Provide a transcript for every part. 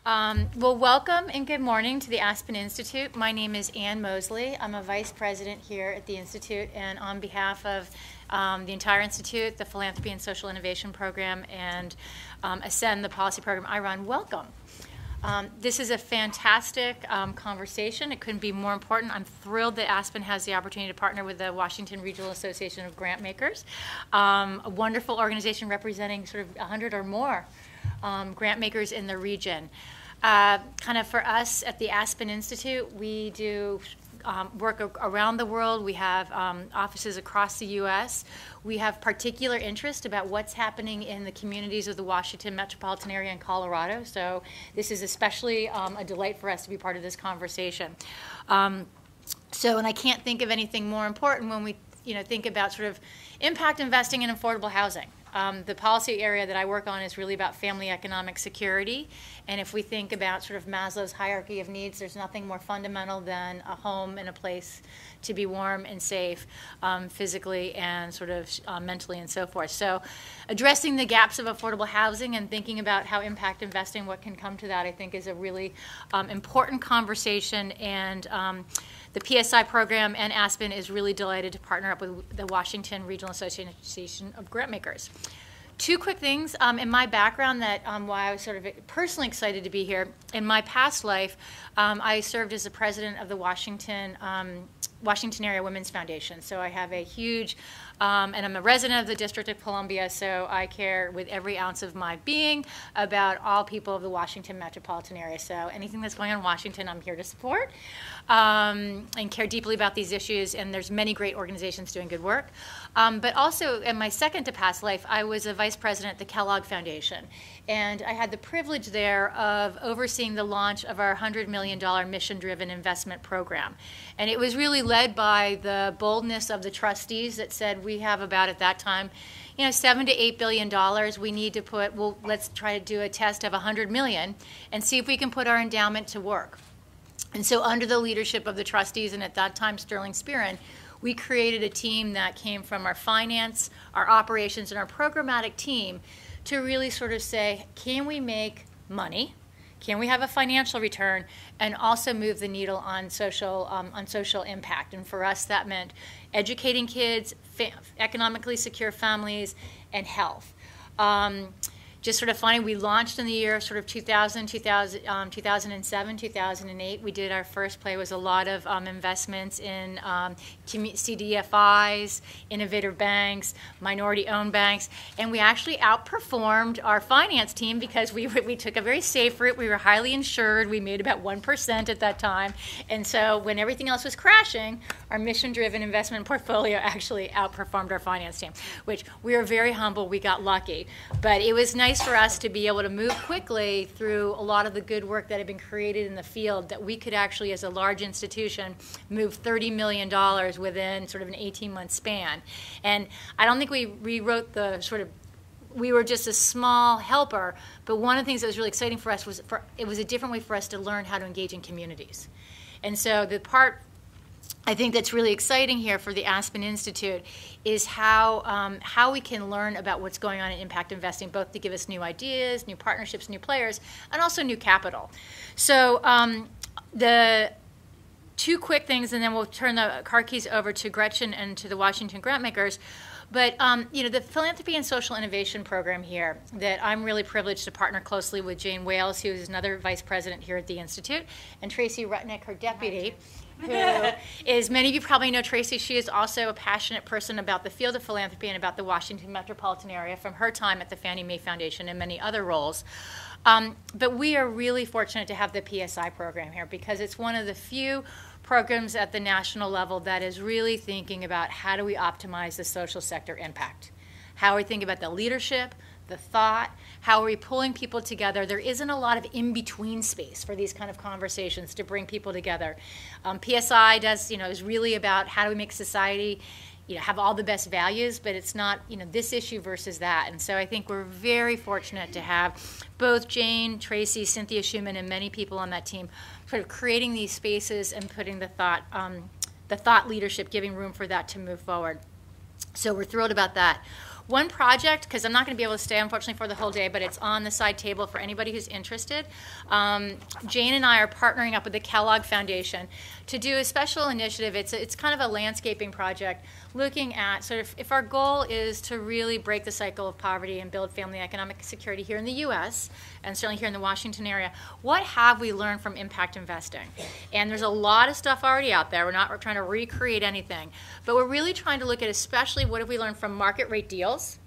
Well, welcome and good morning to the Aspen Institute. My name is Ann Mosley. I'm a vice president here at the Institute, and on behalf of the entire Institute, the Philanthropy and Social Innovation Program, and Ascend, the policy program I run, welcome. This is a fantastic conversation. It couldn't be more important. I'm thrilled that Aspen has the opportunity to partner with the Washington Regional Association of Grantmakers, a wonderful organization representing sort of 100 or more grant makers in the region. Kind of for us at the Aspen Institute, we do work around the world. We have offices across the U.S. We have particular interest about what's happening in the communities of the Washington metropolitan area and Colorado. So this is especially a delight for us to be part of this conversation. And I can't think of anything more important when we think about sort of impact investing in affordable housing. The policy area that I work on is really about family economic security. And if we think about sort of Maslow's hierarchy of needs, there's nothing more fundamental than a home and a place to be warm and safe physically and sort of mentally and so forth. So addressing the gaps of affordable housing and thinking about how impact investing, what can come to that, I think is a really important conversation. And the PSI program and Aspen is really delighted to partner up with the Washington Regional Association of Grantmakers. Two quick things in my background that why I was sort of personally excited to be here. In my past life, I served as the president of the Washington Area Women's Foundation. So I have a huge, and I'm a resident of the District of Columbia, so I care with every ounce of my being about all people of the Washington metropolitan area. So anything that's going on in Washington, I'm here to support and care deeply about these issues, and there's many great organizations doing good work. But also, in my second to past life, I was a vice president at the Kellogg Foundation, and I had the privilege there of overseeing the launch of our $100 million mission-driven investment program. And it was really led by the boldness of the trustees that said we have about, at that time, $7 to $8 billion. We need to put, well, let's try to do a test of $100 million and see if we can put our endowment to work. And so under the leadership of the trustees, and at that time Sterling Spearin, we created a team that came from our finance, our operations, and our programmatic team to really sort of say, can we make money? Can we have a financial return and also move the needle on social impact? And for us, that meant educating kids, economically secure families, and health. Just sort of funny, we launched in the year sort of 2007, 2008. We did our first play. It was a lot of investments in CDFIs, innovator banks, minority-owned banks, and we actually outperformed our finance team because we took a very safe route. We were highly insured. We made about 1% at that time, and so when everything else was crashing, our mission-driven investment portfolio actually outperformed our finance team, which we were very humble. We got lucky, but it was nice for us to be able to move quickly through a lot of the good work that had been created in the field, that we could actually, as a large institution, move $30 million within sort of an 18-month span. And I don't think we rewrote the sort of, we were just a small helper, but one of the things that was really exciting for us was it was a different way for us to learn how to engage in communities. And so the part I think that's really exciting here for the Aspen Institute is how we can learn about what's going on in impact investing, both to give us new ideas, new partnerships, new players, and also new capital. So the two quick things, and then we'll turn the car keys over to Gretchen and to the Washington Grantmakers. But the Philanthropy and Social Innovation Program here that I'm really privileged to partner closely with Jane Wales, who is another vice president here at the Institute, and Tracy Rutnick, her deputy, who is, many of you probably know Tracy. She is also a passionate person about the field of philanthropy and about the Washington metropolitan area from her time at the Fannie Mae Foundation and many other roles. But we are really fortunate to have the PSI program here because it's one of the few programs at the national level that is really thinking about how do we optimize the social sector impact. How are we thinking about the leadership, the thought, how are we pulling people together? There isn't a lot of in-between space for these kind of conversations to bring people together. PSI does, is really about how do we make society, have all the best values, but it's not, this issue versus that. And so I think we're very fortunate to have both Jane, Tracy, Cynthia Schumann, and many people on that team sort of creating these spaces and putting the thought leadership, giving room for that to move forward. So we're thrilled about that. one project, because I'm not going to be able to stay, unfortunately, for the whole day, but it's on the side table for anybody who's interested. Jane and I are partnering up with the Kellogg Foundation to do a special initiative. It's kind of a landscaping project looking at sort of if our goal is to really break the cycle of poverty and build family economic security here in the U.S. and certainly here in the Washington area, what have we learned from impact investing? And there's a lot of stuff already out there. We're trying to recreate anything, but we're really trying to look at especially what have we learned from market rate deals.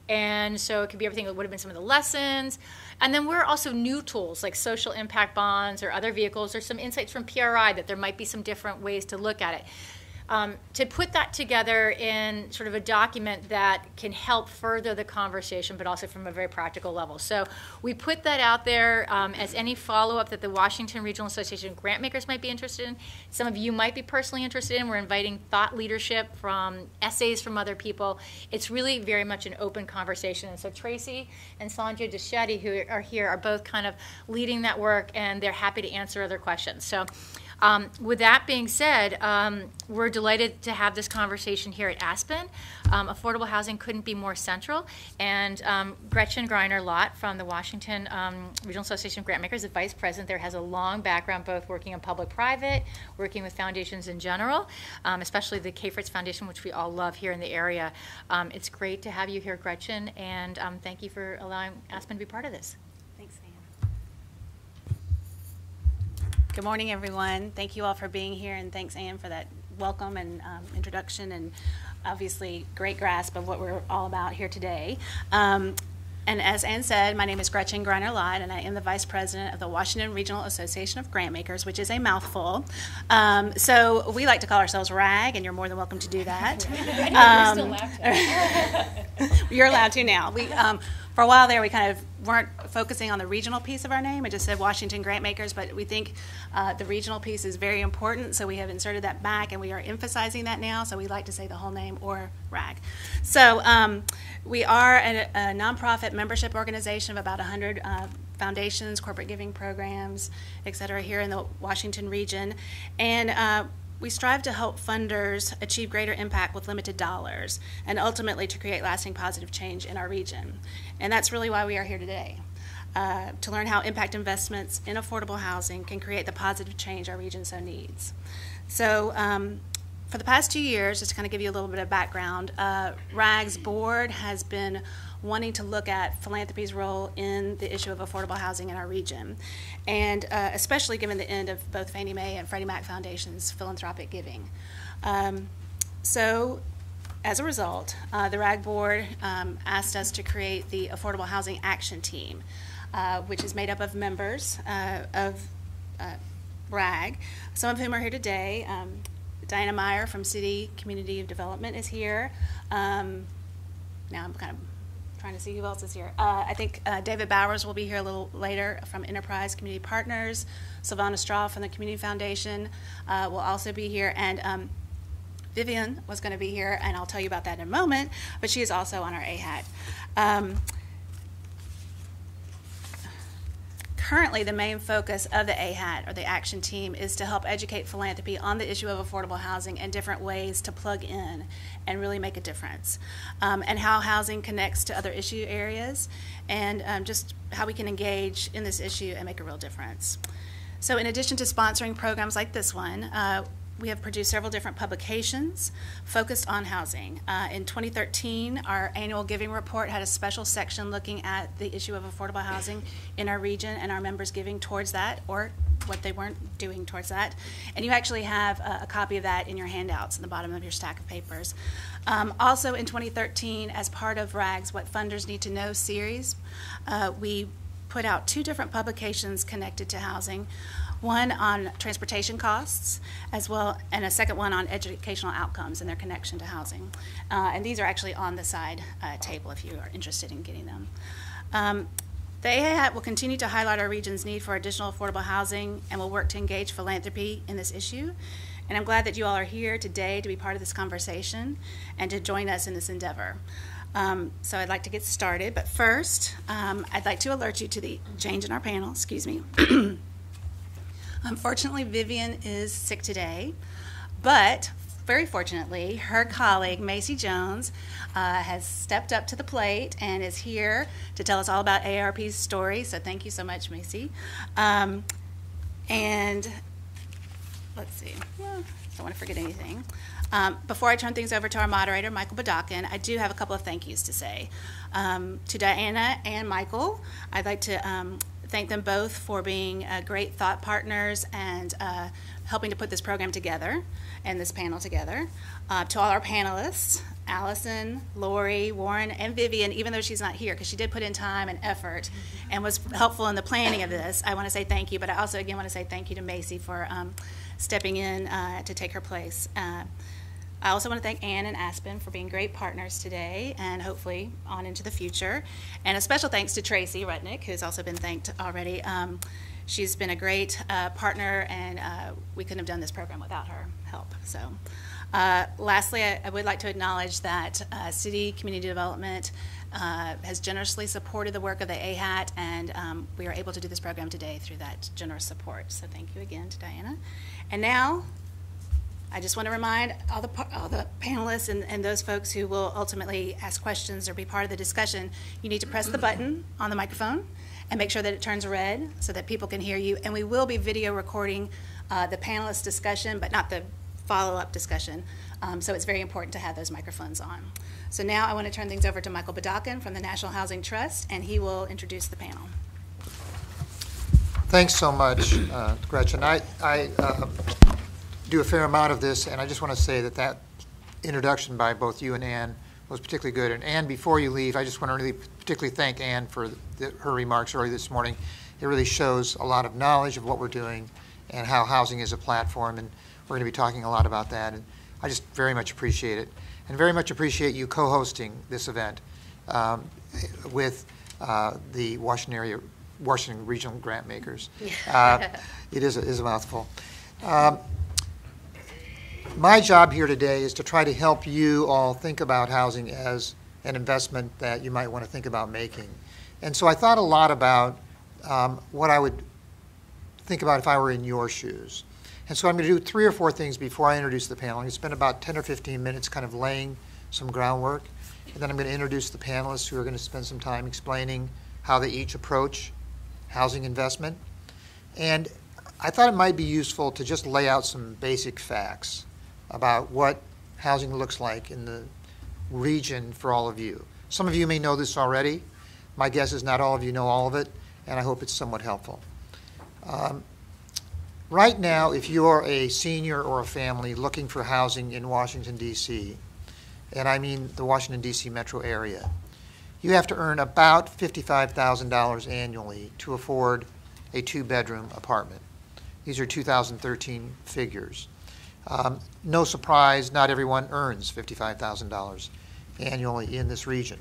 And so it could be everything that would have been some of the lessons. And then we're also new tools like social impact bonds or other vehicles or some insights from PRI that there might be some different ways to look at it. To put that together in sort of a document that can help further the conversation, but also from a very practical level. So we put that out there as any follow-up that the Washington Regional Association of Grantmakers might be interested in. Some of you might be personally interested in. We're inviting thought leadership from essays from other people. It's really very much an open conversation. And so Tracy and Sandhya Deschetti, who are here, are both kind of leading that work, and they're happy to answer other questions. So with that being said, we're delighted to have this conversation here at Aspen. Affordable housing couldn't be more central. And Gretchen Greiner-Lott from the Washington Regional Association of Grantmakers, the vice president there, has a long background both working in public-private, working with foundations in general, especially the K. Fritz Foundation, which we all love here in the area. It's great to have you here, Gretchen, and thank you for allowing Aspen to be part of this. Good morning, everyone. Thank you all for being here, and thanks, Anne, for that welcome and introduction, and obviously great grasp of what we're all about here today. And as Anne said, my name is Gretchen Greiner-Lott, and I am the Vice President of the Washington Regional Association of Grantmakers, which is a mouthful. So we like to call ourselves RAG, and you're more than welcome to do that. You're still allowed to. You're allowed to now. For a while there, we kind of weren't focusing on the regional piece of our name. It just said Washington Grantmakers, but we think the regional piece is very important, so we have inserted that back, and we are emphasizing that now, so we like to say the whole name or RAG. So we are a nonprofit membership organization of about 100 foundations, corporate giving programs, et cetera, here in the Washington region. And we strive to help funders achieve greater impact with limited dollars and ultimately to create lasting positive change in our region. And that's really why we are here today, to learn how impact investments in affordable housing can create the positive change our region so needs. So for the past 2 years, just to kind of give you a little bit of background, RAG's board has been wanting to look at philanthropy's role in the issue of affordable housing in our region, and especially given the end of both Fannie Mae and Freddie Mac Foundation's philanthropic giving. So as a result, the RAG board asked us to create the Affordable Housing Action Team, which is made up of members of RAG, some of whom are here today. Diana Meyer from City Community Development is here. Now I'm kind of trying to see who else is here. I think David Bowers will be here a little later from Enterprise Community Partners. Sylvana Straw from the Community Foundation will also be here. And Vivian was going to be here, and I'll tell you about that in a moment, but she is also on our AHAT. Currently, the main focus of the AHAT, or the action team, is to help educate philanthropy on the issue of affordable housing and different ways to plug in and really make a difference, and how housing connects to other issue areas, and just how we can engage in this issue and make a real difference. So in addition to sponsoring programs like this one, we have produced several different publications focused on housing. In 2013, our annual giving report had a special section looking at the issue of affordable housing in our region and our members giving towards that, or what they weren't doing towards that. And you actually have a copy of that in your handouts in the bottom of your stack of papers. Also in 2013, as part of RAG's What Funders Need to Know series, we put out 2 different publications connected to housing. One on transportation costs, as well, and a second one on educational outcomes and their connection to housing. And these are actually on the side table if you are interested in getting them. The AHAT will continue to highlight our region's need for additional affordable housing and will work to engage philanthropy in this issue. And I'm glad that you all are here today to be part of this conversation and to join us in this endeavor. So I'd like to get started, but first, I'd like to alert you to the change in our panel, excuse me. Unfortunately, Vivian is sick today, but very fortunately, her colleague, Macy Jones, has stepped up to the plate and is here to tell us all about AARP's story. So thank you so much, Macy. And let's see, don't want to forget anything. Before I turn things over to our moderator, Michael Badakin, I do have a couple of thank yous to say. To Diana and Michael, I'd like to thank them both for being great thought partners and helping to put this program together and this panel together. To all our panelists, Allison, Lori, Warren, and Vivian, even though she's not here, because she did put in time and effort and was helpful in the planning of this, I want to say thank you. But I also, again, want to say thank you to Macy for stepping in to take her place. I also want to thank Ann and Aspen for being great partners today and hopefully on into the future. And a special thanks to Tracy Rudnick, who's also been thanked already. She's been a great partner, and we couldn't have done this program without her help. So, lastly, I would like to acknowledge that City Community Development has generously supported the work of the AHAT, and we are able to do this program today through that generous support. So thank you again to Diana. And now, I just want to remind all the panelists and those folks who will ultimately ask questions or be part of the discussion, you need to press the button on the microphone and make sure that it turns red so that people can hear you. And we will be video recording the panelist discussion, but not the follow-up discussion. So it's very important to have those microphones on. So now I want to turn things over to Michael Badakin from the National Housing Trust, and he will introduce the panel. Thanks so much, Gretchen. I do a fair amount of this, and I just want to say that introduction by both you and Ann was particularly good. And Ann, before you leave, I just want to really particularly thank Ann for her remarks early this morning. It really shows a lot of knowledge of what we're doing and how housing is a platform, and we're going to be talking a lot about that. And I just very much appreciate it, and very much appreciate you co-hosting this event with the Washington Regional Grant Makers. It is a mouthful. My job here today is to try to help you all think about housing as an investment that you might want to think about making. And so I thought a lot about what I would think about if I were in your shoes. And so I'm going to do 3 or 4 things before I introduce the panel. I'm going to spend about 10 or 15 minutes kind of laying some groundwork. And then I'm going to introduce the panelists who are going to spend some time explaining how they each approach housing investment. And I thought it might be useful to just lay out some basic facts about what housing looks like in the region for all of you. Some of you may know this already. My guess is not all of you know all of it, and I hope it's somewhat helpful. Right now, if you're a senior or a family looking for housing in Washington, D.C., and I mean the Washington, D.C. metro area, you have to earn about $55,000 annually to afford a 2-bedroom apartment. These are 2013 figures. No surprise, not everyone earns $55,000 annually in this region.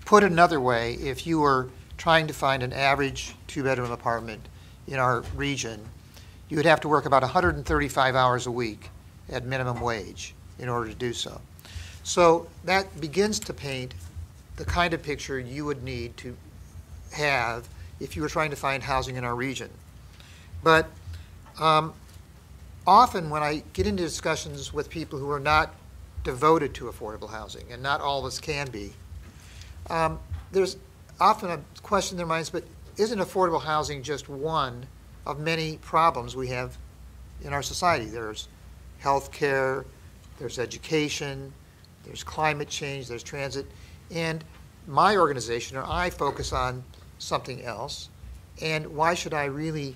Put another way, if you were trying to find an average 2-bedroom apartment in our region, you would have to work about 135 hours a week at minimum wage in order to do so. So that begins to paint the kind of picture you would need to have if you were trying to find housing in our region. But often when I get into discussions with people who are not devoted to affordable housing, and not all of us can be, there's often a question in their minds, but isn't affordable housing just one of many problems we have in our society? There's health care, there's education, there's climate change, there's transit, and my organization or I focus on something else. And why should I really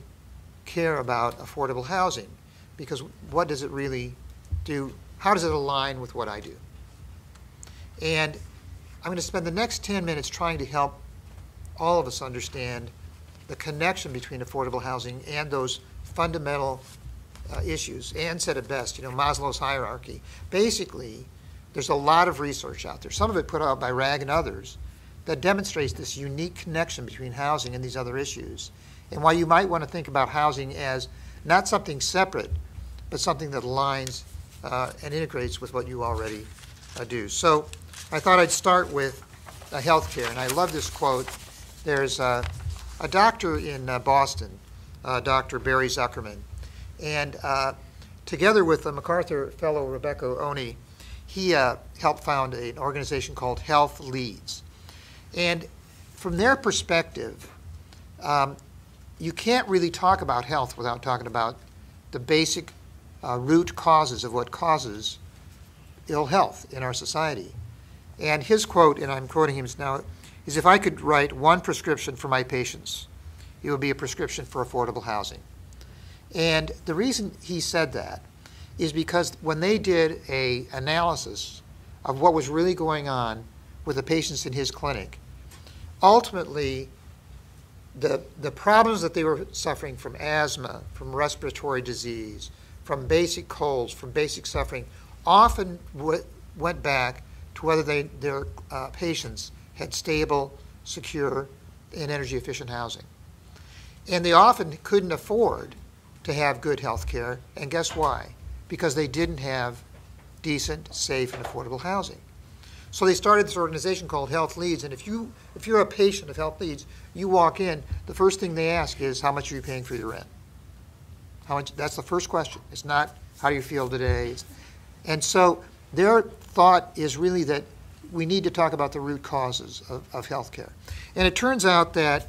care about affordable housing? Because what does it really do? How does it align with what I do? And I'm going to spend the next 10 minutes trying to help all of us understand the connection between affordable housing and those fundamental issues. Ann said it best, Maslow's hierarchy. Basically, there's a lot of research out there, some of it put out by RAG and others, that demonstrates this unique connection between housing and these other issues, and why you might want to think about housing as not something separate, but something that aligns and integrates with what you already do. So I thought I'd start with healthcare, and I love this quote. There's a doctor in Boston, Dr. Barry Zuckerman, and together with the MacArthur fellow Rebecca Oni, he helped found an organization called Health Leads. And from their perspective, you can't really talk about health without talking about the basic root causes of what causes ill health in our society. And his quote, and I'm quoting him now, is, "If I could write one prescription for my patients, it would be a prescription for affordable housing." And the reason he said that is because when they did an analysis of what was really going on with the patients in his clinic, ultimately the problems that they were suffering from asthma, from respiratory disease, from basic colds, from basic suffering, often went back to whether their patients had stable, secure, and energy-efficient housing. And they often couldn't afford to have good health care, and guess why? Because they didn't have decent, safe, and affordable housing. So they started this organization called Health Leads, and if you're a patient of Health Leads, you walk in, the first thing they ask is, how much are you paying for your rent? How much? That's the first question. It's not, how do you feel today? And so their thought is really that we need to talk about the root causes of health care. And it turns out that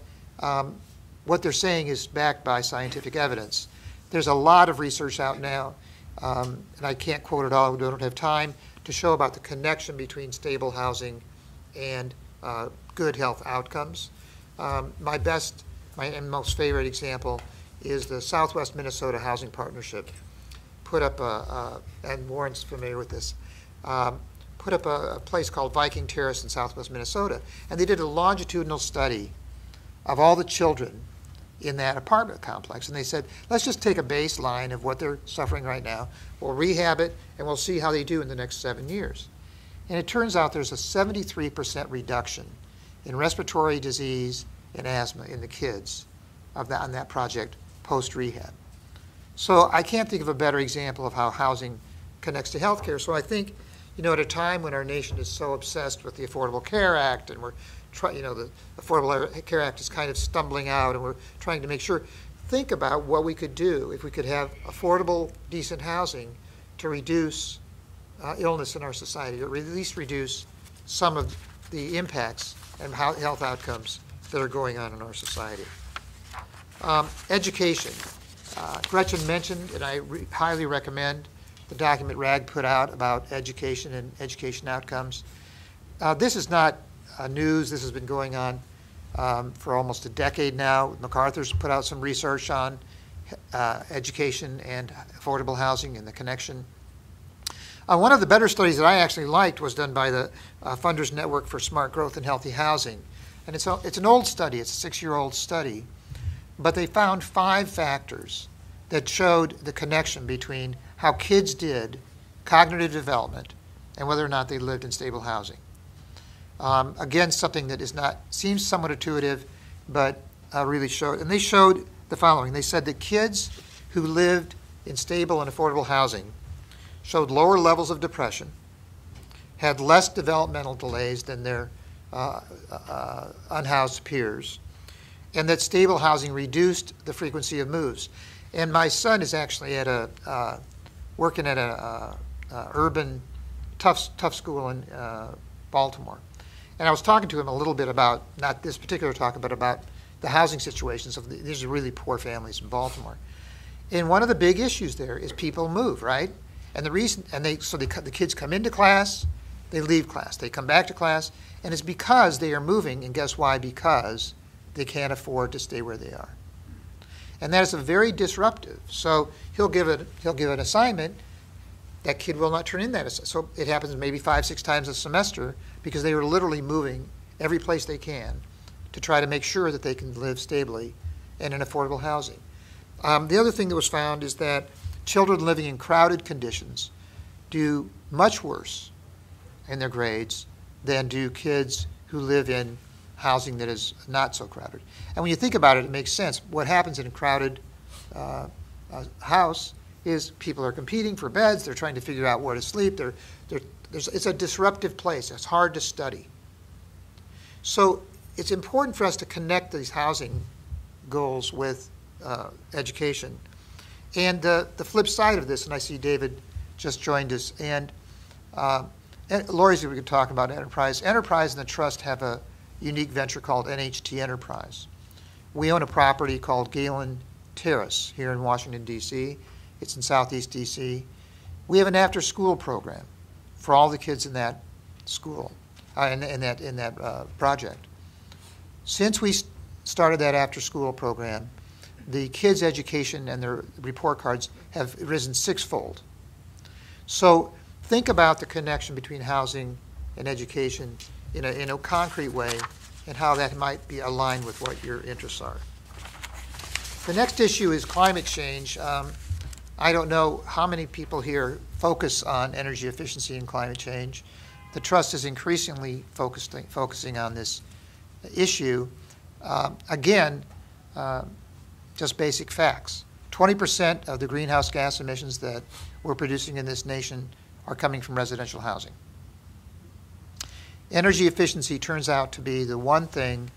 what they're saying is backed by scientific evidence. There's a lot of research out now, and I can't quote it all, we don't have time, to show about the connection between stable housing and good health outcomes. My and most favorite example is the Southwest Minnesota Housing Partnership put up and Warren's familiar with this, put up a place called Viking Terrace in Southwest Minnesota, and they did a longitudinal study of all the children in that apartment complex, and they said, let's just take a baseline of what they're suffering right now, we'll rehab it, and we'll see how they do in the next 7 years. And it turns out there's a 73% reduction in respiratory disease and asthma in the kids on that project post-rehab. So I can't think of a better example of how housing connects to healthcare. So I think, at a time when our nation is so obsessed with the Affordable Care Act, and we're the Affordable Care Act is kind of stumbling out, and we're trying to make sure, think about what we could do if we could have affordable, decent housing to reduce illness in our society, or at least reduce some of the impacts and health outcomes that are going on in our society. Education. Gretchen mentioned, and I highly recommend the document RAG put out about education and education outcomes. This is not news. This has been going on for almost a decade now. MacArthur's put out some research on education and affordable housing and the connection. One of the better studies that I actually liked was done by the Funders Network for Smart Growth and Healthy Housing. And it's an old study. It's a 6-year-old study. But they found 5 factors that showed the connection between how kids did cognitive development and whether or not they lived in stable housing. Again, something that seems somewhat intuitive, but really showed. And they showed the following. They said that kids who lived in stable and affordable housing showed lower levels of depression, had less developmental delays than their unhoused peers, and that stable housing reduced the frequency of moves. And my son is actually working at a urban tough school in Baltimore. And I was talking to him a little bit about, not this particular talk, but about the housing situations of these are really poor families in Baltimore. And one of the big issues there is people move, right? And the reason, the kids come into class, they leave class, they come back to class, and it's because they are moving, and guess why? Because they can't afford to stay where they are. And that is very disruptive. So he'll give an assignment, that kid will not turn in that assignment. So it happens maybe 5-6 times a semester because they are literally moving every place they can to try to make sure that they can live stably and in affordable housing. The other thing that was found is that children living in crowded conditions do much worse in their grades than do kids who live in housing that is not so crowded. And when you think about it, it makes sense. What happens in a crowded house is people are competing for beds. They're trying to figure out where to sleep. It's a disruptive place. It's hard to study. So it's important for us to connect these housing goals with education. And the flip side of this, and I see David just joined us, and Lori's going to talk about Enterprise. Enterprise and the Trust have a unique venture called NHT Enterprise. We own a property called Galen Terrace here in Washington, D.C. It's in Southeast D.C. We have an after-school program for all the kids in that school, in that project. Since we started that after-school program, the kids' education and their report cards have risen sixfold. So think about the connection between housing and education in a concrete way and how that might be aligned with what your interests are. The next issue is climate change. I don't know how many people here focus on energy efficiency and climate change. The Trust is increasingly focusing on this issue. Just basic facts. 20% of the greenhouse gas emissions that we're producing in this nation are coming from residential housing. Energy efficiency turns out to be the one thing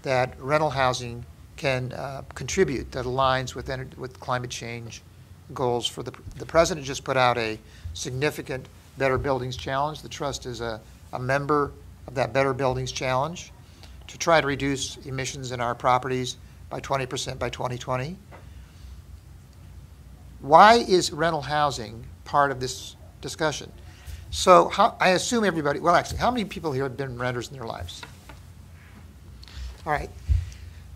that rental housing can contribute that aligns with climate change goals. For the President just put out a significant Better Buildings Challenge. The Trust is a member of that Better Buildings Challenge to try to reduce emissions in our properties by 20% by 2020. Why is rental housing part of this discussion? So I assume everybody, well actually, how many people here have been renters in their lives? All right.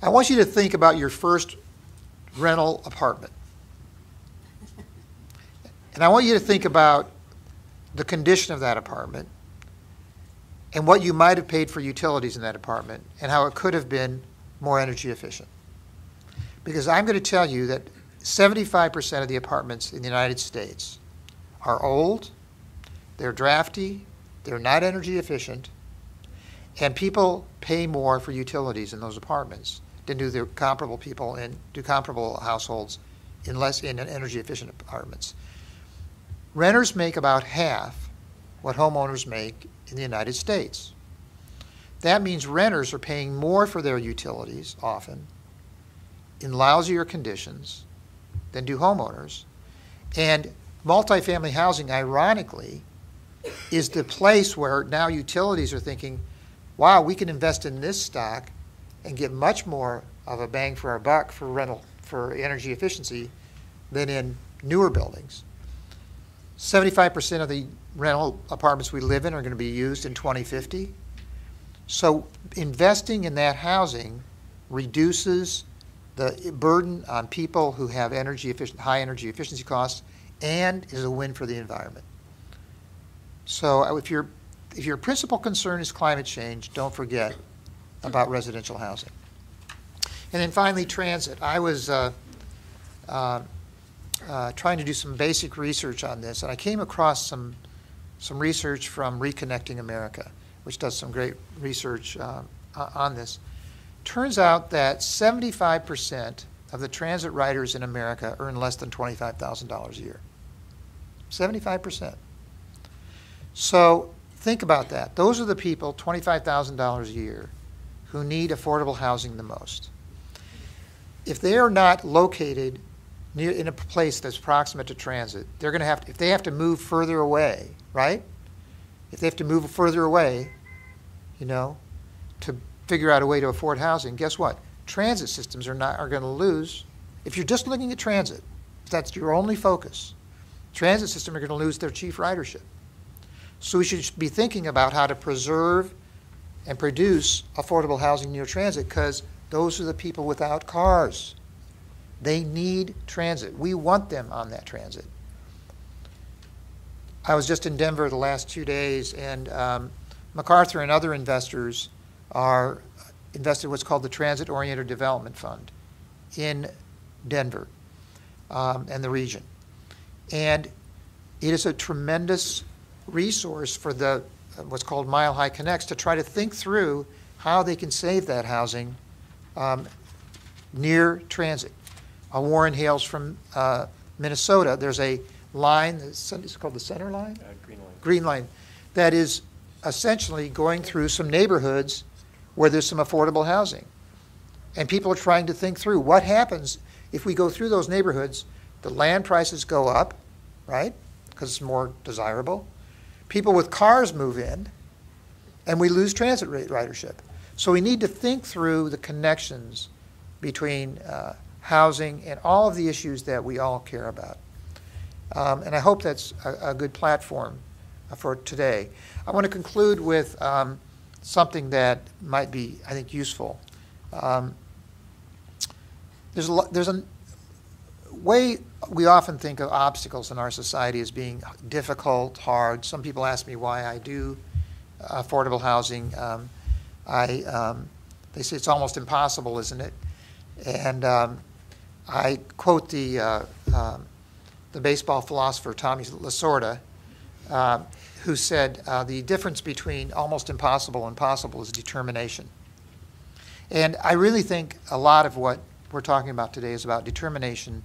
I want you to think about your first rental apartment. And I want you to think about the condition of that apartment and what you might have paid for utilities in that apartment and how it could have been more energy efficient. Because I'm going to tell you that 75% of the apartments in the United States are old, they're drafty, they're not energy efficient, and people pay more for utilities in those apartments than do the comparable people and do comparable households in energy efficient apartments. Renters make about half what homeowners make in the United States. That means renters are paying more for their utilities often in lousier conditions than do homeowners. And multifamily housing, ironically, is the place where now utilities are thinking, wow, we can invest in this stock and get much more of a bang for our buck for energy efficiency than in newer buildings. 75% of the rental apartments we live in are going to be used in 2050. So investing in that housing reduces the burden on people who have high energy efficiency costs and is a win for the environment. So if your principal concern is climate change, don't forget about residential housing. And then finally, transit. I was trying to do some basic research on this, and I came across some research from Reconnecting America, which does some great research on this. Turns out that 75% of the transit riders in America earn less than $25,000 a year. 75%. So think about that. Those are the people, $25,000 a year, who need affordable housing the most. If they are not located in a place that's proximate to transit, they're going to have to, if they have to move further away, right? If they have to move further away, to figure out a way to afford housing, guess what? Transit systems are going to lose. If you're just looking at transit, if that's your only focus, transit systems are going to lose their chief ridership. So we should be thinking about how to preserve and produce affordable housing near transit, because those are the people without cars. They need transit. We want them on that transit. I was just in Denver the last 2 days, and MacArthur and other investors are invested in what's called the Transit-Oriented Development Fund in Denver and the region. And it is a tremendous resource for the what's called Mile High Connects to try to think through how they can save that housing near transit. Warren hails from Minnesota. There's a line, it's called the Center Line? Green Line. Green Line, that is essentially going through some neighborhoods where there's some affordable housing. And people are trying to think through what happens if we go through those neighborhoods the land prices go up, right, because it's more desirable. People with cars move in, and we lose transit ridership. So we need to think through the connections between housing and all of the issues that we all care about. And I hope that's a good platform for today. I want to conclude with something that might be, I think, useful. There's a way we often think of obstacles in our society as being difficult, hard. Some people ask me why I do affordable housing. They say it's almost impossible, isn't it? And I quote the baseball philosopher Tommy Lasorda, who said the difference between almost impossible and possible is determination. And I really think a lot of what we're talking about today is about determination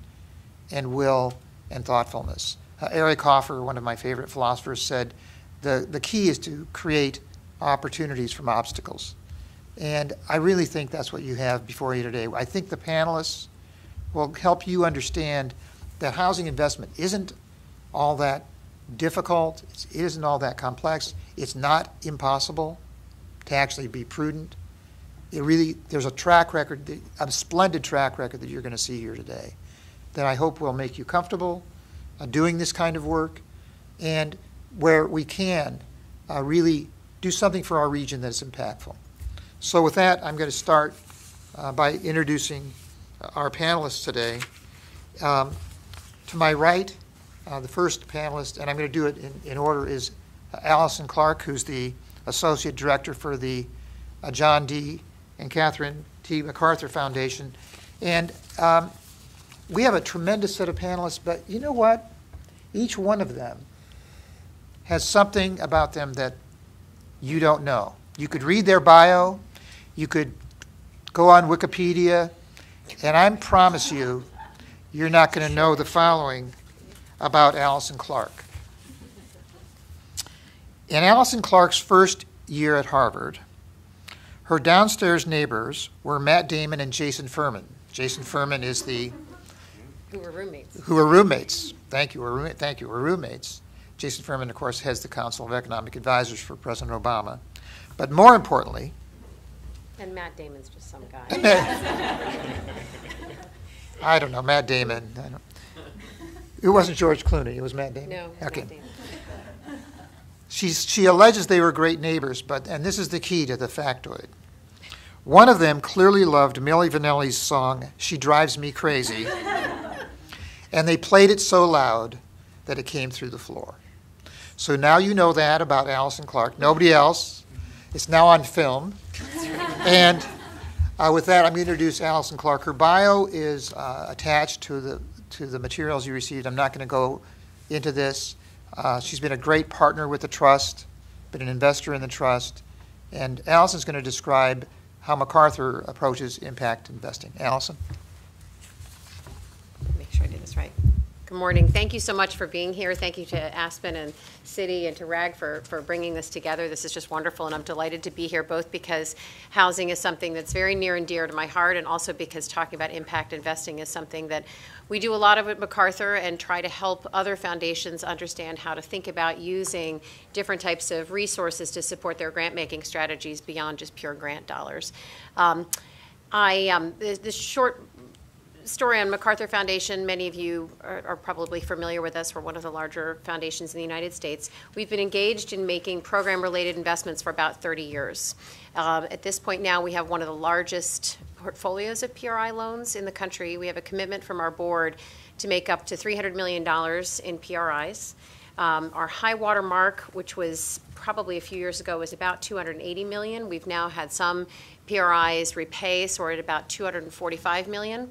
and will and thoughtfulness. Eric Hoffer, one of my favorite philosophers, said the key is to create opportunities from obstacles. And I really think that's what you have before you today. I think the panelists will help you understand that housing investment isn't all that difficult, it isn't all that complex, it's not impossible to actually be prudent. There's a track record, a splendid track record that you're going to see here today that I hope will make you comfortable doing this kind of work, and where we can really do something for our region that is impactful. So with that, I'm going to start by introducing our panelists today. To my right, the first panelist, and I'm going to do it in order, is Allison Clark, who's the Associate Director for the John D. and Catherine T. MacArthur Foundation. And we have a tremendous set of panelists, but you know what? Each one of them has something about them that you don't know. You could read their bio, you could go on Wikipedia, and I promise you, you're not going to know the following about Allison Clark. In Allison Clark's first year at Harvard, her downstairs neighbors were Matt Damon and Jason Furman. Jason Furman is the... Who were roommates. Who were roommates. Thank you, we're roommates. Jason Furman, of course, heads the Council of Economic Advisors for President Obama. But more importantly... And Matt Damon's just some guy. I don't know, Matt Damon. It wasn't George Clooney, it was Matt Damon? No, okay. Matt Damon. She alleges they were great neighbors, and this is the key to the factoid. One of them clearly loved Milli Vanilli's song, She Drives Me Crazy, and they played it so loud that it came through the floor. So now you know that about Allison Clark. Nobody else. It's now on film. And with that, I'm going to introduce Allison Clark. Her bio is attached to the materials you received. I'm not going to go into this. She's been a great partner with the trust, been an investor in the trust, and Allison's going to describe how MacArthur approaches impact investing. Allison? Make sure I do this right. Good morning. Thank you so much for being here. Thank you to Aspen and City and to RAG for bringing this together. This is just wonderful, and I'm delighted to be here, both because housing is something that's very near and dear to my heart, and also because talking about impact investing is something that we do a lot of at MacArthur and try to help other foundations understand how to think about using different types of resources to support their grant-making strategies beyond just pure grant dollars. This short story on MacArthur Foundation, many of you are probably familiar with us. We're one of the larger foundations in the United States. We've been engaged in making program-related investments for about 30 years. At this point now, we have one of the largest portfolios of PRI loans in the country. We have a commitment from our board to make up to $300 million in PRIs. Our high water mark, which was probably a few years ago, was about $280 million. We've now had some PRIs repay, so we're at about $245 million.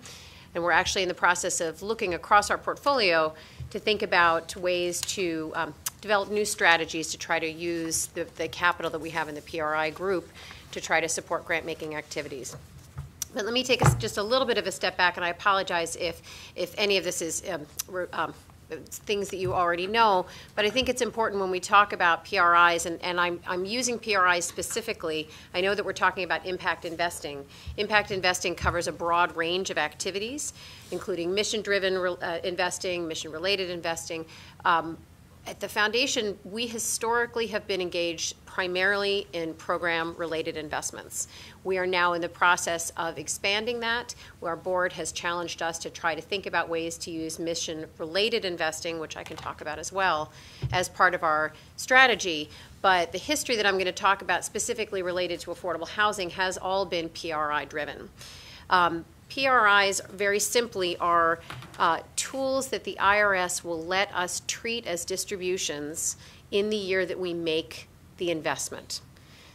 And we're actually in the process of looking across our portfolio to think about ways to develop new strategies to try to use the capital that we have in the PRI group to try to support grant-making activities. But let me take just a little bit of a step back, and I apologize if any of this is things that you already know, but I think it's important when we talk about PRIs, and I'm using PRIs specifically. I know that we're talking about impact investing. Impact investing covers a broad range of activities, including mission-driven investing, mission-related investing. At the foundation, we historically have been engaged primarily in program-related investments. We are now in the process of expanding that. Our board has challenged us to try to think about ways to use mission-related investing, which I can talk about as well, as part of our strategy. But the history that I'm going to talk about specifically related to affordable housing has all been PRI-driven. PRIs, very simply, are tools that the IRS will let us treat as distributions in the year that we make the investment.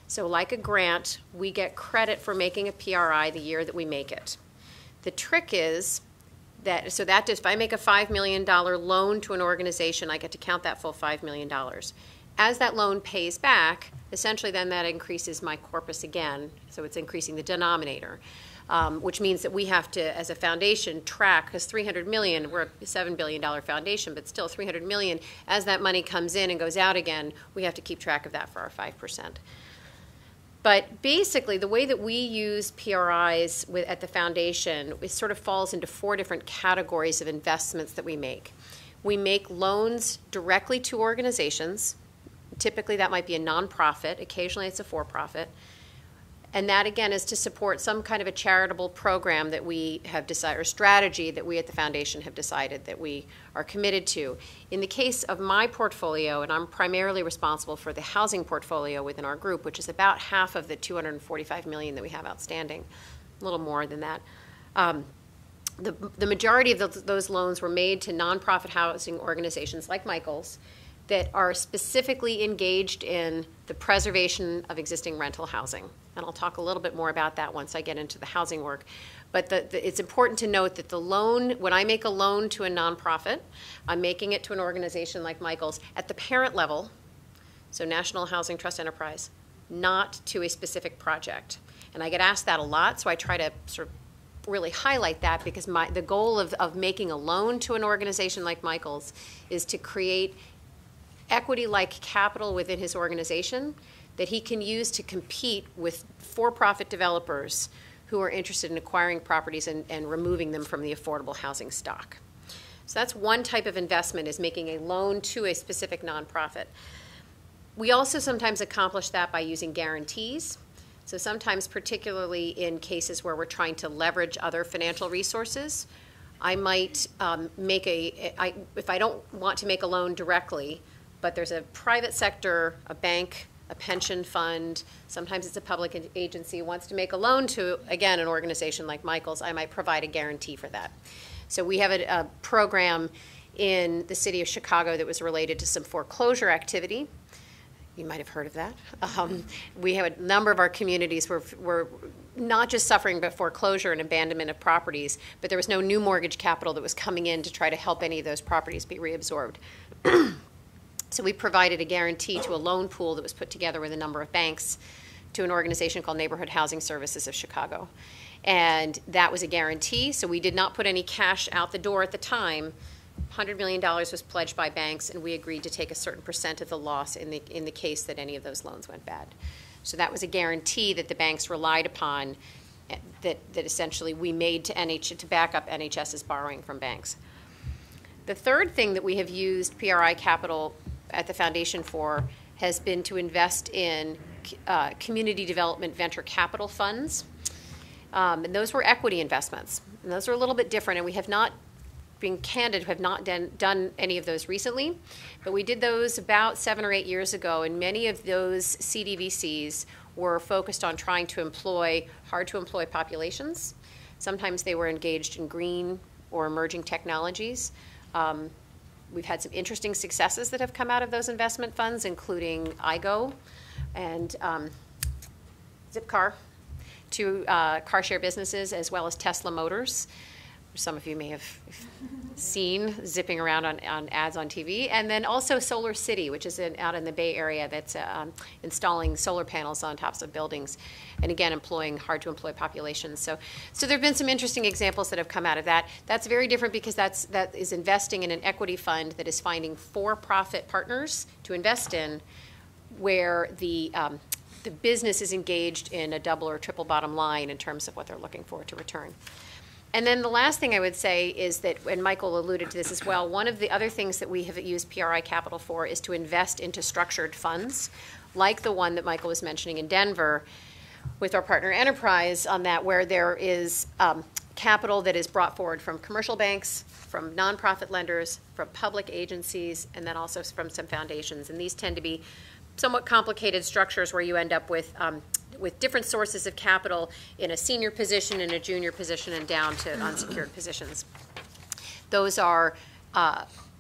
So like a grant, we get credit for making a PRI the year that we make it. The trick is that, if I make a $5 million loan to an organization, I get to count that full $5 million. As that loan pays back, essentially then that increases my corpus again, so it's increasing the denominator. Which means that we have to, as a foundation, track, because $300 million, we're a $7 billion foundation, but still $300 million, as that money comes in and goes out again, we have to keep track of that for our 5%. But basically, the way that we use PRIs at the foundation, it sort of falls into 4 different categories of investments that we make. We make loans directly to organizations. Typically, that might be a nonprofit. Occasionally, it's a for-profit. And that, again, is to support some kind of a charitable program that we have decided, or strategy that we at the foundation have decided that we are committed to. In the case of my portfolio, and I'm primarily responsible for the housing portfolio within our group, which is about half of the $245 million that we have outstanding, a little more than that. The majority of those loans were made to nonprofit housing organizations like Michael's that are specifically engaged in the preservation of existing rental housing. And I'll talk a little bit more about that once I get into the housing work. But it's important to note that the loan, when I make a loan to a nonprofit, I'm making it to an organization like Michael's at the parent level, so National Housing Trust Enterprise, not to a specific project. And I get asked that a lot, so I try to sort of really highlight that, because the goal of making a loan to an organization like Michael's is to create equity-like capital within his organization that he can use to compete with for-profit developers who are interested in acquiring properties and removing them from the affordable housing stock. So that's one type of investment, is making a loan to a specific nonprofit. We also sometimes accomplish that by using guarantees. So sometimes, particularly in cases where we're trying to leverage other financial resources, I might if I don't want to make a loan directly, but there's a private sector, a bank, a pension fund, sometimes it's a public agency, wants to make a loan to, again, an organization like Michael's, I might provide a guarantee for that. So we have a program in the city of Chicago that was related to some foreclosure activity. You might have heard of that. We have a number of our communities were not just suffering but foreclosure and abandonment of properties, but there was no new mortgage capital that was coming in to try to help any of those properties be reabsorbed. So we provided a guarantee to a loan pool that was put together with a number of banks to an organization called Neighborhood Housing Services of Chicago. And that was a guarantee, so we did not put any cash out the door at the time. $100 million was pledged by banks, and we agreed to take a certain percent of the loss in the case that any of those loans went bad. So that was a guarantee that the banks relied upon, that essentially we made to back up NHS's borrowing from banks. The third thing that we have used PRI capital at the foundation for has been to invest in community development venture capital funds. And those were equity investments. And those are a little bit different, and we have not, being candid, have not done any of those recently. But we did those about 7 or 8 years ago, and many of those CDVCs were focused on trying to employ hard-to-employ populations. Sometimes they were engaged in green or emerging technologies. We've had some interesting successes that have come out of those investment funds, including IGO and Zipcar, two car share businesses, as well as Tesla Motors. some of you may have seen zipping around on ads on TV. And then also Solar City, which is out in the Bay Area, that's installing solar panels on tops of buildings, and again, employing hard-to-employ populations. So there have been some interesting examples that have come out of that. That's very different because that is investing in an equity fund that is finding for-profit partners to invest in, where the business is engaged in a double or triple bottom line in terms of what they're looking for to return. And then the last thing I would say is that, and Michael alluded to this as well, one of the other things that we have used PRI capital for is to invest into structured funds, like the one that Michael was mentioning in Denver with our partner Enterprise on that, where there is capital that is brought forward from commercial banks, from nonprofit lenders, from public agencies, and then also from some foundations. And these tend to be somewhat complicated structures where you end up with different sources of capital in a senior position, in a junior position, and down to unsecured positions. Those are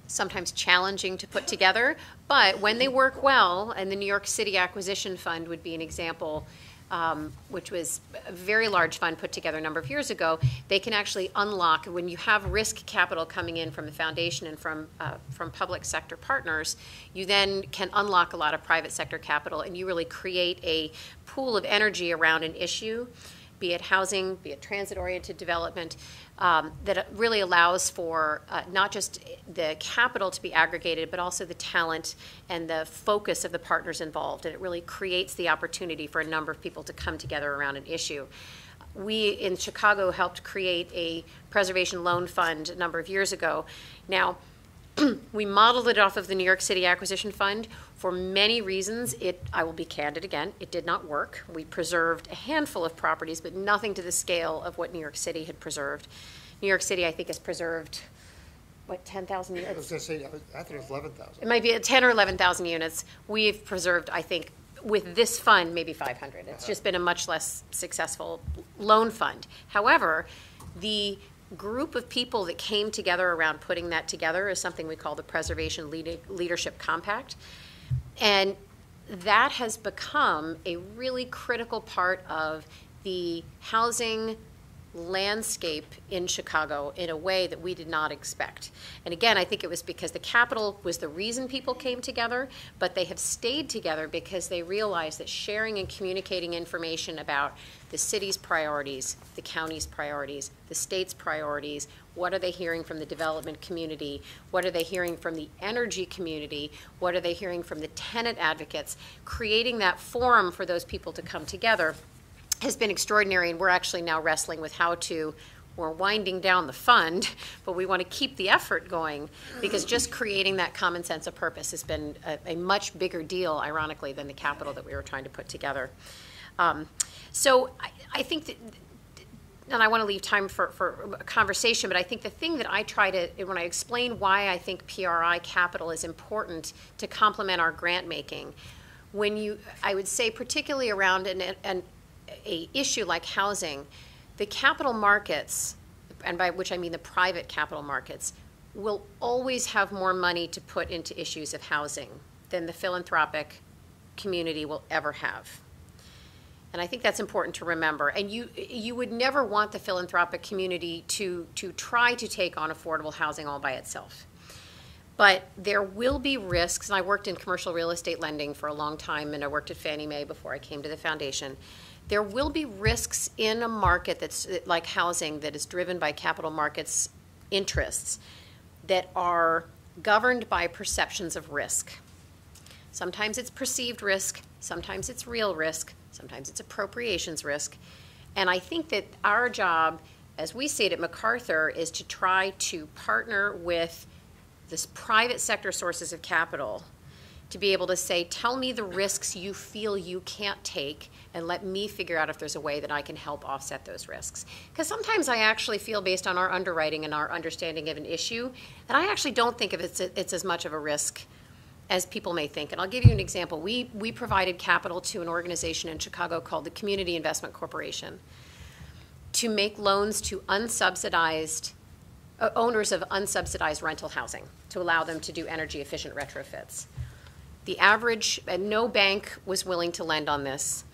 sometimes challenging to put together, but when they work well, and the New York City Acquisition Fund would be an example, which was a very large fund put together a number of years ago, they can actually unlock, when you have risk capital coming in from the foundation and from public sector partners, you then can unlock a lot of private sector capital, and you really create a pool of energy around an issue, be it housing, be it transit-oriented development, that really allows for not just the capital to be aggregated, but also the talent and the focus of the partners involved. And it really creates the opportunity for a number of people to come together around an issue. We in Chicago helped create a preservation loan fund a number of years ago. Now, we modeled it off of the New York City Acquisition Fund. For many reasons, I will be candid again, it did not work. We preserved a handful of properties, but nothing to the scale of what New York City had preserved. New York City, I think, has preserved, what, 10,000 units? I was going to say, I thought it was 11,000. It might be 10 or 11,000 units. We've preserved, I think, with this fund, maybe 500. It's just been a much less successful loan fund. However, the group of people that came together around putting that together is something we call the Preservation Leadership Compact. And that has become a really critical part of the housing landscape in Chicago in a way that we did not expect. And again, I think it was because the capital was the reason people came together, but they have stayed together because they realized that sharing and communicating information about the city's priorities, the county's priorities, the state's priorities, what are they hearing from the development community, what are they hearing from the energy community, what are they hearing from the tenant advocates, creating that forum for those people to come together has been extraordinary, and we're actually now wrestling with we're winding down the fund, but we want to keep the effort going, because just creating that common sense of purpose has been a much bigger deal, ironically, than the capital that we were trying to put together. So I think that, and I want to leave time for a conversation, but I think the thing that I try to, when I explain why I think PRI capital is important to complement our grant making, I would say particularly around an issue like housing, the capital markets, and by which I mean the private capital markets, will always have more money to put into issues of housing than the philanthropic community will ever have. And I think that's important to remember. And you would never want the philanthropic community to try to take on affordable housing all by itself. But there will be risks, and I worked in commercial real estate lending for a long time, and I worked at Fannie Mae before I came to the foundation. There will be risks in a market that's like housing that is driven by capital markets interests that are governed by perceptions of risk. Sometimes it's perceived risk, sometimes it's real risk, sometimes it's appropriations risk. And I think that our job, as we see it at MacArthur, is to try to partner with this private sector sources of capital to be able to say, tell me the risks you feel you can't take, and let me figure out if there's a way that I can help offset those risks. Because sometimes I actually feel, based on our underwriting and our understanding of an issue, that I actually don't think of it's as much of a risk as people may think. And I'll give you an example. We provided capital to an organization in Chicago called the Community Investment Corporation to make loans to unsubsidized owners of unsubsidized rental housing, to allow them to do energy efficient retrofits. The average, and no bank was willing to lend on this.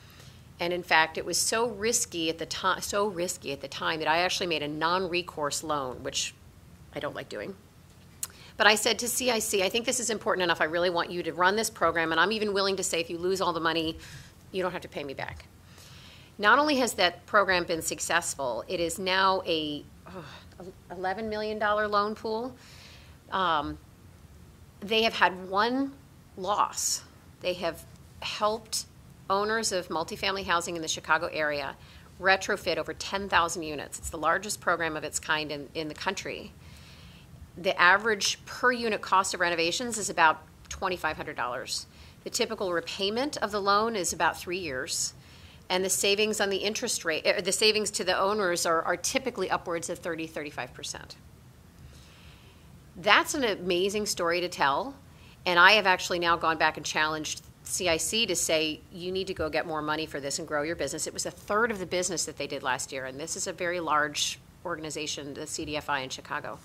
And in fact, it was so risky at the time, that I actually made a non-recourse loan, which I don't like doing. But I said to CIC, I think this is important enough. I really want you to run this program, and I'm even willing to say if you lose all the money, you don't have to pay me back. Not only has that program been successful, it is now a $11 million loan pool. They have had one loss. They have helped owners of multifamily housing in the Chicago area retrofit over 10,000 units. It's the largest program of its kind in the country. The average per unit cost of renovations is about $2,500. The typical repayment of the loan is about 3 years. And the savings on the interest rate, the savings to the owners are typically upwards of 35%. That's an amazing story to tell. And I have actually now gone back and challenged CIC to say, you need to go get more money for this and grow your business. It was a third of the business that they did last year. And this is a very large organization, the CDFI in Chicago.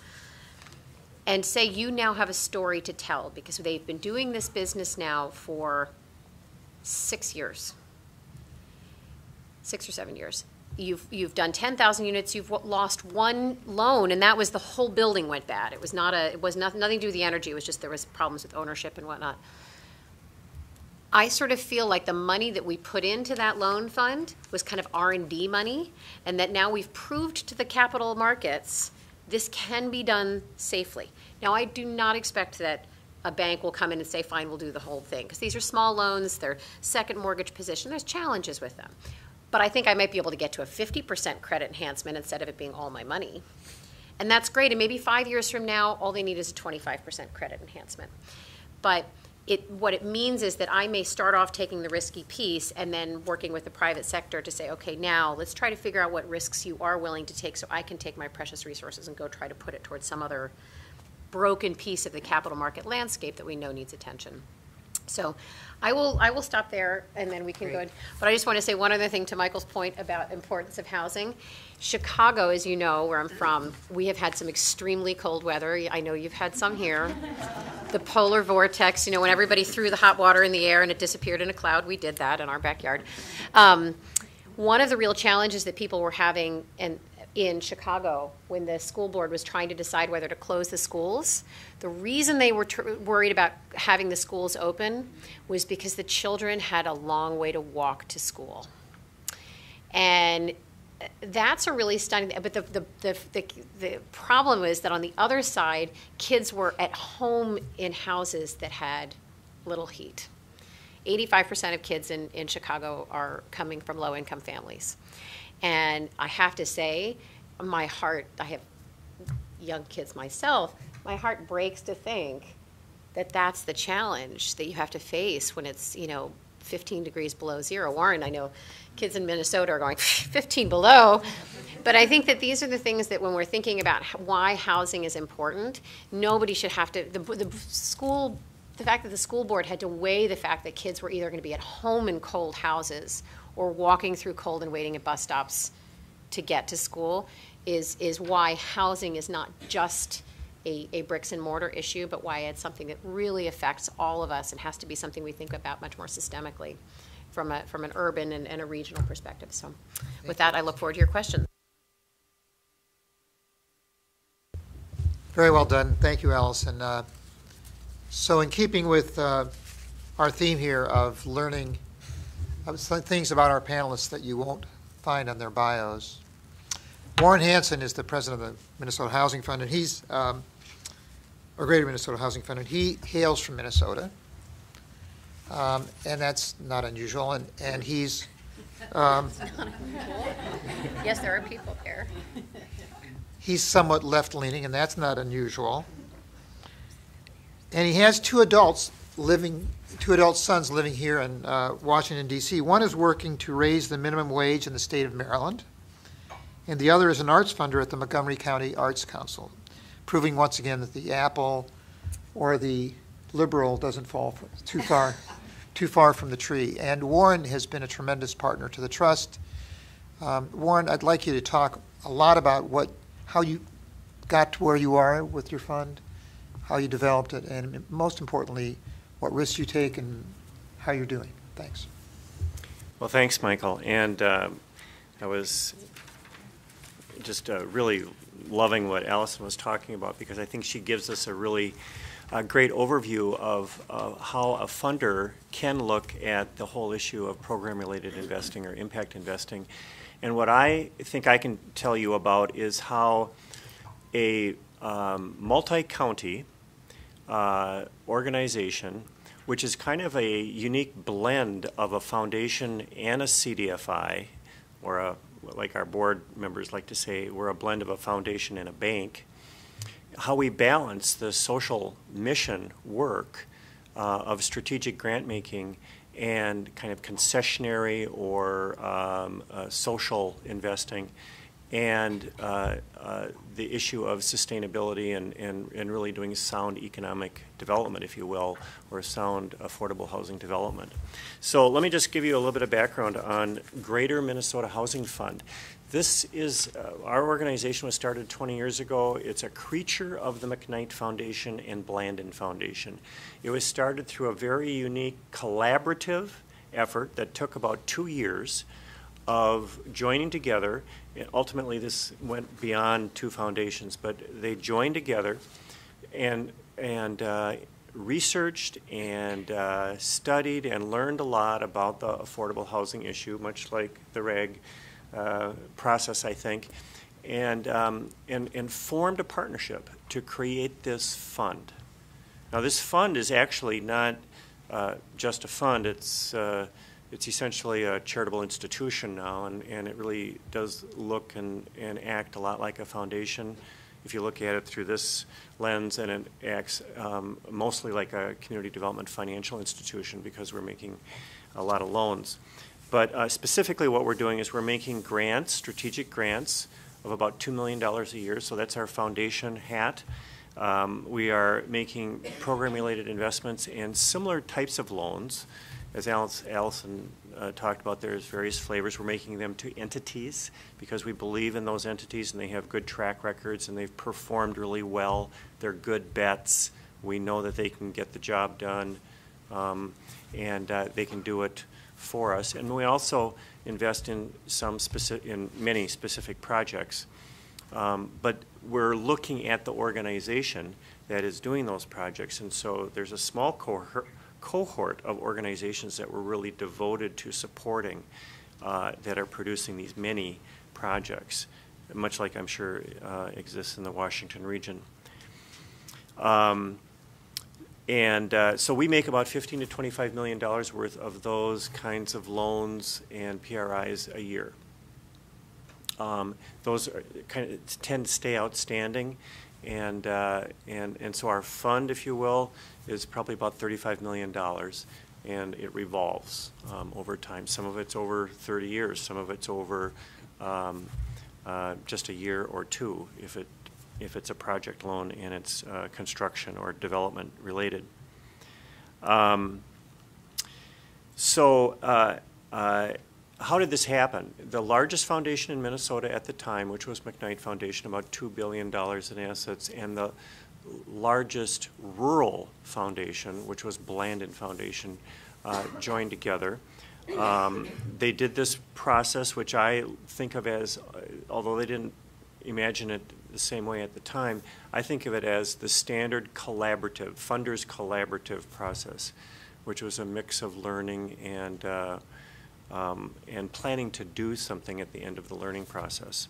And say you now have a story to tell because they've been doing this business now for 6 years. 6 or 7 years. You've done 10,000 units. You've lost one loan, and that was the whole building went bad. It was nothing to do with the energy. It was just there was problems with ownership and whatnot. I sort of feel like the money that we put into that loan fund was kind of R&D money, and that now we've proved to the capital markets this can be done safely. Now, I do not expect that a bank will come in and say, fine, we'll do the whole thing, because these are small loans, they're second mortgage position, there's challenges with them. But I think I might be able to get to a 50% credit enhancement instead of it being all my money. And that's great, and maybe 5 years from now, all they need is a 25% credit enhancement. But what it means is that I may start off taking the risky piece and then working with the private sector to say, okay, now let's try to figure out what risks you are willing to take so I can take my precious resources and go try to put it towards some other broken piece of the capital market landscape that we know needs attention. So I will stop there, and then we can go. But I just want to say one other thing to Michael's point about importance of housing. Chicago, as you know, where I'm from, we have had some extremely cold weather. I know you've had some here. The polar vortex, you know, when everybody threw the hot water in the air and it disappeared in a cloud, we did that in our backyard. One of the real challenges that people were having in Chicago when the school board was trying to decide whether to close the schools, the reason they were worried about having the schools open was because the children had a long way to walk to school. And that's a really stunning, but the problem is that on the other side, kids were at home in houses that had little heat. 85% of kids in Chicago are coming from low-income families. And I have to say, my heart, I have young kids myself, my heart breaks to think that that's the challenge that you have to face when it's, 15 degrees below zero. Warren, I know kids in Minnesota are going 15 below. But I think that these are the things that when we're thinking about why housing is important, nobody should have to, the fact that the school board had to weigh the fact that kids were either going to be at home in cold houses or walking through cold and waiting at bus stops to get to school is why housing is not just a bricks and mortar issue, but why it's something that really affects all of us and has to be something we think about much more systemically from an urban and a regional perspective. So with that, I look forward to your questions. Very well done. Thank you, Allison. So in keeping with our theme here of learning some things about our panelists that you won't find on their bios, Warren Hansen is the president of the Minnesota Housing Fund, and he's or Greater Minnesota Housing Fund, and he hails from Minnesota, and that's not unusual. And he's yes, there are people there. He's somewhat left-leaning, and that's not unusual. And he has two adult sons living here in Washington, D.C. One is working to raise the minimum wage in the state of Maryland, and the other is an arts funder at the Montgomery County Arts Council, proving once again that the apple or the liberal doesn't fall too far from the tree. And Warren has been a tremendous partner to the trust. Warren, I'd like you to talk a lot about how you got to where you are with your fund, how you developed it, and most importantly, what risks you take and how you're doing. Thanks. Well, thanks, Michael. And I was just really loving what Allison was talking about, because I think she gives us a really great overview of how a funder can look at the whole issue of program-related investing or impact investing. And what I think I can tell you about is how a multi-county organization, which is kind of a unique blend of a foundation and a CDFI, or like our board members like to say, we're a blend of a foundation and a bank, how we balance the social mission work of strategic grant making and kind of concessionary or social investing, and the issue of sustainability and really doing sound economic development, if you will, or sound affordable housing development. So let me just give you a little bit of background on Greater Minnesota Housing Fund. This is, our organization was started 20 years ago. It's a creature of the McKnight Foundation and Blandin Foundation. It was started through a very unique collaborative effort that took about 2 years of joining together. Ultimately, this went beyond two foundations, but they joined together and researched and studied and learned a lot about the affordable housing issue, much like the RAG process, I think, and formed a partnership to create this fund. Now, this fund is actually not just a fund. It's essentially a charitable institution now, and it really does look and act a lot like a foundation if you look at it through this lens, and it acts mostly like a community development financial institution because we're making a lot of loans. But specifically what we're doing is we're making grants, strategic grants, of about $2 million a year, so that's our foundation hat. We are making program-related investments and similar types of loans. As Allison talked about, there's various flavors. We're making them to entities because we believe in those entities and they have good track records and they've performed really well. They're good bets. We know that they can get the job done, and they can do it for us. And we also invest in many specific projects. But we're looking at the organization that is doing those projects, and so there's a small cohort of organizations that we're really devoted to supporting that are producing these many projects, much like I'm sure exists in the Washington region. So we make about $15 to $25 million worth of those kinds of loans and PRIs a year. Those are tend to stay outstanding, and so our fund, if you will, is probably about $35 million, and it revolves over time. Some of it's over 30 years, some of it's over just a year or two if it's a project loan and it's construction or development related. How did this happen? The largest foundation in Minnesota at the time, which was McKnight Foundation, about $2 billion in assets, and the largest rural foundation, which was Blandin Foundation, joined together. They did this process, which I think of as, although they didn't imagine it the same way at the time, I think of it as the standard collaborative, funders collaborative process, which was a mix of learning and planning to do something at the end of the learning process.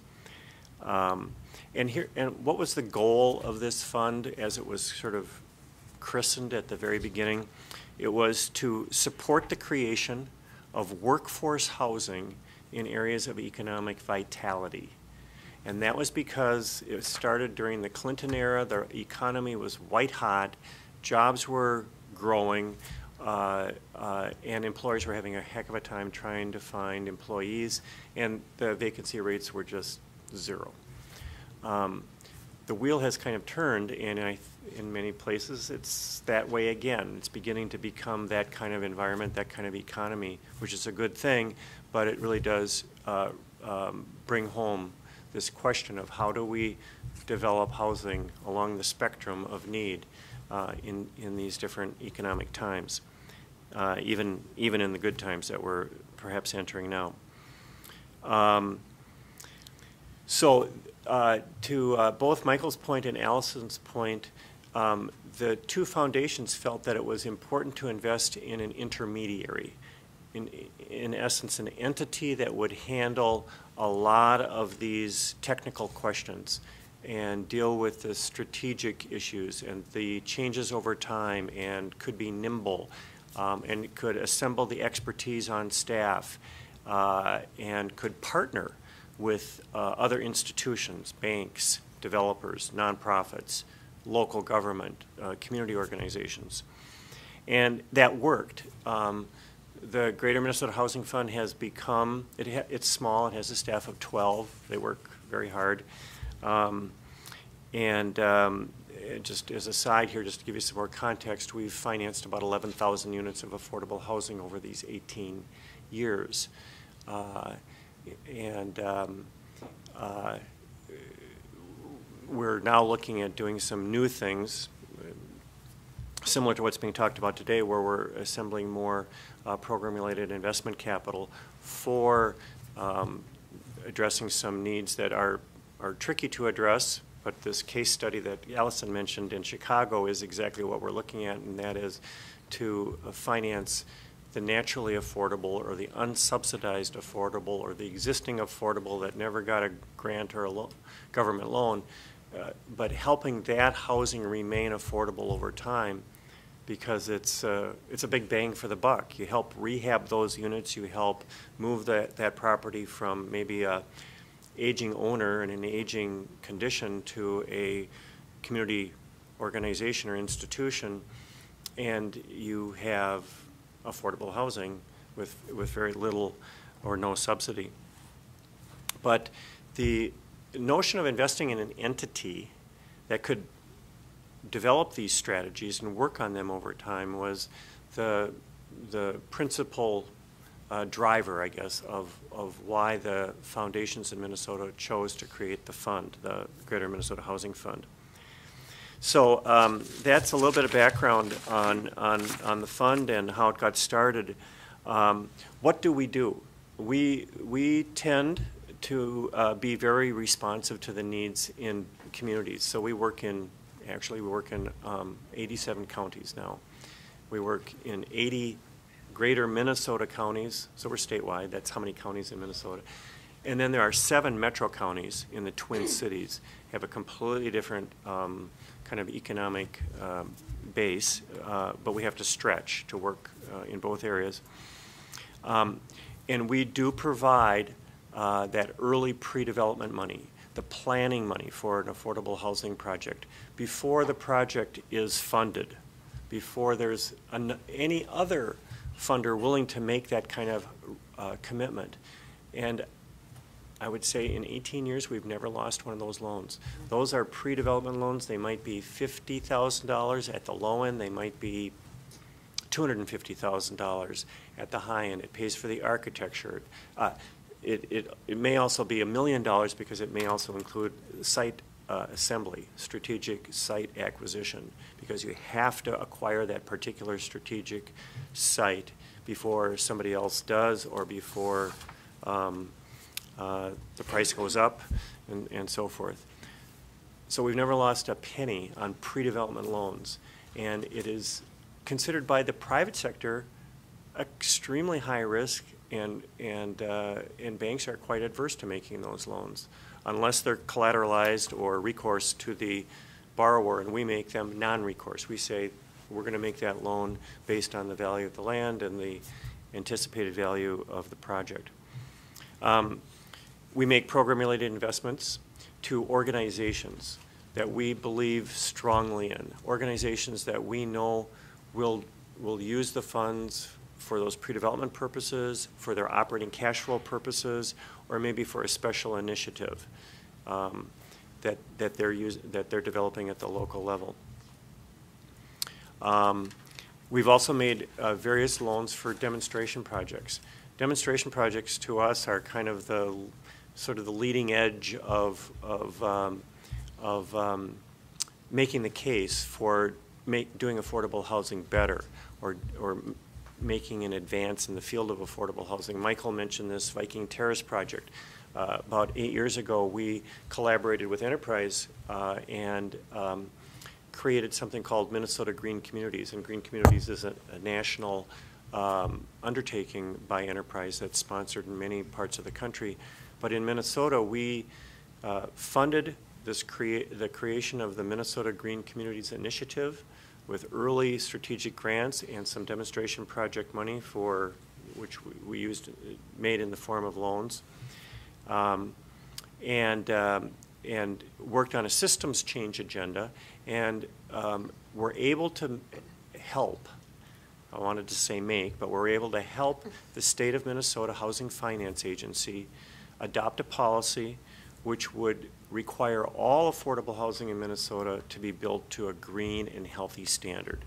And what was the goal of this fund as it was sort of christened at the very beginning? It was to support the creation of workforce housing in areas of economic vitality. And that was because it started during the Clinton era. The economy was white hot, jobs were growing, and employers were having a heck of a time trying to find employees, and the vacancy rates were just zero. The wheel has kind of turned, and in many places it's that way again. It's beginning to become that kind of environment, that kind of economy, which is a good thing, but it really does bring home this question of how do we develop housing along the spectrum of need in these different economic times, even in the good times that we're perhaps entering now. To both Michael's point and Allison's point, the two foundations felt that it was important to invest in an intermediary, in essence, an entity that would handle a lot of these technical questions and deal with the strategic issues and the changes over time, and could be nimble, and could assemble the expertise on staff, and could partner with other institutions, banks, developers, nonprofits, local government, community organizations. And that worked. The Greater Minnesota Housing Fund has become, it's small, it has a staff of 12. They work very hard. Just as a side here, just to give you some more context, we've financed about 11,000 units of affordable housing over these 18 years. We're now looking at doing some new things, similar to what's being talked about today, where we're assembling more program-related investment capital for addressing some needs that are tricky to address. But this case study that Allison mentioned in Chicago is exactly what we're looking at, and that is to finance the naturally affordable or the unsubsidized affordable or the existing affordable that never got a grant or a government loan, but helping that housing remain affordable over time, because it's a big bang for the buck. You help rehab those units, you help move that property from maybe a aging owner in an aging condition to a community organization or institution, and you have affordable housing with very little or no subsidy. But the notion of investing in an entity that could develop these strategies and work on them over time was the principal driver, I guess, of why the foundations in Minnesota chose to create the fund, the Greater Minnesota Housing Fund. So that's a little bit of background on the fund and how it got started. What do? We tend to be very responsive to the needs in communities. So we work in 87 counties now. We work in 80 greater Minnesota counties, so we're statewide. That's how many counties in Minnesota. And then there are 7 metro counties in the Twin Cities, have a completely different kind of economic base, but we have to stretch to work in both areas. And we do provide that early pre-development money, the planning money for an affordable housing project, before the project is funded, before there's any other funder willing to make that kind of commitment. And I would say in 18 years, we've never lost one of those loans. Those are pre-development loans. They might be $50,000 at the low end. They might be $250,000 at the high end. It pays for the architecture. It may also be $1 million because it may also include site assembly, strategic site acquisition, because you have to acquire that particular strategic site before somebody else does, or before the price goes up, and so forth. So we've never lost a penny on pre-development loans, and it is considered by the private sector extremely high risk, and banks are quite adverse to making those loans unless they're collateralized or recourse to the borrower, and we make them non-recourse. We say we're going to make that loan based on the value of the land and the anticipated value of the project. We make program-related investments to organizations that we believe strongly in, organizations that we know will use the funds for those pre-development purposes, for their operating cash flow purposes, or maybe for a special initiative that they're developing at the local level. We've also made various loans for demonstration projects. Demonstration projects to us are kind of the sort of the leading edge of making the case for doing affordable housing better, or making an advance in the field of affordable housing. Michael mentioned this Viking Terrace project. About 8 years ago, we collaborated with Enterprise and created something called Minnesota Green Communities. And Green Communities is a national undertaking by Enterprise that's sponsored in many parts of the country. But in Minnesota, we funded the creation of the Minnesota Green Communities Initiative with early strategic grants and some demonstration project money for which we made in the form of loans, and worked on a systems change agenda, and were able to help. I wanted to say make, but we're able to help the state of Minnesota Housing Finance Agency adopt a policy which would require all affordable housing in Minnesota to be built to a green and healthy standard.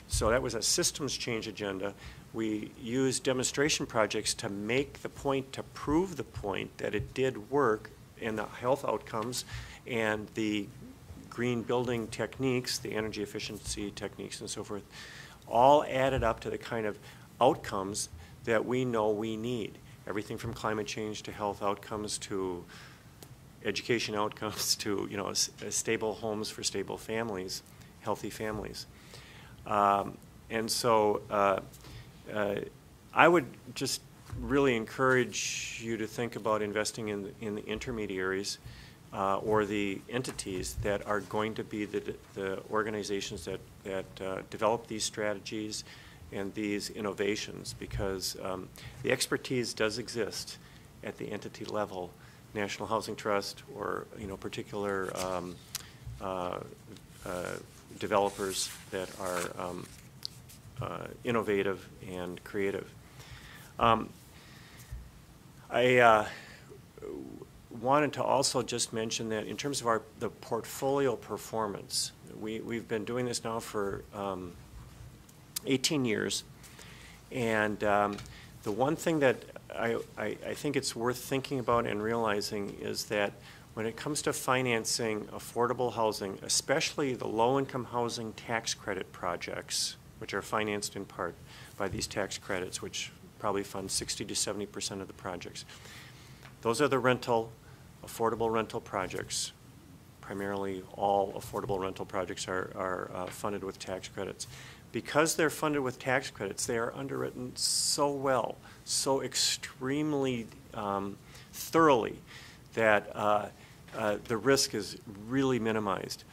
So that was a systems change agenda. We used demonstration projects to make the point, to prove the point that it did work in the health outcomes and the green building techniques, the energy efficiency techniques and so forth, all added up to the kind of outcomes that we know we need. Everything from climate change to health outcomes to education outcomes to, you know, stable homes for stable families, healthy families. And so I would just really encourage you to think about investing in the intermediaries or the entities that are going to be the organizations that develop these strategies and these innovations, because the expertise does exist at the entity level, National Housing Trust or, you know, particular developers that are innovative and creative. I wanted to also just mention that in terms of the portfolio performance, we've been doing this now for 18 years, and the one thing that I think it's worth thinking about and realizing is that when it comes to financing affordable housing, especially the low-income housing tax credit projects, which are financed in part by these tax credits, which probably fund 60 to 70% of the projects. Those are the affordable rental projects. Primarily all affordable rental projects are funded with tax credits. Because they're funded with tax credits, they are underwritten so well, so extremely thoroughly that the risk is really minimized.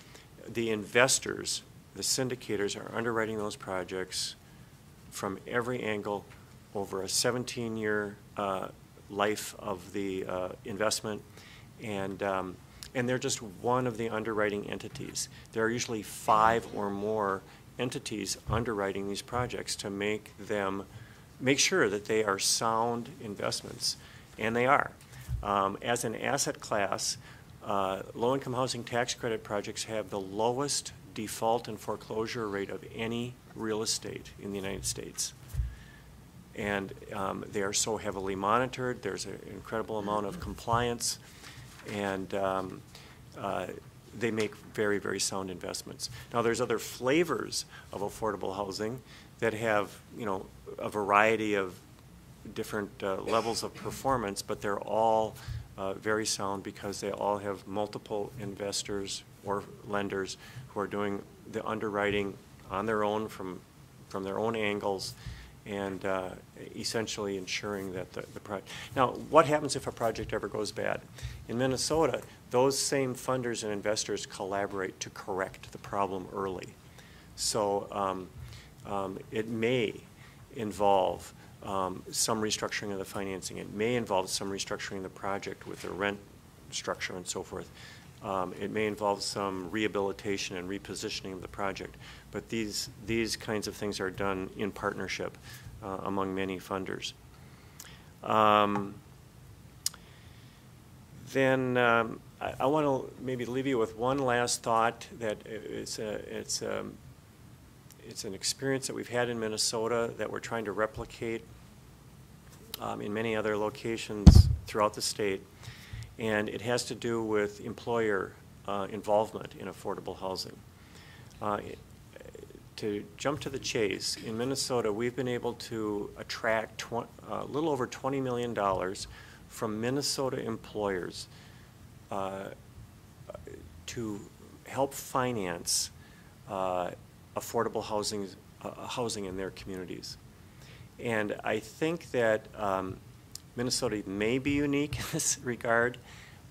The investors, the syndicators, are underwriting those projects from every angle over a 17-year life of the investment, and they're just one of the underwriting entities. There are usually 5 or more entities underwriting these projects to make sure that they are sound investments, and they are. As an asset class, low-income housing tax credit projects have the lowest default and foreclosure rate of any real estate in the United States. And they are so heavily monitored. There's an incredible amount of compliance, and they make very, very sound investments. Now, there's other flavors of affordable housing that have, you know, a variety of different levels of performance, but they're all very sound because they all have multiple investors or lenders who are doing the underwriting on their own from their own angles, and essentially ensuring that the project. Now, what happens if a project ever goes bad? In Minnesota, those same funders and investors collaborate to correct the problem early. So it may involve some restructuring of the financing. It may involve some restructuring of the project with the rent structure and so forth. It may involve some rehabilitation and repositioning of the project. But these kinds of things are done in partnership among many funders. Then I want to maybe leave you with one last thought that it's an experience that we've had in Minnesota that we're trying to replicate in many other locations throughout the state. And it has to do with employer involvement in affordable housing. to jump to the chase, in Minnesota, we've been able to attract a little over $20 million from Minnesota employers to help finance affordable housing in their communities. And I think that Minnesota may be unique in this regard,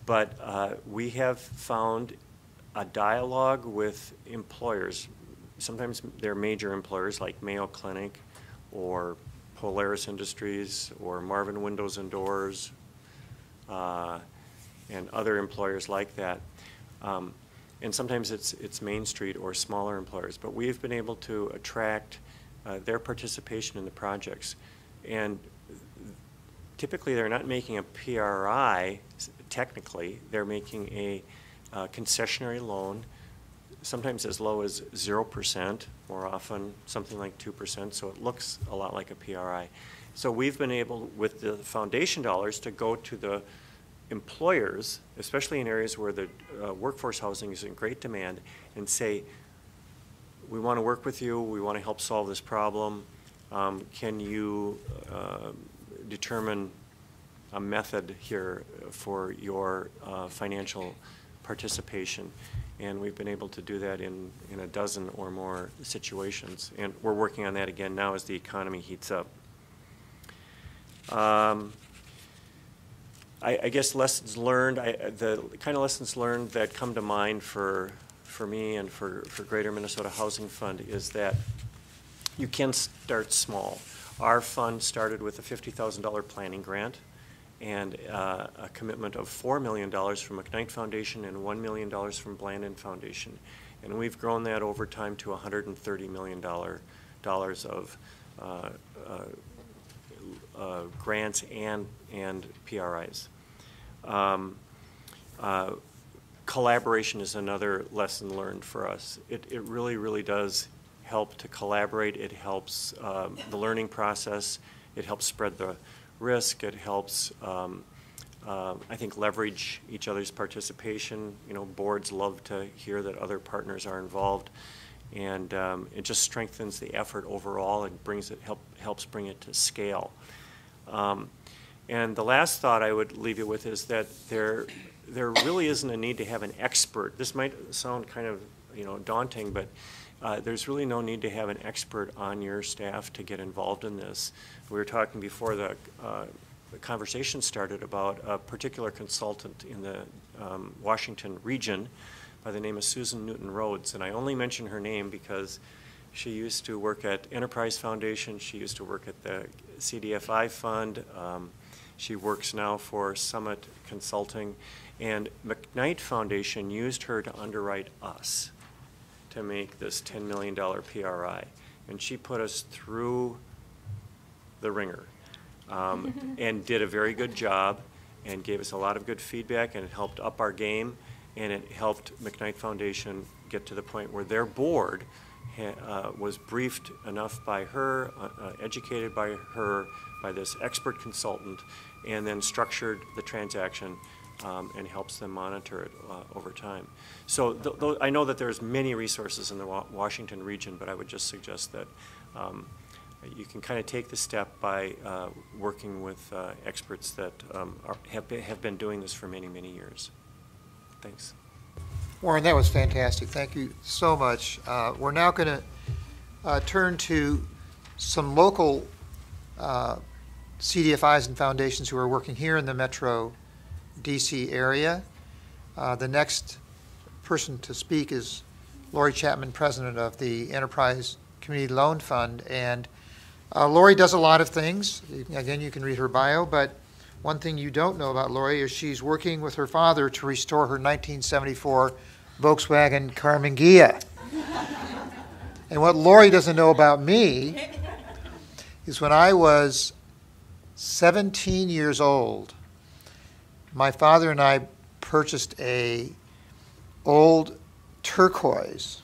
but we have found a dialogue with employers. Sometimes they're major employers like Mayo Clinic or Polaris Industries or Marvin Windows and Doors and other employers like that. And sometimes it's Main Street or smaller employers. But we've been able to attract their participation in the projects. And typically they're not making a PRI, technically. They're making a concessionary loan, sometimes as low as 0%, more often something like 2%, so it looks a lot like a PRI. So we've been able, with the foundation dollars, to go to the employers, especially in areas where the workforce housing is in great demand, and say, we want to work with you, we want to help solve this problem. Can you determine a method here for your financial participation? And we've been able to do that in a dozen or more situations. And we're working on that again now as the economy heats up. I guess lessons learned, the kind of lessons learned that come to mind for me and for Greater Minnesota Housing Fund is that you can start small. Our fund started with a $50,000 planning grant and a commitment of $4 million from McKnight Foundation and $1 million from Blandin Foundation. And we've grown that over time to $130 million of grants and PRIs. Collaboration is another lesson learned for us. It really, really does help to collaborate. It helps the learning process. It helps spread the risk. It helps, I think, leverage each other's participation. You know, boards love to hear that other partners are involved, and it just strengthens the effort overall and helps bring it to scale. And the last thought I would leave you with is that there really isn't a need to have an expert. This might sound kind of, daunting, but there's really no need to have an expert on your staff to get involved in this. We were talking before the conversation started about a particular consultant in the Washington region by the name of Susan Newton Rhodes, and I only mention her name because she used to work at Enterprise Foundation. She used to work at the CDFI Fund. She works now for Summit Consulting. And McKnight Foundation used her to underwrite us to make this $10 million PRI. And she put us through the ringer and did a very good job and gave us a lot of good feedback, and it helped up our game, and it helped McKnight Foundation get to the point where their board was briefed enough by her, educated by her, by this expert consultant, and then structured the transaction and helps them monitor it over time. So I know that there's many resources in the Washington region, but I would just suggest that you can kind of take the step by working with experts that have been doing this for many, many years. Thanks. Warren, that was fantastic. Thank you so much. We're now going to turn to some local CDFIs and foundations who are working here in the Metro DC area. The next person to speak is Lori Chapman, president of the Enterprise Community Loan Fund. And Lori does a lot of things. Again, you can read her bio, but one thing you don't know about Lori is she's working with her father to restore her 1974 Volkswagen Carmen Ghia. And what Lori doesn't know about me is when I was 17 years old, my father and I purchased a old turquoise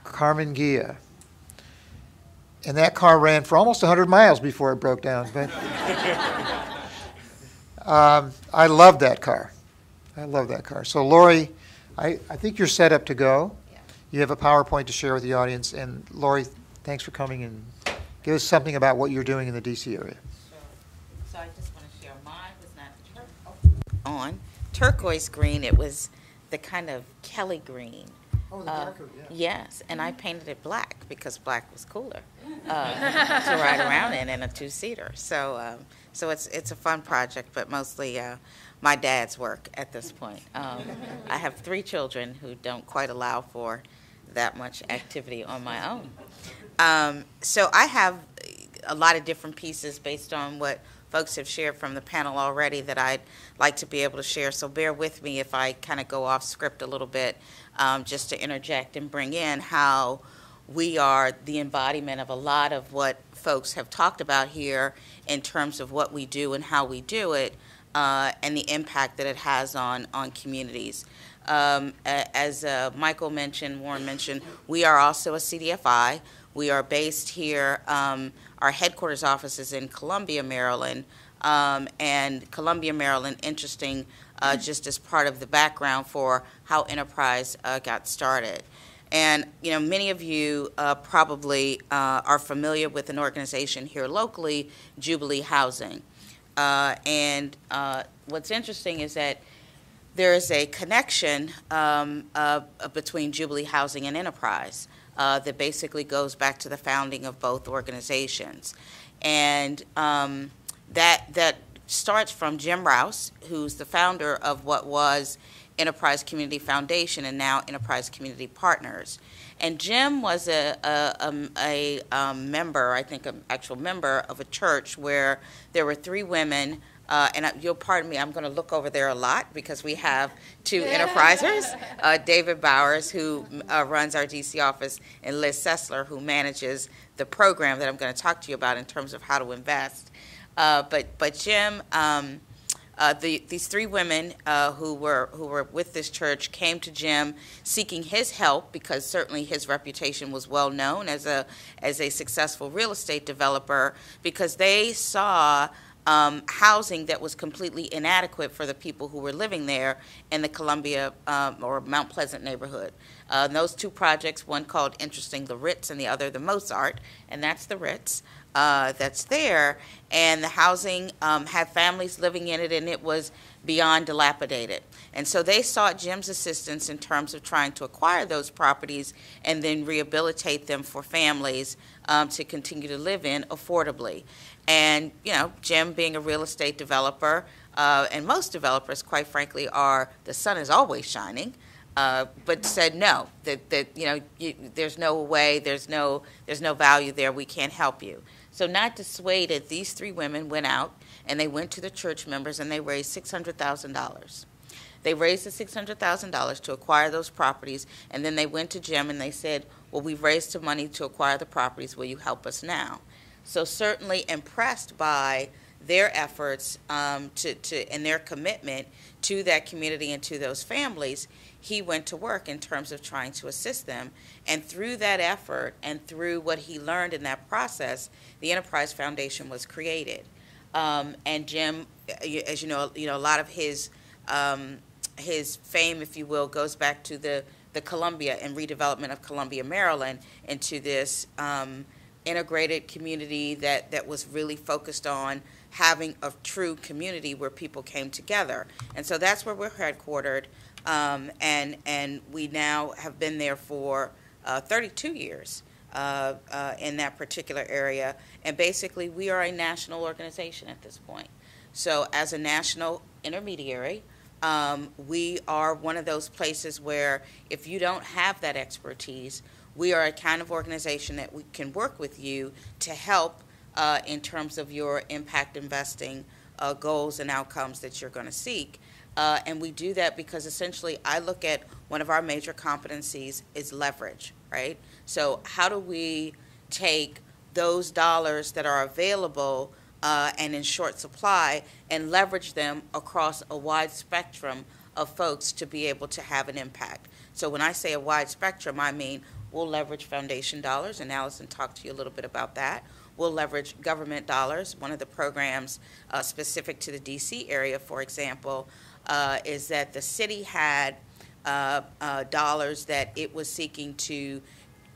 Carmen Ghia. And that car ran for almost 100 miles before it broke down. But I love that car. I love that car. So Lori, I think you're set up to go. Yeah. You have a PowerPoint to share with the audience. And Lori, thanks for coming, and give us something about what you're doing in the D.C. area. Sure. So I just want to share. Mine was not on turquoise green. It was the kind of Kelly green. Oh, the darker, yeah. Yes, and I painted it black because black was cooler to ride around in a two-seater. So it's a fun project, but mostly my dad's work at this point. I have 3 children who don't quite allow for that much activity on my own. So I have a lot of different pieces based on what folks have shared from the panel already that I'd like to be able to share. So bear with me if I kind of go off script a little bit, just to interject and bring in how we are the embodiment of a lot of what folks have talked about here in terms of what we do and how we do it, and the impact that it has on communities. As Michael mentioned, Warren mentioned, we are also a CDFI. We are based here. Our headquarters office is in Columbia, Maryland. And Columbia, Maryland, interesting, just as part of the background for how Enterprise got started. And, you know, many of you probably are familiar with an organization here locally, Jubilee Housing. And what's interesting is that there is a connection between Jubilee Housing and Enterprise that basically goes back to the founding of both organizations. And that starts from Jim Rouse, who's the founder of what was Enterprise Community Foundation and now Enterprise Community Partners. And Jim was a member, I think an actual member of a church where there were 3 women, and you'll pardon me, I'm going to look over there a lot because we have 2 enterprisers, David Bowers, who runs our DC office, and Liz Sessler, who manages the program that I'm going to talk to you about in terms of how to invest. But Jim, these 3 women who were with this church came to Jim seeking his help because certainly his reputation was well known as a successful real estate developer, because they saw housing that was completely inadequate for the people who were living there in the Columbia or Mount Pleasant neighborhood. Those 2 projects, one called Interesting the Ritz and the other the Mozart, and that's the Ritz that's there. And the housing had families living in it, and it was beyond dilapidated. And so they sought Jim's assistance in terms of trying to acquire those properties and then rehabilitate them for families to continue to live in affordably. And, you know, Jim being a real estate developer, and most developers, quite frankly, the sun is always shining, but said no, that you know, there's no way, there's no value there, we can't help you. So not dissuaded, these 3 women went out and they went to the church members and they raised $600,000. They raised the $600,000 to acquire those properties, and then they went to Jim and they said, well, we've raised some money to acquire the properties, will you help us now? So certainly impressed by their efforts and their commitment to that community and to those families, he went to work in terms of trying to assist them. And through that effort and through what he learned in that process, the Enterprise Foundation was created. And Jim, as you know, a lot of his fame, if you will, goes back to the Columbia and redevelopment of Columbia, Maryland, into this integrated community that was really focused on having a true community where people came together. And so that's where we're headquartered, and we now have been there for 32 years in that particular area. And basically we are a national organization at this point. So as a national intermediary, we are one of those places where if you don't have that expertise, we are a kind of organization that we can work with you to help in terms of your impact investing goals and outcomes that you're going to seek. And we do that because essentially I look at one of our major competencies is leverage, right? So how do we take those dollars that are available and in short supply and leverage them across a wide spectrum of folks to be able to have an impact? So when I say a wide spectrum, I mean we'll leverage foundation dollars, and Allison talked to you a little bit about that. We'll leverage government dollars. One of the programs specific to the D.C. area, for example, is that the city had dollars that it was seeking to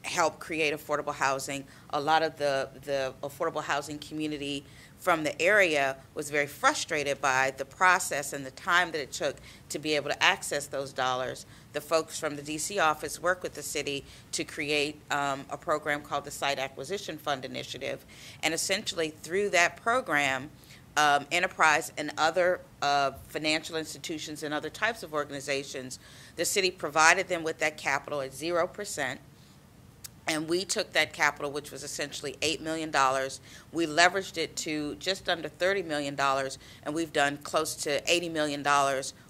help create affordable housing. A lot of the affordable housing community from the area was very frustrated by the process and the time that it took to be able to access those dollars. The folks from the DC office worked with the city to create a program called the Site Acquisition Fund Initiative. And essentially through that program, Enterprise and other financial institutions and other types of organizations, the city provided them with that capital at 0%. And we took that capital, which was essentially $8 million. We leveraged it to just under $30 million, and we've done close to $80 million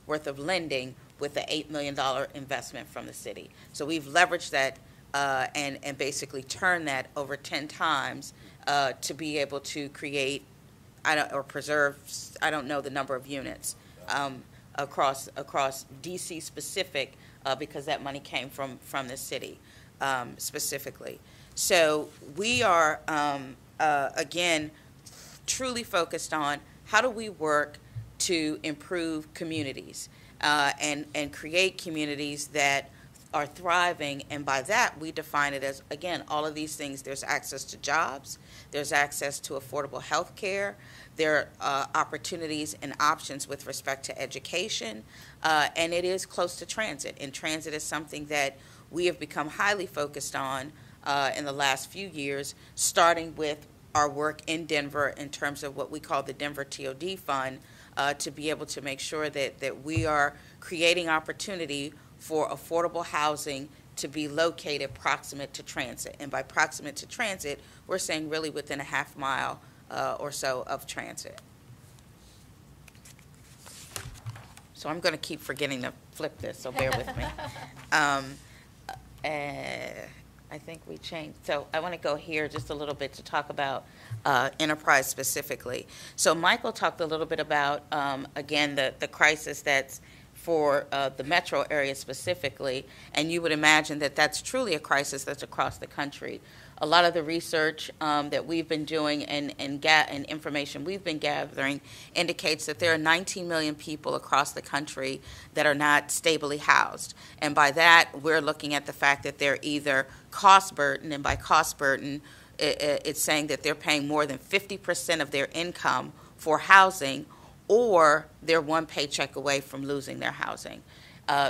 worth of lending with the $8 million investment from the city. So we've leveraged that and basically turned that over 10 times to be able to create, or preserve, I don't know the number of units across DC specific, because that money came from the city. Specifically. So we are, again, truly focused on how do we work to improve communities and create communities that are thriving, and by that we define it as, again, all of these things. There's access to jobs, there's access to affordable health care, there are opportunities and options with respect to education, and it is close to transit, and transit is something that we have become highly focused on in the last few years, starting with our work in Denver in terms of what we call the Denver TOD Fund, to be able to make sure that we are creating opportunity for affordable housing to be located proximate to transit. And by proximate to transit, we're saying really within a half mile or so of transit. So I'm going to keep forgetting to flip this, so bear with me. I think we changed. So I want to go here just a little bit to talk about Enterprise specifically. So Michael talked a little bit about, again, the crisis that's for the metro area specifically, and you would imagine that that's truly a crisis that's across the country. A lot of the research that we've been doing and information we've been gathering indicates that there are 19 million people across the country that are not stably housed. And by that, we're looking at the fact that they're either cost burden, and by cost burden, it's saying that they're paying more than 50% of their income for housing, or they're one paycheck away from losing their housing.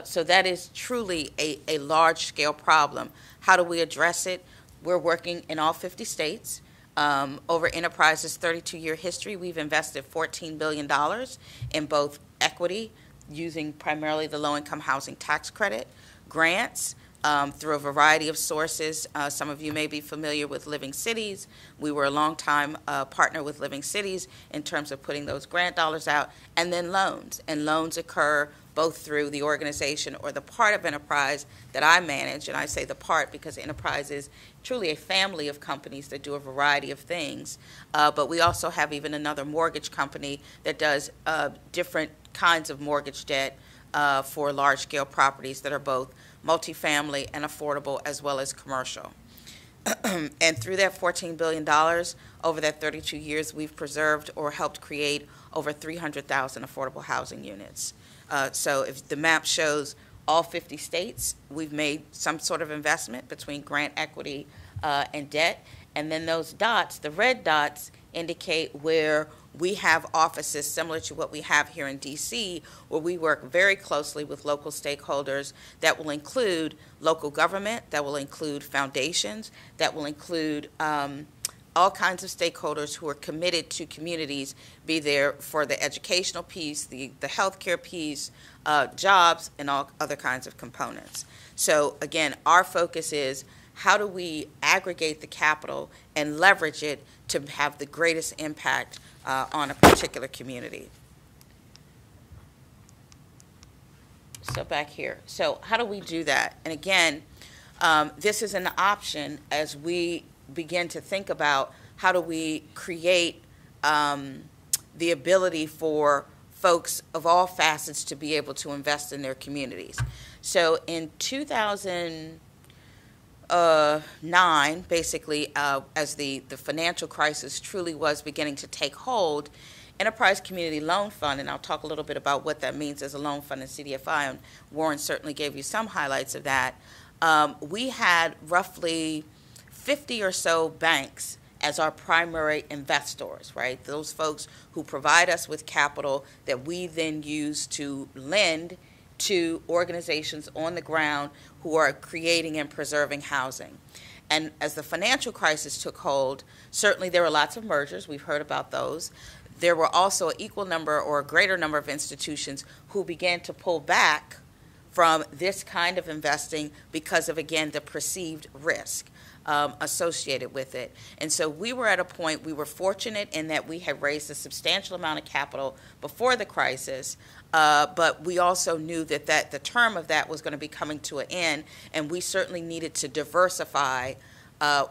So that is truly a large-scale problem. How do we address it? We're working in all 50 states. Over Enterprise's 32-year history, we've invested $14 billion in both equity, using primarily the low-income housing tax credit, grants, through a variety of sources. Some of you may be familiar with Living Cities. We were a long-time partner with Living Cities in terms of putting those grant dollars out, and then loans. And loans occur both through the organization or the part of Enterprise that I manage, and I say the part because Enterprise is truly a family of companies that do a variety of things. But we also have even another mortgage company that does different kinds of mortgage debt for large-scale properties that are both multifamily and affordable as well as commercial. And through that $14 billion, over that 32 years, we've preserved or helped create over 300,000 affordable housing units. So if the map shows all 50 states, we've made some sort of investment between grant, equity, and debt. And then those dots, the red dots, indicate where we have offices similar to what we have here in D.C., where we work very closely with local stakeholders that will include local government, that will include foundations, that will include all kinds of stakeholders who are committed to communities, be there for the educational piece, the healthcare piece, jobs, and all other kinds of components. So again, our focus is how do we aggregate the capital and leverage it to have the greatest impact on a particular community. So back here. So how do we do that? And again, this is an option as we begin to think about how do we create the ability for folks of all facets to be able to invest in their communities. So in 2009, basically, as the financial crisis truly was beginning to take hold, Enterprise Community Loan Fund, and I'll talk a little bit about what that means as a loan fund in CDFI, and Warren certainly gave you some highlights of that. We had roughly 50 or so banks as our primary investors, right? Those folks who provide us with capital that we then use to lend to organizations on the ground who are creating and preserving housing. And as the financial crisis took hold, certainly there were lots of mergers. We've heard about those. There were also an equal number or a greater number of institutions who began to pull back from this kind of investing because of, again, the perceived risk associated with it. And so we were at a point, we were fortunate in that we had raised a substantial amount of capital before the crisis, but we also knew that the term of that was going to be coming to an end, and we certainly needed to diversify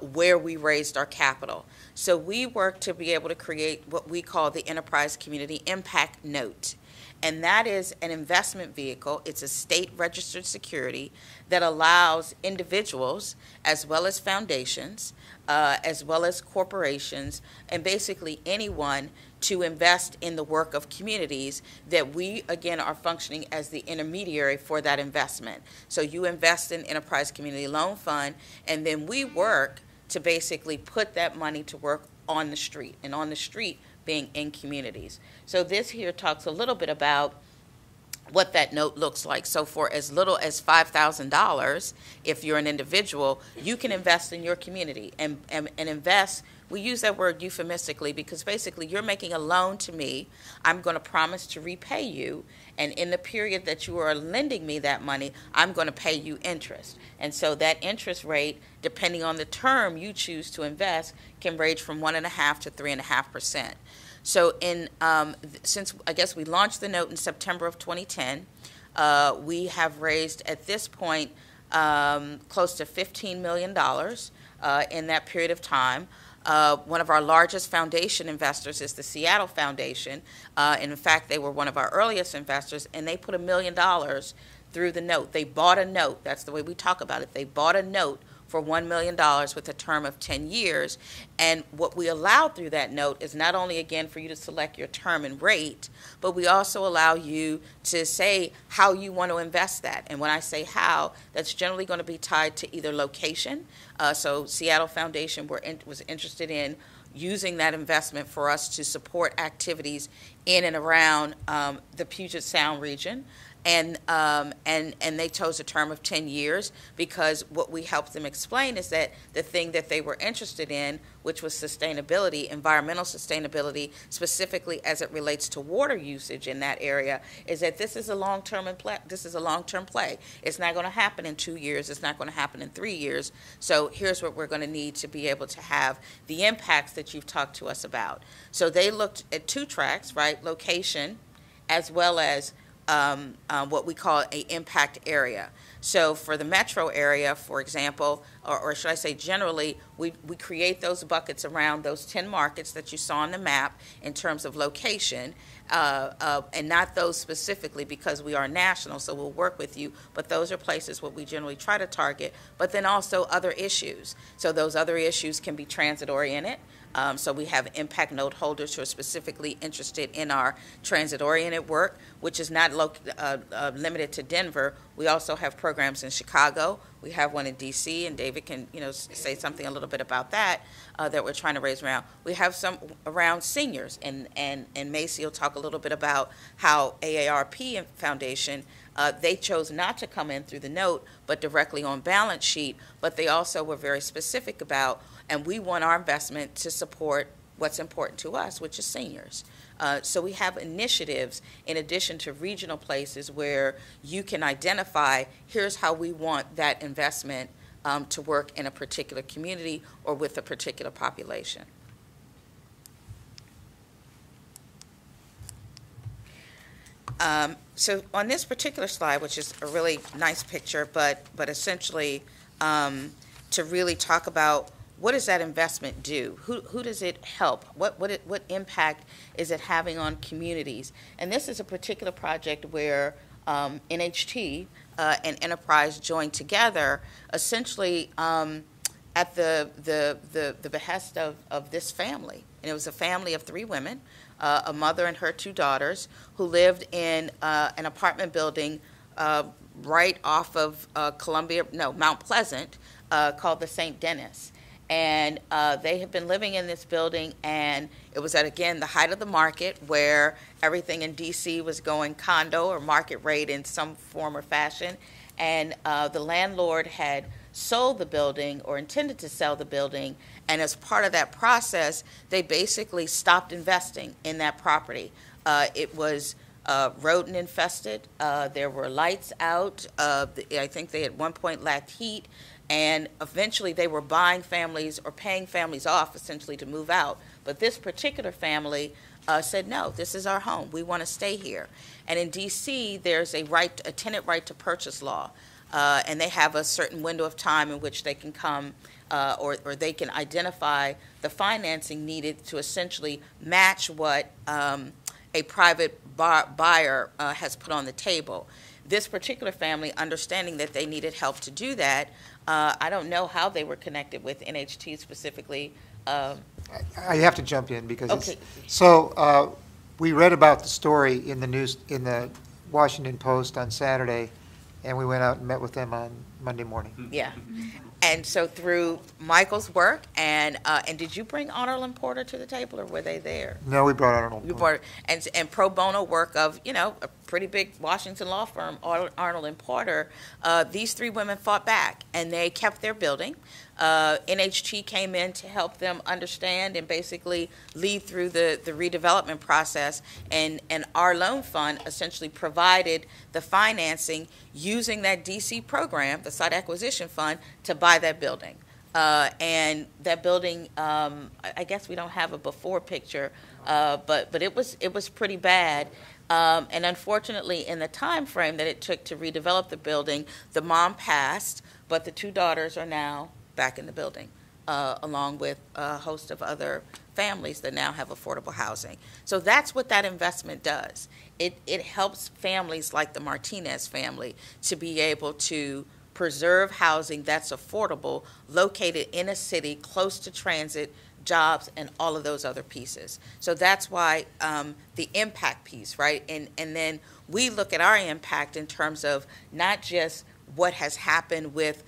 where we raised our capital. So we worked to be able to create what we call the Enterprise Community Impact Note. And that is an investment vehicle. It's a state-registered security that allows individuals, as well as foundations, as well as corporations, and basically anyone to invest in the work of communities that we, again, are functioning as the intermediary for that investment. So you invest in Enterprise Community Loan Fund, and then we work to basically put that money to work on the street, and on the street being in communities. So this here talks a little bit about what that note looks like. So for as little as $5,000, if you're an individual, you can invest in your community and invest. We use that word euphemistically because basically you're making a loan to me. I'm going to promise to repay you, and in the period that you are lending me that money, I'm going to pay you interest. And so that interest rate, depending on the term you choose to invest, can range from 1.5% to 3.5%. So since I guess we launched the note in September of 2010, we have raised at this point close to $15 million in that period of time. One of our largest foundation investors is the Seattle Foundation. And in fact, they were one of our earliest investors, and they put $1 million through the note. They bought a note. That's the way we talk about it. They bought a note for $1 million with a term of 10 years. And what we allow through that note is not only, again, for you to select your term and rate, but we also allow you to say how you want to invest that. And when I say how, that's generally going to be tied to either location. So Seattle Foundation was interested in using that investment for us to support activities in and around the Puget Sound region. And they chose a term of 10 years because what we helped them explain is that the thing that they were interested in, which was sustainability, environmental sustainability, specifically as it relates to water usage in that area, is that this is a long-term play. It's not going to happen in 2 years. It's not going to happen in 3 years. So here's what we're going to need to be able to have the impacts that you've talked to us about. So they looked at 2 tracks, right? Location, as well as what we call an impact area. So for the metro area, for example, or should I say generally, we create those buckets around those 10 markets that you saw on the map in terms of location, and not those specifically because we are national, so we'll work with you, but those are places what we generally try to target, but then also other issues. So those other issues can be transit-oriented. So we have impact note holders who are specifically interested in our transit-oriented work, which is not limited to Denver. We also have programs in Chicago. We have one in D.C., and David can, say something a little bit about that that we're trying to raise around. We have some around seniors, and Macy will talk a little bit about how AARP Foundation, they chose not to come in through the note, but directly on balance sheet, but they also were very specific about, and we want our investment to support what's important to us, which is seniors. So we have initiatives in addition to regional places where you can identify, here's how we want that investment to work in a particular community or with a particular population. So on this particular slide, which is a really nice picture, but essentially to really talk about what does that investment do? Who does it help? What impact is it having on communities? And this is a particular project where NHT and Enterprise joined together, essentially at the behest of this family. And it was a family of 3 women a mother and her 2 daughters, who lived in an apartment building right off of Mount Pleasant, called the St. Denis. And they had been living in this building, and it was at, again, the height of the market, where everything in D.C. was going condo or market rate in some form or fashion. And the landlord had sold the building, or intended to sell the building, and as part of that process, they basically stopped investing in that property. It was rodent infested. There were lights out. I think they at one point lacked heat. And eventually they were buying families or paying families off essentially to move out. But this particular family said, no, this is our home. We want to stay here. And in D.C., there's a tenant right to purchase law. And they have a certain window of time in which they can come or they can identify the financing needed to essentially match what a private buyer has put on the table. This particular family, understanding that they needed help to do that, I don't know how they were connected with NHT specifically. I have to jump in because Okay. we read about the story in the news, in the Washington Post on Saturday, and we went out and met with them on Monday morning. Yeah. And so through Michael's work, and did you bring Arnold and Porter to the table, or were they there? No, we brought Arnold. You brought, and pro bono work of, a pretty big Washington law firm, Arnold and Porter. These 3 women fought back, and they kept their building. NHT came in to help them understand and basically lead through the redevelopment process, and our loan fund essentially provided the financing using that DC program, the site acquisition fund, to buy that building. And that building, I guess we don't have a before picture, but it was pretty bad. And unfortunately, in the time frame that it took to redevelop the building, the mom passed, but the 2 daughters are now back in the building, along with a host of other families that now have affordable housing. So that's what that investment does. It helps families like the Martinez family to be able to preserve housing that's affordable, located in a city close to transit, jobs, and all of those other pieces. So that's why the impact piece, right? And then we look at our impact in terms of not just what has happened with,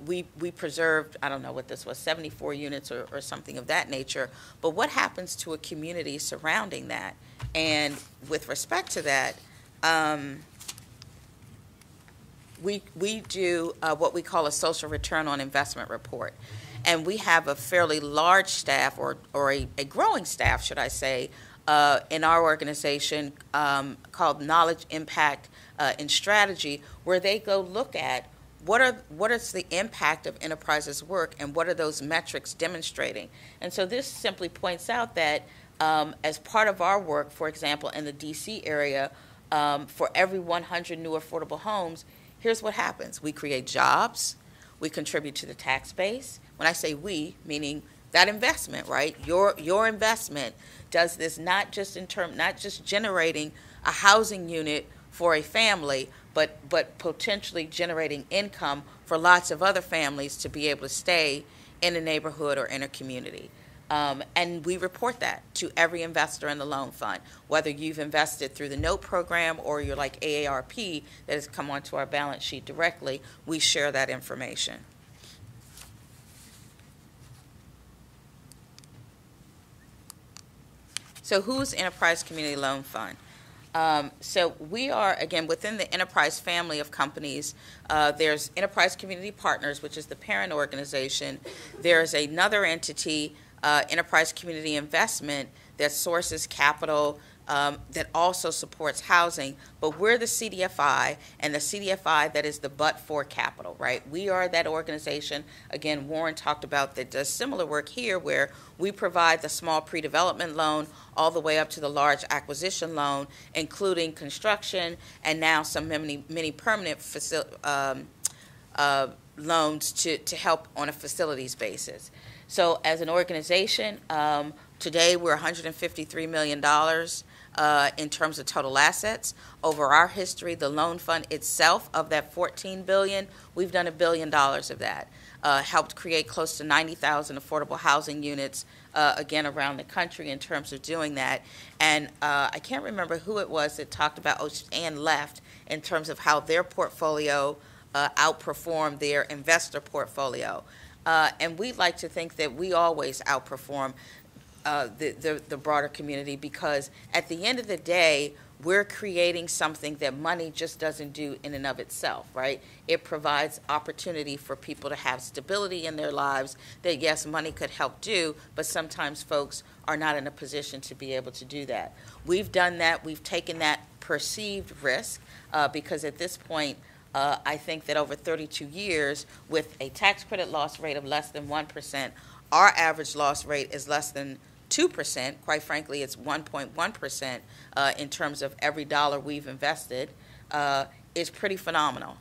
we preserved, I don't know what this was, 74 units or something of that nature, but what happens to a community surrounding that? And with respect to that, we do what we call a social return on investment report. And we have a fairly large staff, or a growing staff, should I say, in our organization called Knowledge, Impact, and Strategy, where they go look at what is the impact of enterprises' work and what are those metrics demonstrating. And so this simply points out that as part of our work, for example, in the D.C. area, for every 100 new affordable homes, here's what happens. We create jobs. We contribute to the tax base. When I say we, meaning that investment, right? Your investment does this not just generating a housing unit for a family, but potentially generating income for lots of other families to be able to stay in a neighborhood or in a community. And we report that to every investor in the loan fund, whether you've invested through the note program or you're like AARP that has come onto our balance sheet directly, we share that information. So who's Enterprise Community Loan Fund? So we are, again, within the Enterprise family of companies. There's Enterprise Community Partners, which is the parent organization. There's another entity, Enterprise Community Investment, that sources capital, that also supports housing, but we're the CDFI, and the CDFI that is the but-for capital, right? We are that organization, again, Warren talked about, that does similar work here, where we provide the small pre-development loan all the way up to the large acquisition loan, including construction and now some many permanent loans to help on a facilities basis. So as an organization, today we're $153 million in terms of total assets. Over our history, the loan fund itself, of that $14 billion, we've done $1 billion of that. helped create close to 90,000 affordable housing units, again, around the country in terms of doing that. And I can't remember who it was that talked about, Ann left, in terms of how their portfolio outperformed their investor portfolio. And we like to think that we always outperform the broader community, because at the end of the day, we're creating something that money just doesn't do in and of itself, right? It provides opportunity for people to have stability in their lives that, yes, money could help do, but sometimes folks are not in a position to be able to do that. We've done that. We've taken that perceived risk because at this point, I think that over 32 years, with a tax credit loss rate of less than 1%, our average loss rate is less than 2%. Quite frankly, it's 1.1% in terms of every dollar we've invested, is pretty phenomenal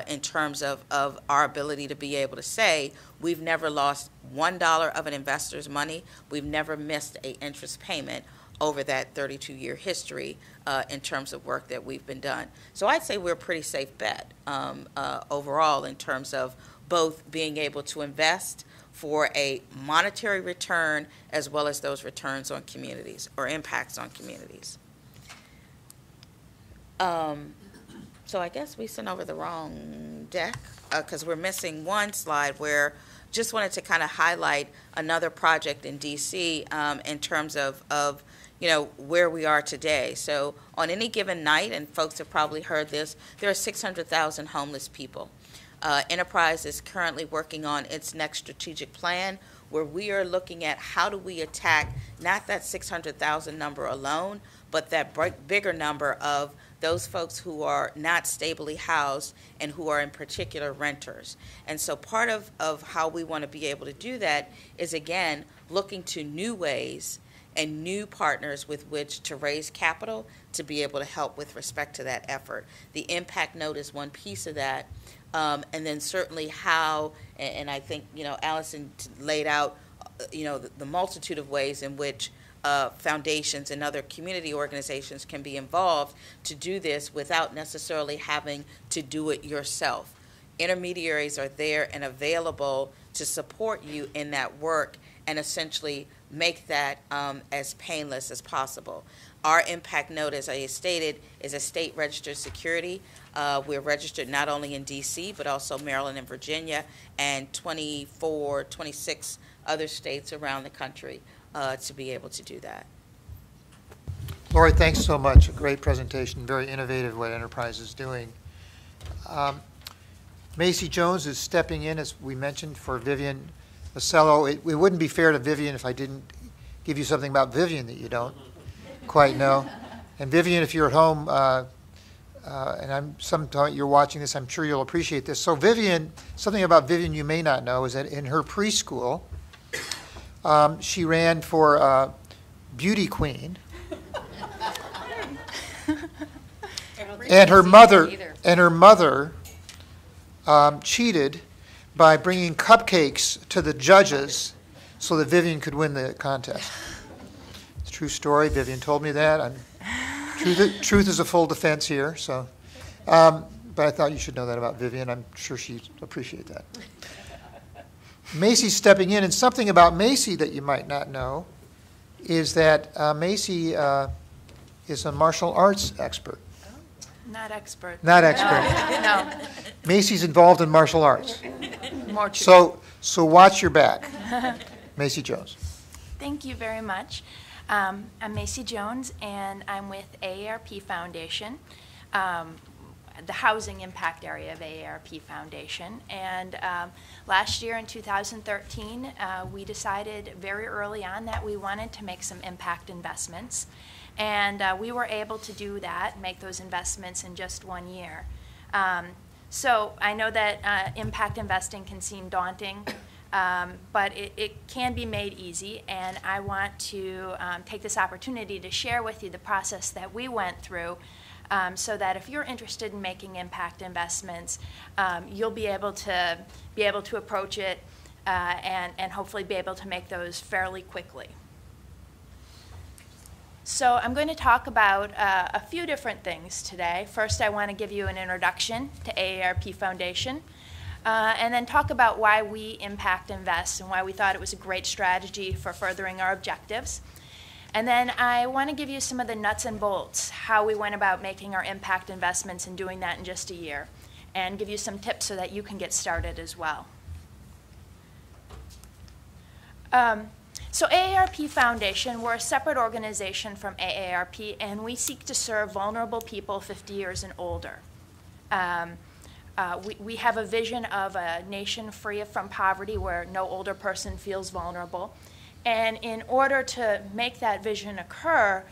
in terms of our ability to be able to say we've never lost $1 of an investor's money. We've never missed an interest payment over that 32-year history in terms of work that we've been done. So I'd say we're a pretty safe bet overall in terms of both being able to invest for a monetary return as well as those returns on communities or impacts on communities. So I guess we sent over the wrong deck because we're missing one slide where just wanted to kind of highlight another project in DC in terms of you know, where we are today. So on any given night, and folks have probably heard this, there are 600,000 homeless people. Enterprise is currently working on its next strategic plan, where we are looking at how do we attack not that 600,000 number alone, but that bigger number of those folks who are not stably housed and who are in particular renters. And so part of how we want to be able to do that is, again, looking to new ways and new partners with which to raise capital to be able to help with respect to that effort. The impact note is one piece of that. And then certainly how, and I think, you know, Allison laid out, you know, the multitude of ways in which foundations and other community organizations can be involved to do this without necessarily having to do it yourself. Intermediaries are there and available to support you in that work and essentially make that as painless as possible. Our impact note, as I stated, is a state registered security. We're registered not only in DC, but also Maryland and Virginia, and 26 other states around the country to be able to do that. Lori, thanks so much. A great presentation, very innovative what Enterprise is doing. Macy Jones is stepping in, as we mentioned, for Vivian Macello. It wouldn't be fair to Vivian if I didn't give you something about Vivian that you don't quite know. And Vivian, if you're at home, and sometime you're watching this, I'm sure you'll appreciate this. So Vivian, something about Vivian you may not know is that in her preschool, she ran for beauty queen. And her mother cheated by bringing cupcakes to the judges so that Vivian could win the contest. It's a true story. Vivian told me that. Truth is a full defense here. So, but I thought you should know that about Vivian. I'm sure she'd appreciate that. Macy's stepping in, and something about Macy that you might not know is that Macy is a martial arts expert. Not expert. Not expert. No. Macy's involved in martial arts. More true. So watch your back. Macy Jones. Thank you very much. I'm Macy Jones, and I'm with AARP Foundation, the housing impact area of AARP Foundation. And last year in 2013, we decided very early on that we wanted to make some impact investments. And we were able to do that, make those investments in just 1 year. So I know that impact investing can seem daunting, but it can be made easy, and I want to take this opportunity to share with you the process that we went through so that if you're interested in making impact investments, you'll be able to approach it and hopefully be able to make those fairly quickly. So I'm going to talk about a few different things today. First, I want to give you an introduction to AARP Foundation. and then talk about why we impact invest and why we thought it was a great strategy for furthering our objectives. And then I want to give you some of the nuts and bolts, how we went about making our impact investments and doing that in just a year, and give you some tips so that you can get started as well. So AARP Foundation, we're a separate organization from AARP, and we seek to serve vulnerable people 50 years and older. We have a vision of a nation free from poverty where no older person feels vulnerable. And in order to make that vision occur,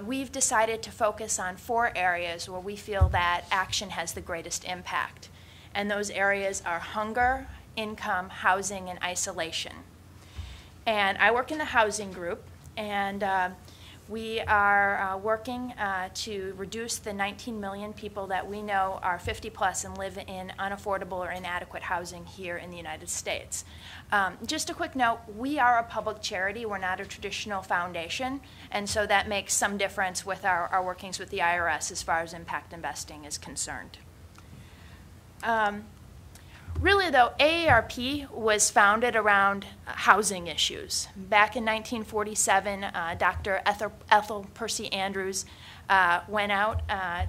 we've decided to focus on 4 areas where we feel that action has the greatest impact. And those areas are hunger, income, housing, and isolation. And I work in the housing group, and we are working to reduce the 19 million people that we know are 50 plus and live in unaffordable or inadequate housing here in the United States. Just a quick note, we are a public charity, we're not a traditional foundation, and so that makes some difference with our workings with the IRS as far as impact investing is concerned. Really, though, AARP was founded around housing issues. Back in 1947, Dr. Ethel Percy Andrews went out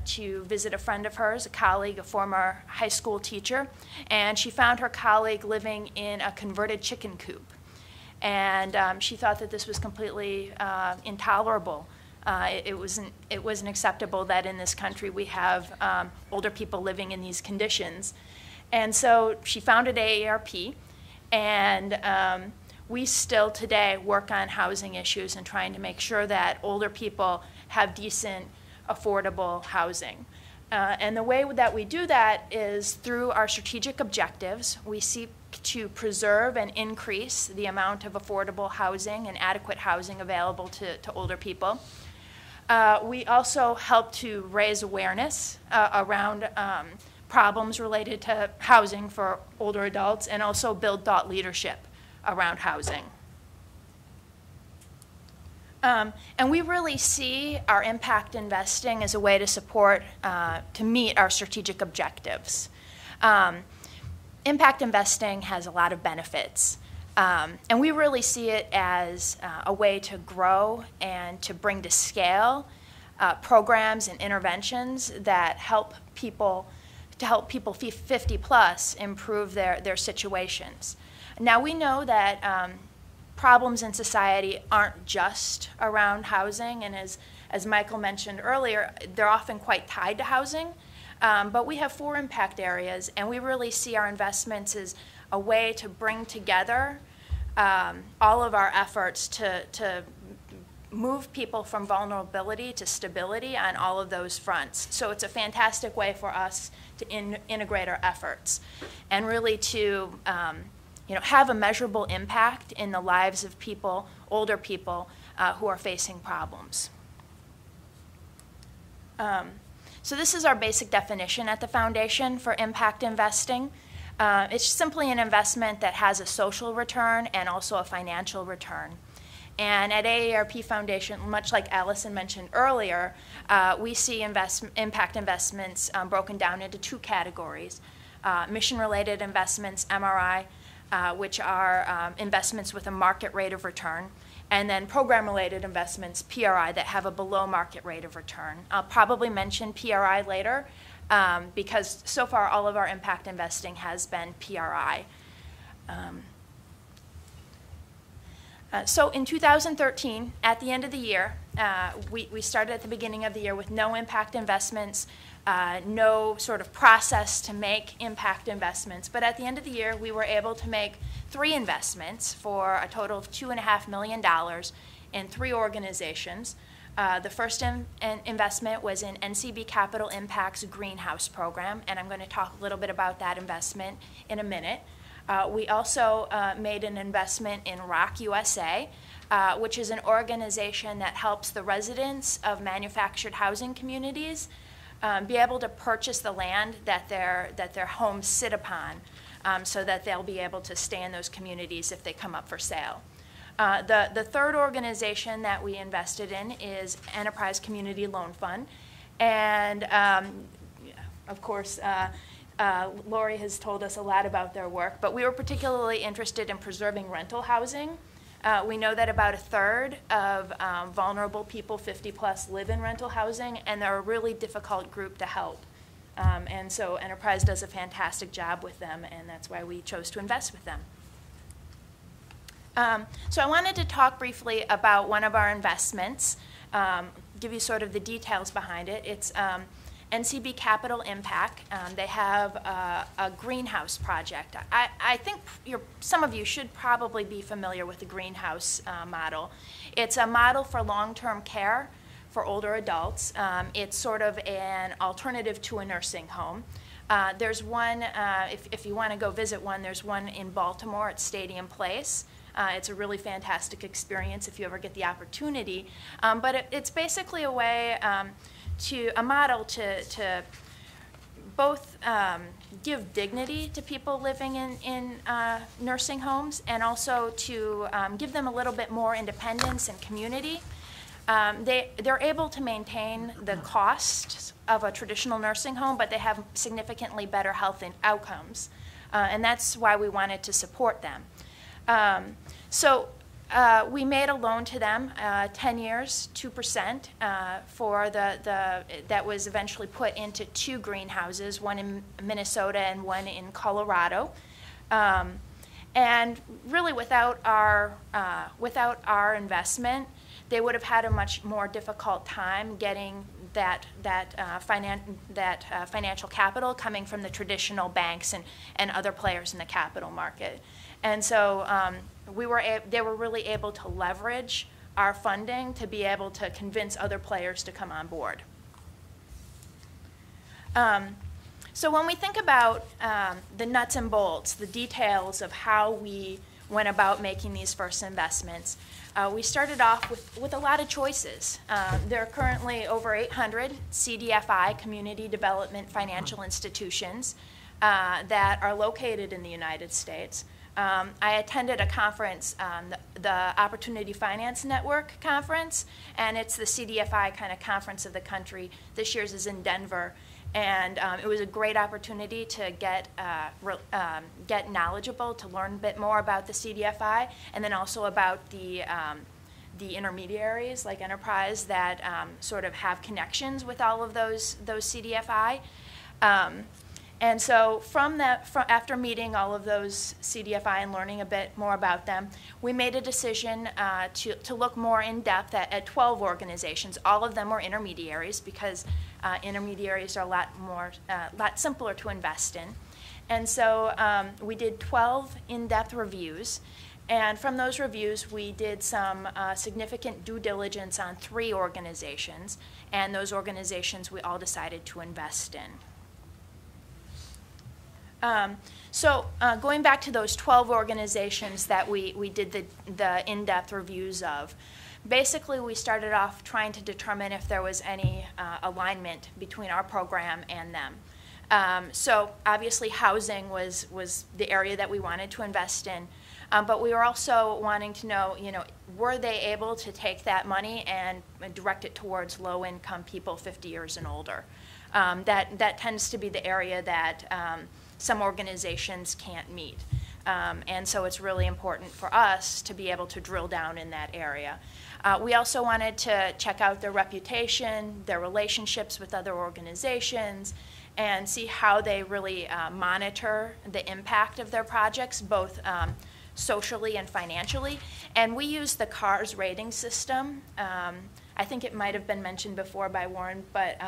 to visit a friend of hers, a colleague, a former high school teacher, and she found her colleague living in a converted chicken coop. And she thought that this was completely intolerable. It wasn't acceptable that in this country we have older people living in these conditions. And so she founded AARP, and we still today work on housing issues and trying to make sure that older people have decent, affordable housing. And the way that we do that is through our strategic objectives. We seek to preserve and increase the amount of affordable housing and adequate housing available to older people. We also help to raise awareness around problems related to housing for older adults, and also build thought leadership around housing. And we really see our impact investing as a way to support, to meet our strategic objectives. Impact investing has a lot of benefits. And we really see it as a way to grow and to bring to scale programs and interventions that help people 50 plus improve their situations. Now we know that problems in society aren't just around housing, and as Michael mentioned earlier, they're often quite tied to housing, but we have 4 impact areas, and we really see our investments as a way to bring together all of our efforts to move people from vulnerability to stability on all of those fronts. So it's a fantastic way for us to integrate our efforts and really to have a measurable impact in the lives of people, older people, who are facing problems. So this is our basic definition at the Foundation for impact investing. It's simply an investment that has a social return and also a financial return. And at AARP Foundation, much like Allison mentioned earlier, we see impact investments broken down into 2 categories. Mission-related investments, MRI, which are investments with a market rate of return, and then program-related investments, PRI, that have a below-market rate of return. I'll probably mention PRI later because so far all of our impact investing has been PRI. So in 2013, at the end of the year, we started at the beginning of the year with no impact investments, no sort of process to make impact investments. But at the end of the year, we were able to make 3 investments for a total of $2.5 million in 3 organizations. The first investment was in NCB Capital Impact's Greenhouse Program, and I'm going to talk a little bit about that investment in a minute. We also made an investment in Rock USA, which is an organization that helps the residents of manufactured housing communities be able to purchase the land that their homes sit upon, so that they'll be able to stay in those communities if they come up for sale. The third organization that we invested in is Enterprise Community Loan Fund, and of course, Lori has told us a lot about their work, but we were particularly interested in preserving rental housing. We know that about a third of vulnerable people, 50 plus, live in rental housing, and they're a really difficult group to help. And so Enterprise does a fantastic job with them, and that's why we chose to invest with them. So I wanted to talk briefly about one of our investments, give you sort of the details behind it. It's NCB Capital Impact. They have a greenhouse project. I think some of you should probably be familiar with the greenhouse model. It's a model for long-term care for older adults. It's sort of an alternative to a nursing home. There's one, if you want to go visit one, there's one in Baltimore at Stadium Place. It's a really fantastic experience if you ever get the opportunity. But it's basically a way, a model to both give dignity to people living in nursing homes, and also to give them a little bit more independence and community. They're able to maintain the costs of a traditional nursing home, but they have significantly better health and outcomes. And that's why we wanted to support them. So we made a loan to them, 10 years, 2%, for that was eventually put into 2 greenhouses, one in Minnesota and one in Colorado. And really, without our investment, they would have had a much more difficult time getting that financial capital coming from the traditional banks and other players in the capital market. And so they were really able to leverage our funding to be able to convince other players to come on board. So when we think about the nuts and bolts, the details of how we went about making these first investments, we started off with a lot of choices. There are currently over 800 CDFI, Community Development Financial Institutions, that are located in the United States. I attended a conference, the Opportunity Finance Network conference, and it's the CDFI kind of conference of the country. This year's is in Denver, and it was a great opportunity to get knowledgeable, to learn a bit more about the CDFI, and then also about the intermediaries like Enterprise that sort of have connections with all of those CDFI. And so after meeting all of those CDFI and learning a bit more about them, we made a decision to look more in depth at 12 organizations. All of them were intermediaries, because intermediaries are a lot simpler to invest in. And so we did 12 in-depth reviews. And from those reviews, we did some significant due diligence on 3 organizations. And those organizations we all decided to invest in. Going back to those 12 organizations that we did the in-depth reviews of, basically we started off trying to determine if there was any alignment between our program and them. So obviously housing was the area that we wanted to invest in, but we were also wanting to know, were they able to take that money and direct it towards low-income people 50 years and older? That tends to be the area that some organizations can't meet. And so it's really important for us to be able to drill down in that area. We also wanted to check out their reputation, their relationships with other organizations, and see how they really monitor the impact of their projects, both socially and financially. And we use the CARS rating system. I think it might have been mentioned before by Warren, but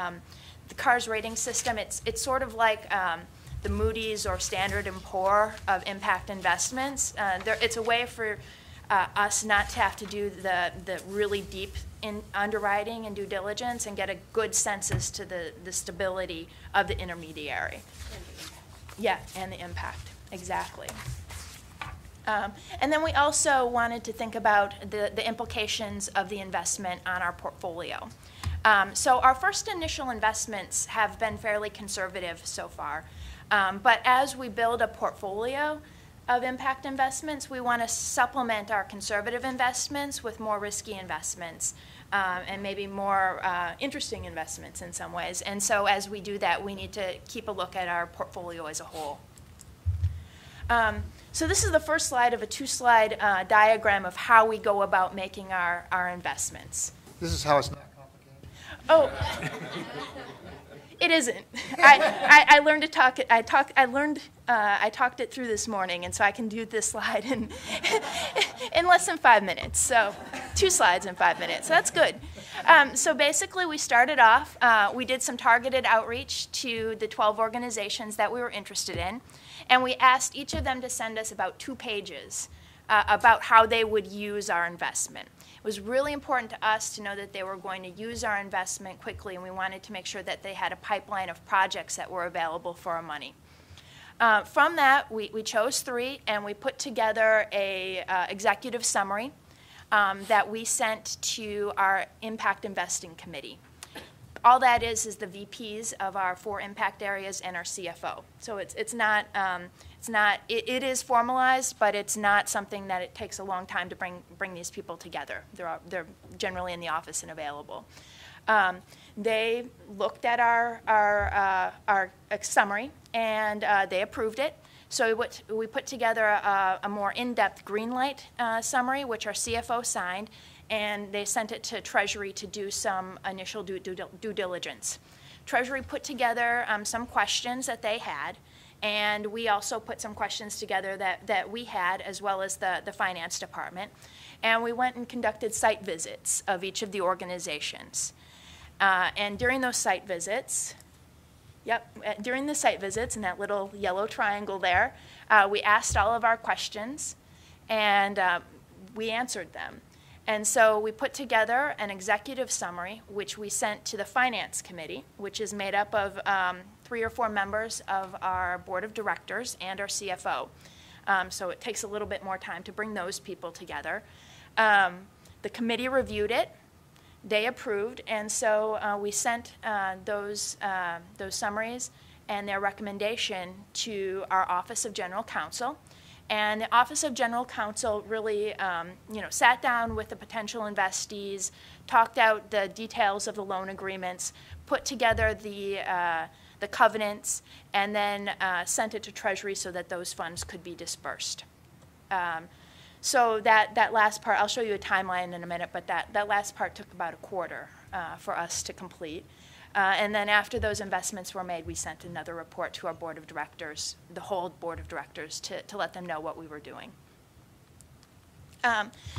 the CARS rating system, it's sort of like the Moody's or Standard & Poor of impact investments. It's a way for us not to have to do the really deep underwriting and due diligence and get a good sense as to the stability of the intermediary. Yeah, and the impact, exactly. And then we also wanted to think about the implications of the investment on our portfolio. So our first initial investments have been fairly conservative so far. But as we build a portfolio, of impact investments. We want to supplement our conservative investments with more risky investments and maybe more interesting investments in some ways. And so as we do that, we need to keep a look at our portfolio as a whole. So this is the first slide of a two-slide diagram of how we go about making our investments. This is how it's not complicated. Oh, it isn't. I learned to talk it. I talked it through this morning, and so I can do this slide in less than 5 minutes. So 2 slides in 5 minutes. So that's good. So basically, we started off. We did some targeted outreach to the 12 organizations that we were interested in, and we asked each of them to send us about 2 pages about how they would use our investment. It was really important to us to know that they were going to use our investment quickly, and we wanted to make sure that they had a pipeline of projects that were available for our money. From that, we chose 3, and we put together a executive summary that we sent to our impact investing committee. All that is the VPs of our 4 impact areas and our CFO. So it is formalized, but it's not something that it takes a long time to bring these people together. They're generally in the office and available. They looked at our summary, and they approved it. So we put together a more in-depth green light summary, which our CFO signed, and they sent it to Treasury to do some initial due diligence. Treasury put together some questions that they had, and we also put some questions together that we had, as well as the finance department. And we went and conducted site visits of each of the organizations. And during those site visits, during the site visits, in that little yellow triangle there, we asked all of our questions, and we answered them. And so we put together an executive summary, which we sent to the Finance Committee, which is made up of 3 or 4 members of our Board of Directors and our CFO. So it takes a little bit more time to bring those people together. The committee reviewed it. They approved, and so we sent those summaries and their recommendation to our Office of General Counsel. And the Office of General Counsel really sat down with the potential investees, talked out the details of the loan agreements, put together the covenants, and then sent it to Treasury so that those funds could be dispersed. So that last part, I'll show you a timeline in a minute, but that last part took about a quarter for us to complete. And then after those investments were made, we sent another report to our Board of Directors, the whole Board of Directors, to let them know what we were doing.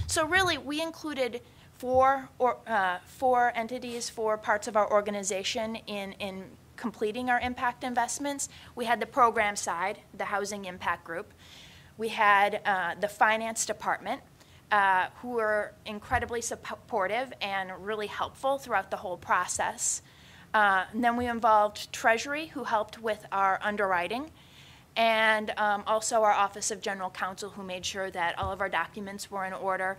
So really, we included 4 entities, 4 parts of our organization in completing our impact investments. We had the program side, the Housing Impact Group. We had the Finance Department, who were incredibly supportive and really helpful throughout the whole process. And then we involved Treasury, who helped with our underwriting, and also our Office of General Counsel, who made sure that all of our documents were in order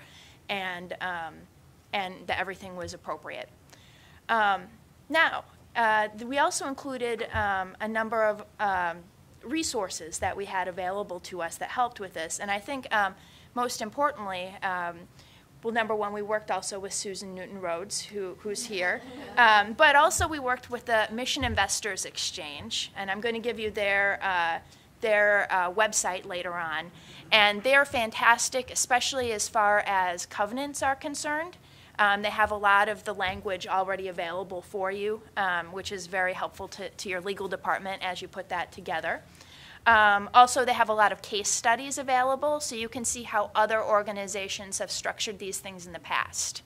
and that everything was appropriate. Now, we also included a number of resources that we had available to us that helped with this, and I think most importantly, well, number one, we worked also with Susan Newton-Rhodes, who's here. But also we worked with the Mission Investors Exchange, and I'm going to give you their website later on. And they're fantastic, especially as far as covenants are concerned. They have a lot of the language already available for you, which is very helpful to your legal department as you put that together. Also, they have a lot of case studies available, so you can see how other organizations have structured these things in the past.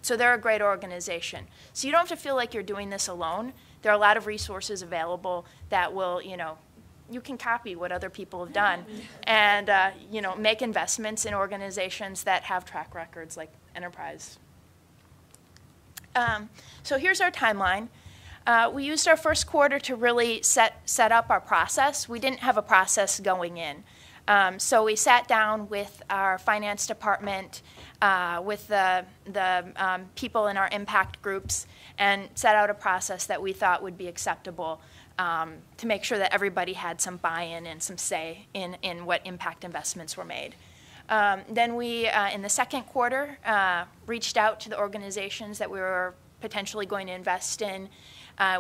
So they're a great organization. So you don't have to feel like you're doing this alone. There are a lot of resources available that will, you can copy what other people have done and, make investments in organizations that have track records like Enterprise. So here's our timeline. We used our first quarter to really set up our process. We didn't have a process going in. So we sat down with our finance department, with the people in our impact groups, and set out a process that we thought would be acceptable to make sure that everybody had some buy-in and some say in what impact investments were made. Then we, in the second quarter, reached out to the organizations that we were potentially going to invest in.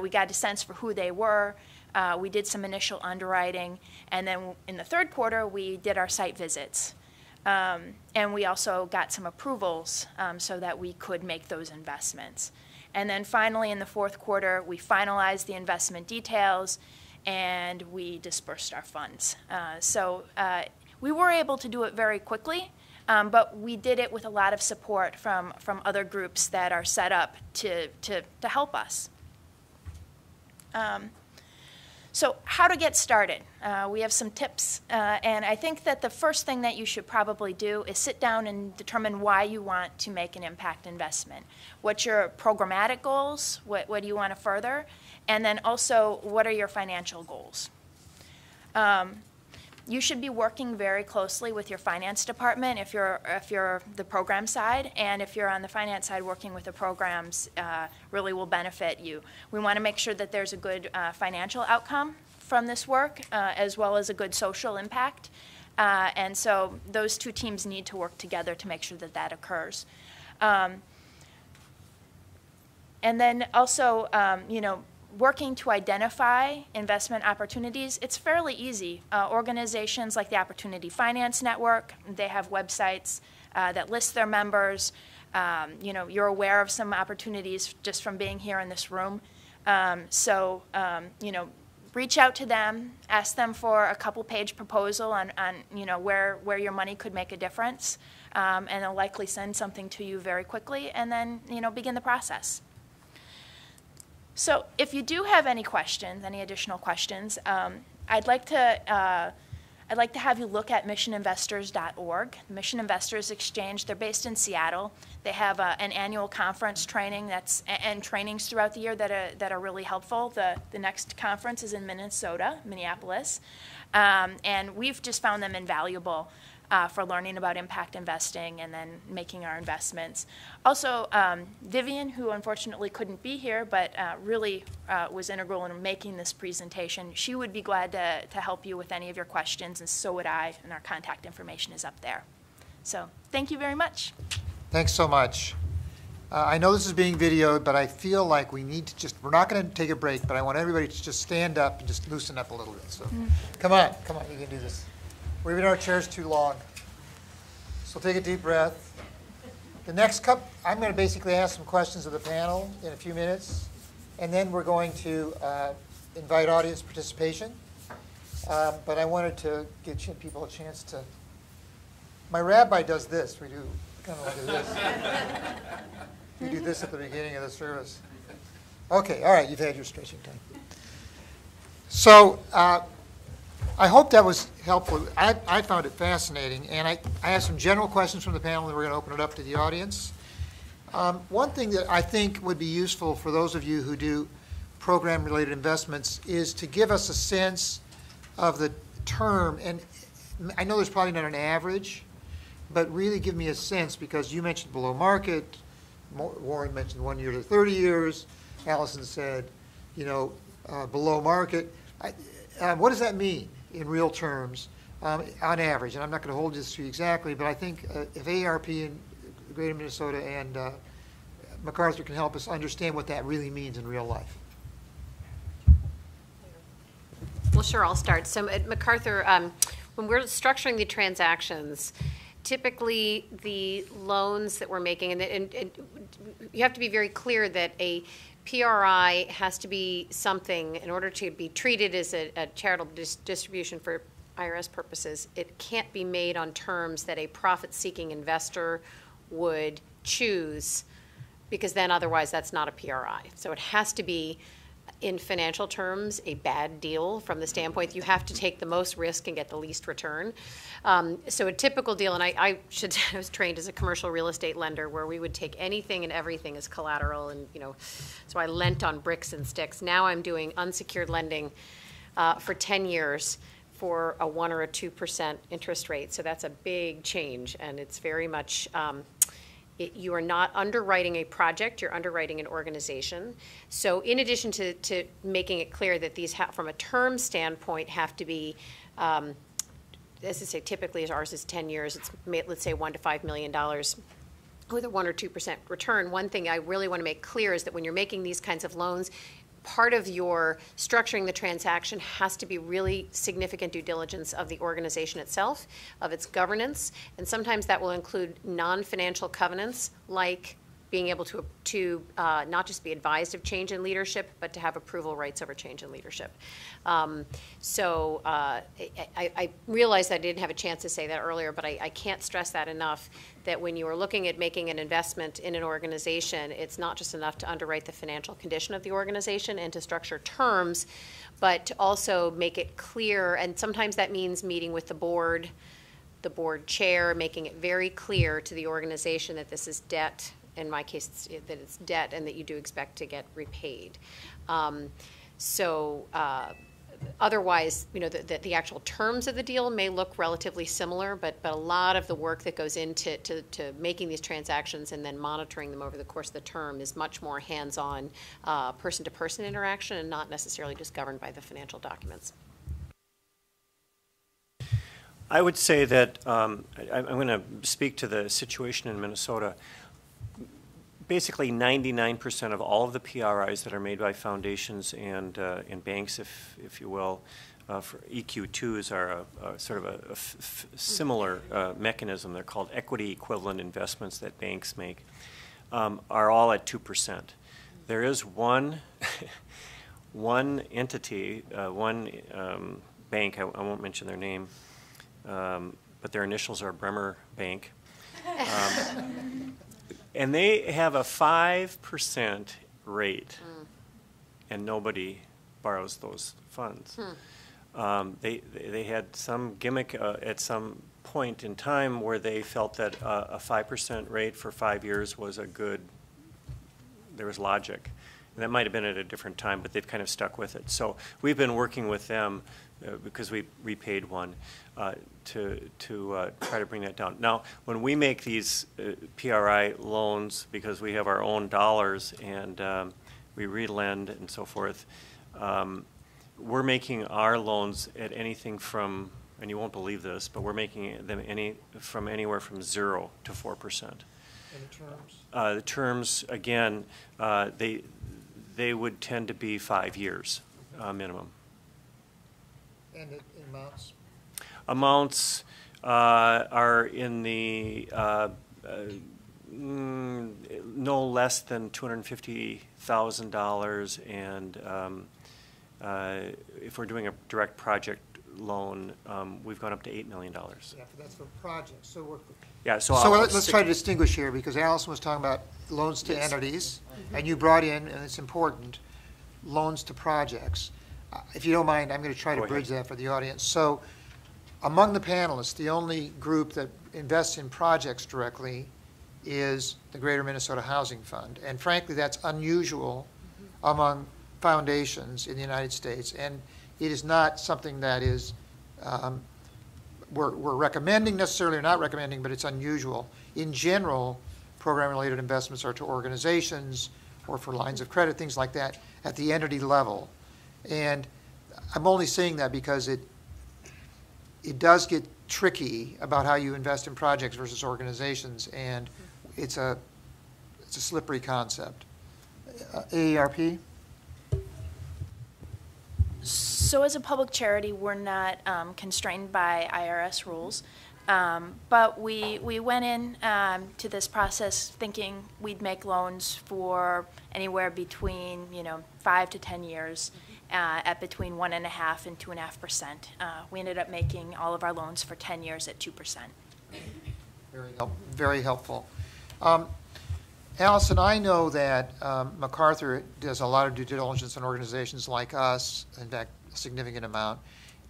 We got a sense for who they were. We did some initial underwriting. And then in the third quarter, we did our site visits. And we also got some approvals so that we could make those investments. And then finally, in the fourth quarter, we finalized the investment details, and we dispersed our funds. We were able to do it very quickly, but we did it with a lot of support from other groups that are set up to help us. So how to get started? We have some tips, and I think that the first thing that you should probably do is sit down and determine why you want to make an impact investment. What's your programmatic goals? What do you want to further? And then also, what are your financial goals? You should be working very closely with your finance department if you're the program side, and if you're on the finance side, working with the programs really will benefit you. We want to make sure that there's a good financial outcome from this work, as well as a good social impact. And so those two teams need to work together to make sure that that occurs. And then also, working to identify investment opportunities, it's fairly easy. Organizations like the Opportunity Finance Network, they have websites that list their members. You're aware of some opportunities just from being here in this room. Reach out to them, ask them for a couple-page proposal on where your money could make a difference, and they'll likely send something to you very quickly, and then begin the process. So if you do have any questions, any additional questions, I'd like to have you look at missioninvestors.org. Mission Investors Exchange, they're based in Seattle. They have an annual conference training and trainings throughout the year that are really helpful. The next conference is in Minneapolis. And we've just found them invaluable for learning about impact investing and then making our investments. Also, Vivian, who unfortunately couldn't be here, but really was integral in making this presentation, she would be glad to help you with any of your questions, and so would I, and our contact information is up there. So thank you very much. Thanks so much. I know this is being videoed, but I feel like we need to we're not going to take a break, but I want everybody to just stand up and just loosen up a little bit. So come on, you can do this. We've been in our chairs too long. So take a deep breath. The next I'm going to basically ask some questions of the panel in a few minutes, and then we're going to invite audience participation. But I wanted to give people a chance to. My rabbi does this. We do kind of like this. We do this at the beginning of the service. Okay, all right, you've had your stretching time. So I hope that was helpful. I found it fascinating, and I have some general questions from the panel, and we're going to open it up to the audience. One thing that I think would be useful for those of you who do program-related investments is to give us a sense of the term, and I know there's probably not an average, but really give me a sense, because you mentioned below market, Warren mentioned 1 year to 30 years, Allison said, below market. What does that mean in real terms on average? And I'm not going to hold this to you exactly, but I think if ARP in Greater Minnesota and MacArthur can help us understand what that really means in real life. Well, sure, I'll start. So at MacArthur, when we're structuring the transactions, typically the loans that we're making, and you have to be very clear that a PRI has to be something, in order to be treated as a charitable distribution for IRS purposes, it can't be made on terms that a profit-seeking investor would choose, because then otherwise that's not a PRI. So it has to be, in financial terms, a bad deal from the standpoint you have to take the most risk and get the least return. So a typical deal, and I was trained as a commercial real estate lender, where we would take anything and everything as collateral, and so I lent on bricks and sticks. Now I'm doing unsecured lending for 10 years for a 1 or a 2% interest rate. So that's a big change, and it's very much You are not underwriting a project, you're underwriting an organization. So in addition to making it clear that these, from a term standpoint, have to be, as I say, typically ours is 10 years, it's, let's say, $1 to $5 million with a 1 or 2% return. One thing I really want to make clear is that when you're making these kinds of loans, part of your structuring the transaction has to be really significant due diligence of the organization itself, of its governance, and sometimes that will include non-financial covenants like being able to not just be advised of change in leadership, but to have approval rights over change in leadership. I realized I didn't have a chance to say that earlier, but I can't stress that enough, that when you are looking at making an investment in an organization, it's not just enough to underwrite the financial condition of the organization and to structure terms, but to also make it clear, and sometimes that means meeting with the board chair, making it very clear to the organization that this is debt. In my case, that it's debt and that you do expect to get repaid. Otherwise, the actual terms of the deal may look relatively similar, but a lot of the work that goes into making these transactions and then monitoring them over the course of the term is much more hands-on, person-to-person interaction and not necessarily just governed by the financial documents. I would say that I'm going to speak to the situation in Minnesota. Basically, 99% of all of the PRIs that are made by foundations and banks, if you will, for EQ2s are a sort of a similar mechanism. They're called equity equivalent investments that banks make, are all at 2%. There is one entity, one bank, I won't mention their name, but their initials are Bremer Bank. And they have a 5% rate, and nobody borrows those funds. They had some gimmick at some point in time where they felt that a 5% rate for 5 years was a good, there was logic. And that might have been at a different time, but they've kind of stuck with it. So we've been working with them because we repaid one to try to bring that down. Now, when we make these PRI loans, because we have our own dollars and we relend and so forth, we're making our loans at anything from, and you won't believe this, but we're making them anywhere from 0 to 4%. And the terms? The terms, again, they would tend to be 5 years minimum. And the amounts? Amounts are in the no less than $250,000, and if we're doing a direct project loan, we've gone up to $8 million. Yeah, that's for projects. So yeah. So let's try to distinguish here, because Allison was talking about loans to entities, and you brought in, and it's important, loans to projects. If you don't mind, I'm going to try to bridge that for the audience. So among the panelists, the only group that invests in projects directly is the Greater Minnesota Housing Fund. And frankly, that's unusual among foundations in the United States. And it is not something that is, we're recommending necessarily or not recommending, but it's unusual. In general, program-related investments are to organizations or for lines of credit, things like that, at the entity level. And I'm only saying that because it does get tricky about how you invest in projects versus organizations, and it's a slippery concept. AARP? So as a public charity, we're not constrained by IRS rules, but we went in to this process thinking we'd make loans for anywhere between 5 to 10 years. At between 1.5% and 2.5%. We ended up making all of our loans for 10 years at 2%. Very helpful. Allison, I know that MacArthur does a lot of due diligence on organizations like us, in fact, a significant amount,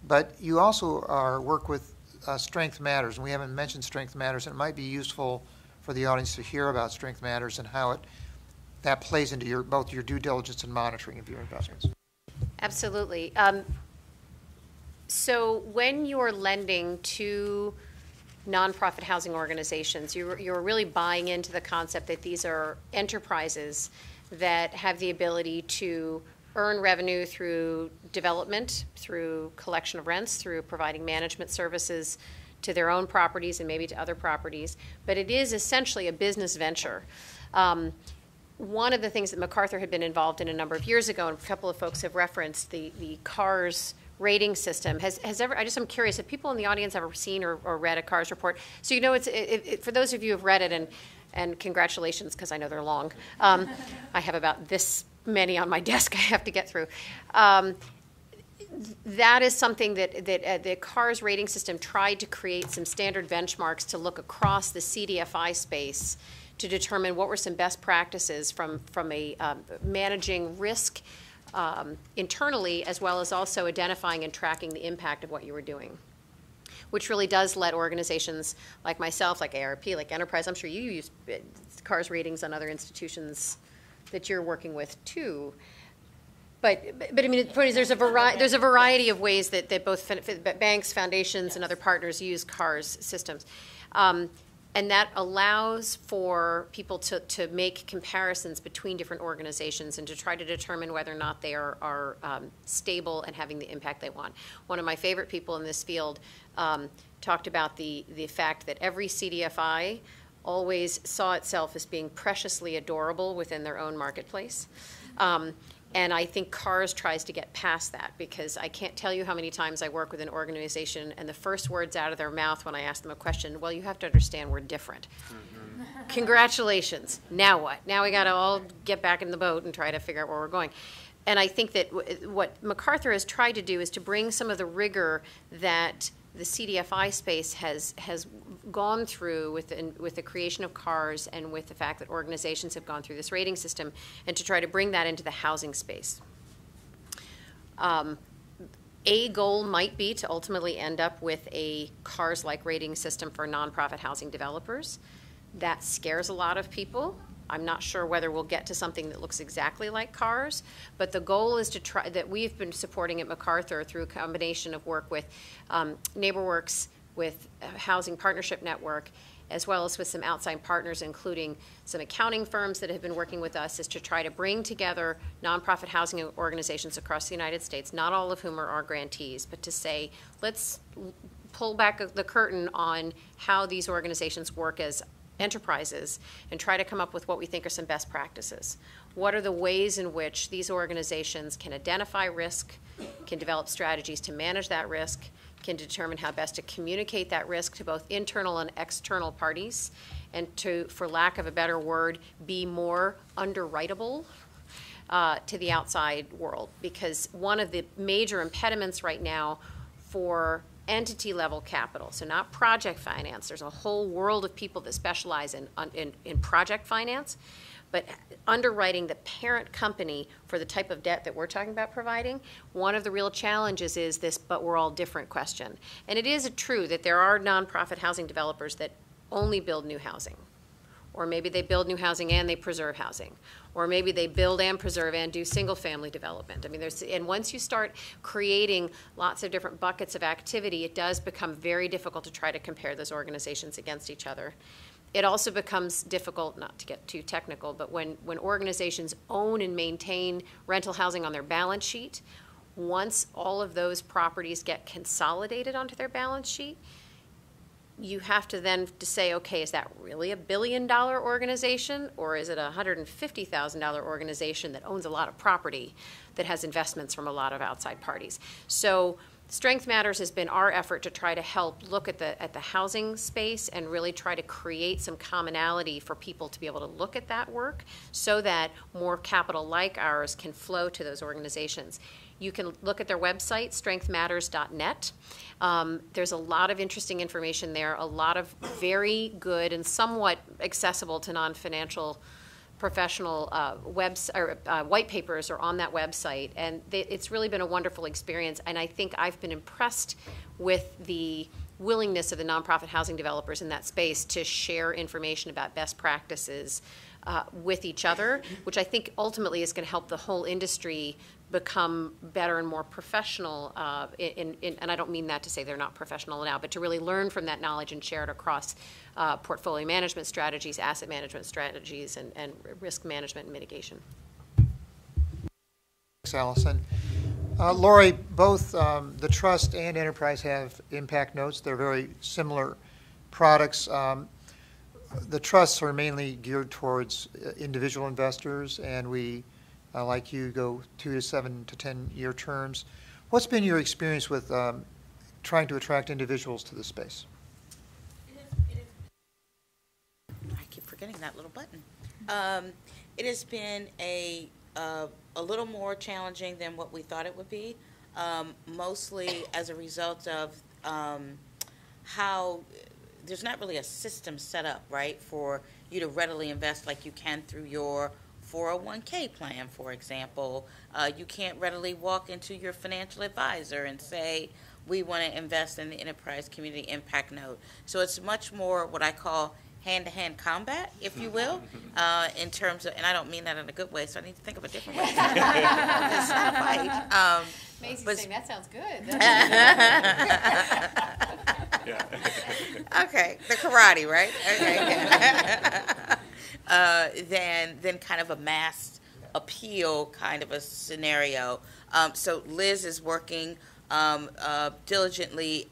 but you also work with Strength Matters, and we haven't mentioned Strength Matters, and it might be useful for the audience to hear about Strength Matters and how that plays into both your due diligence and monitoring of your investments. Absolutely. So when you're lending to nonprofit housing organizations. You're really buying into the concept that these are enterprises that have the ability to earn revenue through development, through collection of rents, through providing management services to their own properties and maybe to other properties. But it is essentially a business venture. One of the things that MacArthur had been involved in a number of years ago, and a couple of folks have referenced the CARS rating system. I'm curious, have people in the audience ever seen or read a CARS report? So for those of you who have read it, and congratulations, because I know they're long. I have about this many on my desk I have to get through. That is something that the CARS rating system tried to create some standard benchmarks to look across the CDFI space to determine what were some best practices from a managing risk internally, as well as also identifying and tracking the impact of what you were doing, which really does let organizations like myself, like ARP, like Enterprise, I'm sure you use CARS ratings on other institutions that you're working with too. But I mean, the point is there's a variety of ways that both banks, foundations, and other partners use CARS systems. And that allows for people to make comparisons between different organizations and to try to determine whether or not they are stable and having the impact they want. One of my favorite people in this field talked about the fact that every CDFI always saw itself as being preciously adorable within their own marketplace. And I think CARS tries to get past that, because I can't tell you how many times I work with an organization and the first words out of their mouth when I ask them a question, well, you have to understand we're different. Mm-hmm. Congratulations. Now what? Now we got to all get back in the boat and try to figure out where we're going. And I think that what MacArthur has tried to do is to bring some of the rigor that the CDFI space has gone through with the creation of CARS and with the fact that organizations have gone through this rating system, and to try to bring that into the housing space. A goal might be to ultimately end up with a CARS-like rating system for nonprofit housing developers. That scares a lot of people. I'm not sure whether we'll get to something that looks exactly like CARS, but the goal is to try, that we've been supporting at MacArthur through a combination of work with NeighborWorks, with Housing Partnership Network, as well as with some outside partners, including some accounting firms that have been working with us, is to try to bring together nonprofit housing organizations across the United States, not all of whom are our grantees, but to say, let's pull back the curtain on how these organizations work as enterprises and try to come up with what we think are some best practices. What are the ways in which these organizations can identify risk, can develop strategies to manage that risk, can determine how best to communicate that risk to both internal and external parties, and to, for lack of a better word, be more underwritable to the outside world. Because one of the major impediments right now for entity level capital, so not project finance. There's a whole world of people that specialize in project finance, but underwriting the parent company for the type of debt that we're talking about providing, one of the real challenges is this "but we're all different" question. And it is true that there are nonprofit housing developers that only build new housing. Or maybe they build new housing and they preserve housing. Or maybe they build and preserve and do single-family development. I mean, and once you start creating lots of different buckets of activity, it does become very difficult to try to compare those organizations against each other. It also becomes difficult, not to get too technical, but when organizations own and maintain rental housing on their balance sheet, once all of those properties get consolidated onto their balance sheet, you have to then say, okay, is that really a $1 billion organization, or is it a $150,000 organization that owns a lot of property that has investments from a lot of outside parties? So Strength Matters has been our effort to try to help look at the housing space and really try to create some commonality for people to be able to look at that work so that more capital like ours can flow to those organizations. You can look at their website, strengthmatters.net. There's a lot of interesting information there, a lot of very good and somewhat accessible to non-financial professional white papers are on that website. And it's really been a wonderful experience. And I think I've been impressed with the willingness of the nonprofit housing developers in that space to share information about best practices with each other, which I think ultimately is going to help the whole industry become better and more professional, and I don't mean that to say they're not professional now, but to really learn from that knowledge and share it across portfolio management strategies, asset management strategies, and risk management and mitigation. Thanks, Allison. Lori, both the trust and enterprise have impact notes. They're very similar products. The trusts are mainly geared towards individual investors, and we, like you, go 2 to 7 to 10-year terms. What's been your experience with trying to attract individuals to this space? I keep forgetting that little button. It has been a little more challenging than what we thought it would be, mostly as a result of how there's not really a system set up, right, for you to readily invest like you can through your 401k plan, for example. You can't readily walk into your financial advisor and say, we want to invest in the Enterprise Community Impact Note. So it's much more what I call hand-to-hand combat, if you will, in terms of, and I don't mean that in a good way, so I need to think of a different way. It's not a fight. Macy's saying, that sounds good. Okay, the karate, right? Okay. Then kind of a mass appeal kind of a scenario. So Liz is working diligently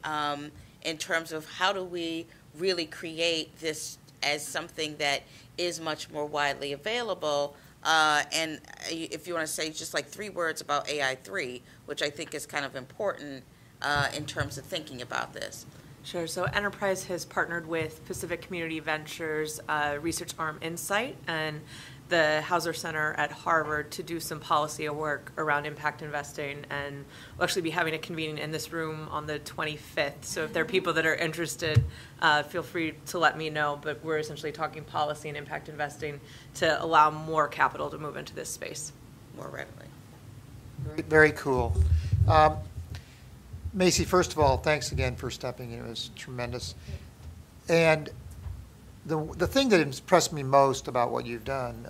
in terms of how do we really create this as something that is much more widely available. And if you want to say just like 3 words about AI3, which I think is kind of important in terms of thinking about this. Sure. So Enterprise has partnered with Pacific Community Ventures research arm Insight and the Hauser Center at Harvard to do some policy work around impact investing, and we'll actually be having a convening in this room on the 25th. So if there are people that are interested, feel free to let me know, but we're essentially talking policy and impact investing to allow more capital to move into this space. More readily. Very cool. Macy, first of all, thanks again for stepping in. It was tremendous. And the thing that impressed me most about what you've done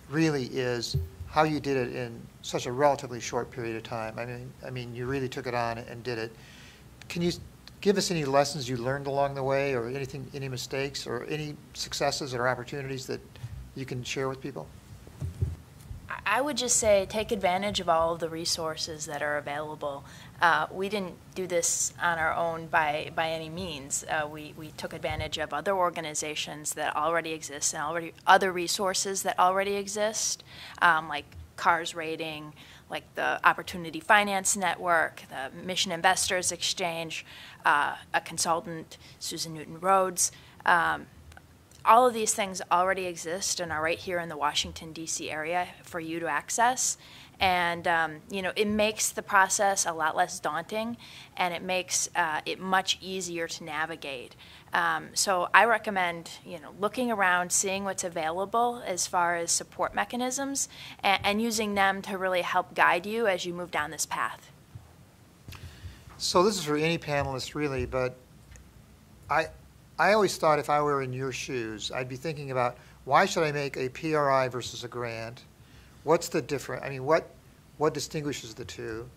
really is how you did it in such a relatively short period of time. I mean, you really took it on and did it. Can you give us any lessons you learned along the way, or anything, any mistakes, or any successes or opportunities that you can share with people? I would just say take advantage of all of the resources that are available. We didn't do this on our own by any means. We took advantage of other organizations that already exist and other resources that already exist, like CARS rating, like the Opportunity Finance Network, the Mission Investors Exchange, a consultant, Susan Newton Rhodes. All of these things already exist and are right here in the Washington, D.C. area for you to access. And, it makes the process a lot less daunting, and it makes it much easier to navigate. So I recommend, looking around, seeing what's available as far as support mechanisms, and using them to really help guide you as you move down this path. So this is for any panelist, really, but I always thought if I were in your shoes, I'd be thinking about, why should I make a PRI versus a grant? What's the difference? I mean, what distinguishes the two?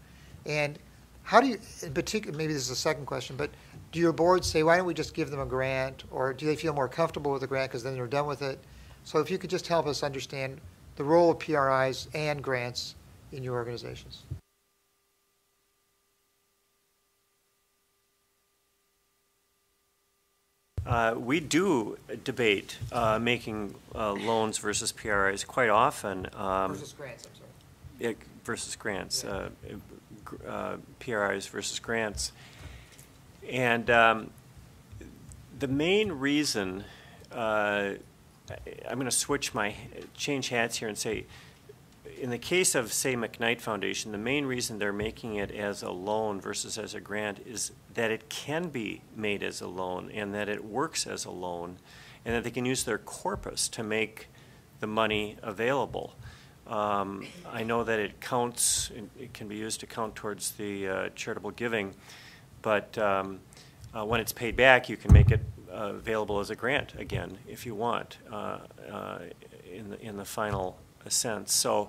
And how do you, in particular, maybe this is a second question, but do your boards say, why don't we just give them a grant? Or do they feel more comfortable with the grant because then they're done with it? So if you could just help us understand the role of PRIs and grants in your organizations. We do debate making loans versus PRIs quite often. Versus grants, I'm sorry. Versus grants, PRIs versus grants. And the main reason, I'm going to change hats here and say, in the case of, say, McKnight Foundation, the main reason they're making it as a loan versus as a grant is that it can be made as a loan and that it works as a loan and that they can use their corpus to make the money available. I know that it counts, it can be used to count towards the charitable giving, but when it's paid back, you can make it available as a grant again if you want in the final sense. So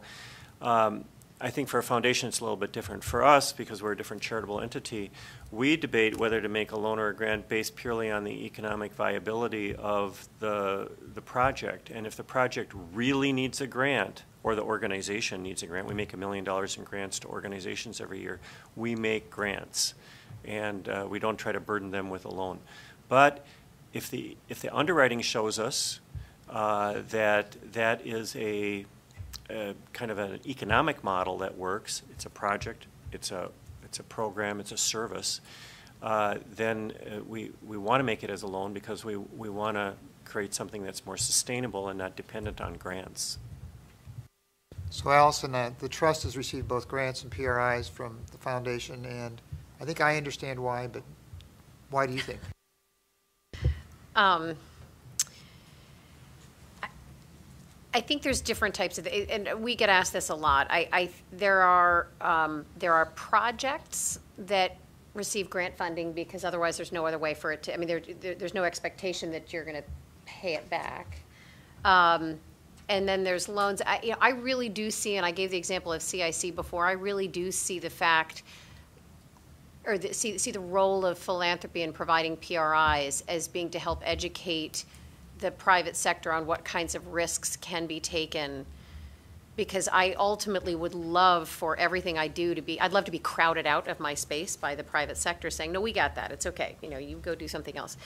I think for a foundation it's a little bit different. For us, because we're a different charitable entity, we debate whether to make a loan or a grant based purely on the economic viability of the project. And if the project really needs a grant, or the organization needs a grant, we make $1 million in grants to organizations every year, we make grants. And we don't try to burden them with a loan. But if the underwriting shows us that is a kind of an economic model that works, it's a project, it's a program, it's a service, then we want to make it as a loan because we want to create something that's more sustainable and not dependent on grants. So Allison, the trust has received both grants and PRIs from the foundation, and I think I understand why, but why do you think? I think there's different types of, and we get asked this a lot. There are projects that receive grant funding because otherwise there's no other way for it to, I mean, there's no expectation that you're going to pay it back. And then there's loans. I really do see, and I gave the example of CIC before, I really do see the fact, or see the role of philanthropy in providing PRIs as being to help educate the private sector on what kinds of risks can be taken, because I ultimately would love for everything I do to be, I'd love to be crowded out of my space by the private sector saying, no, we got that, it's okay, you go do something else.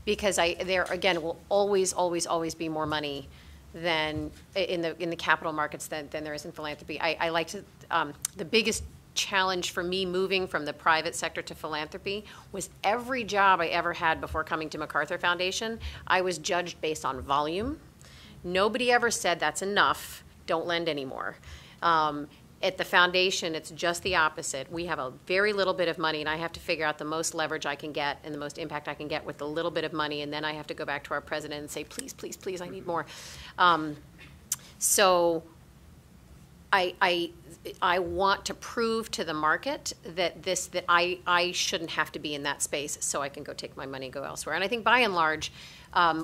Because there, again, will always, always, always be more money than in the capital markets than there is in philanthropy. I like to, the biggest challenge for me moving from the private sector to philanthropy was every job I ever had before coming to MacArthur Foundation, I was judged based on volume. Nobody ever said that's enough, don't lend anymore. At the foundation, it's just the opposite. We have a very little bit of money, and I have to figure out the most leverage I can get and the most impact I can get with the little bit of money, and then I have to go back to our president and say, please, please, please, I need more. So I want to prove to the market that I shouldn't have to be in that space so I can go take my money and go elsewhere. And I think by and large,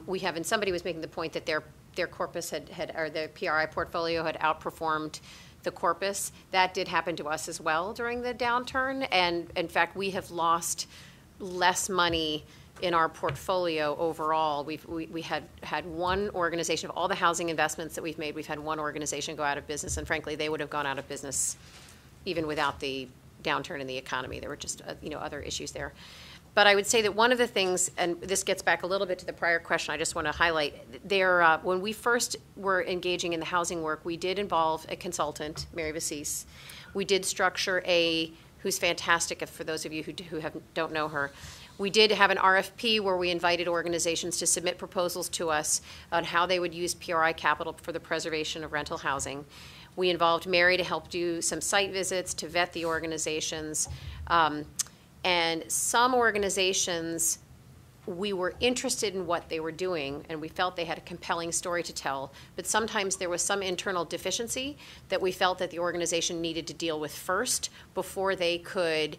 we have, and somebody was making the point that their corpus or their PRI portfolio had outperformed the corpus. That did happen to us as well during the downturn. And in fact, we have lost less money in our portfolio overall. We had one organization of all the housing investments that we've made. We've had one organization go out of business, and frankly, they would have gone out of business even without the downturn in the economy. There were just other issues there. But I would say that one of the things, and this gets back a little bit to the prior question, I just want to highlight, when we first were engaging in the housing work, we did involve a consultant, Mary Vassis. We did structure who's fantastic, for those of you who don't know her. We did have an RFP where we invited organizations to submit proposals to us on how they would use PRI capital for the preservation of rental housing. We involved Mary to help do some site visits to vet the organizations. And some organizations, we were interested in what they were doing, and we felt they had a compelling story to tell, but sometimes there was some internal deficiency that we felt that the organization needed to deal with first before they could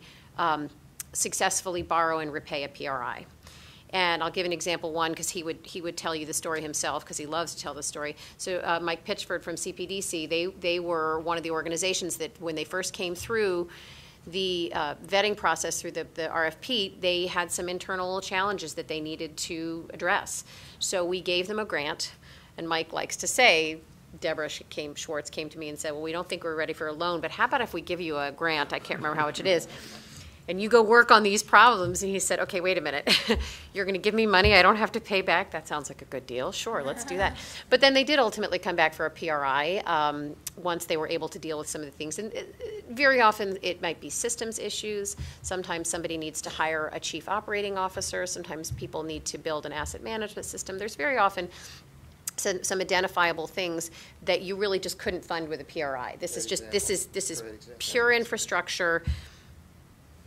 successfully borrow and repay a PRI. And I'll give an example one, because he would tell you the story himself, because he loves to tell the story. So Mike Pitchford from CPDC, they were one of the organizations that when they first came through the vetting process through the RFP, they had some internal challenges that they needed to address. So we gave them a grant, and Mike likes to say, Deborah Schwartz came to me and said, well, we don't think we're ready for a loan, but how about if we give you a grant? I can't remember how much it is. And you go work on these problems. And he said, okay, wait a minute. You're going to give me money I don't have to pay back? That sounds like a good deal. Sure, let's do that. But then they did ultimately come back for a PRI once they were able to deal with some of the things. And very often it might be systems issues. Sometimes somebody needs to hire a chief operating officer. Sometimes people need to build an asset management system. There's very often some identifiable things that you really just couldn't fund with a PRI. This is pure infrastructure.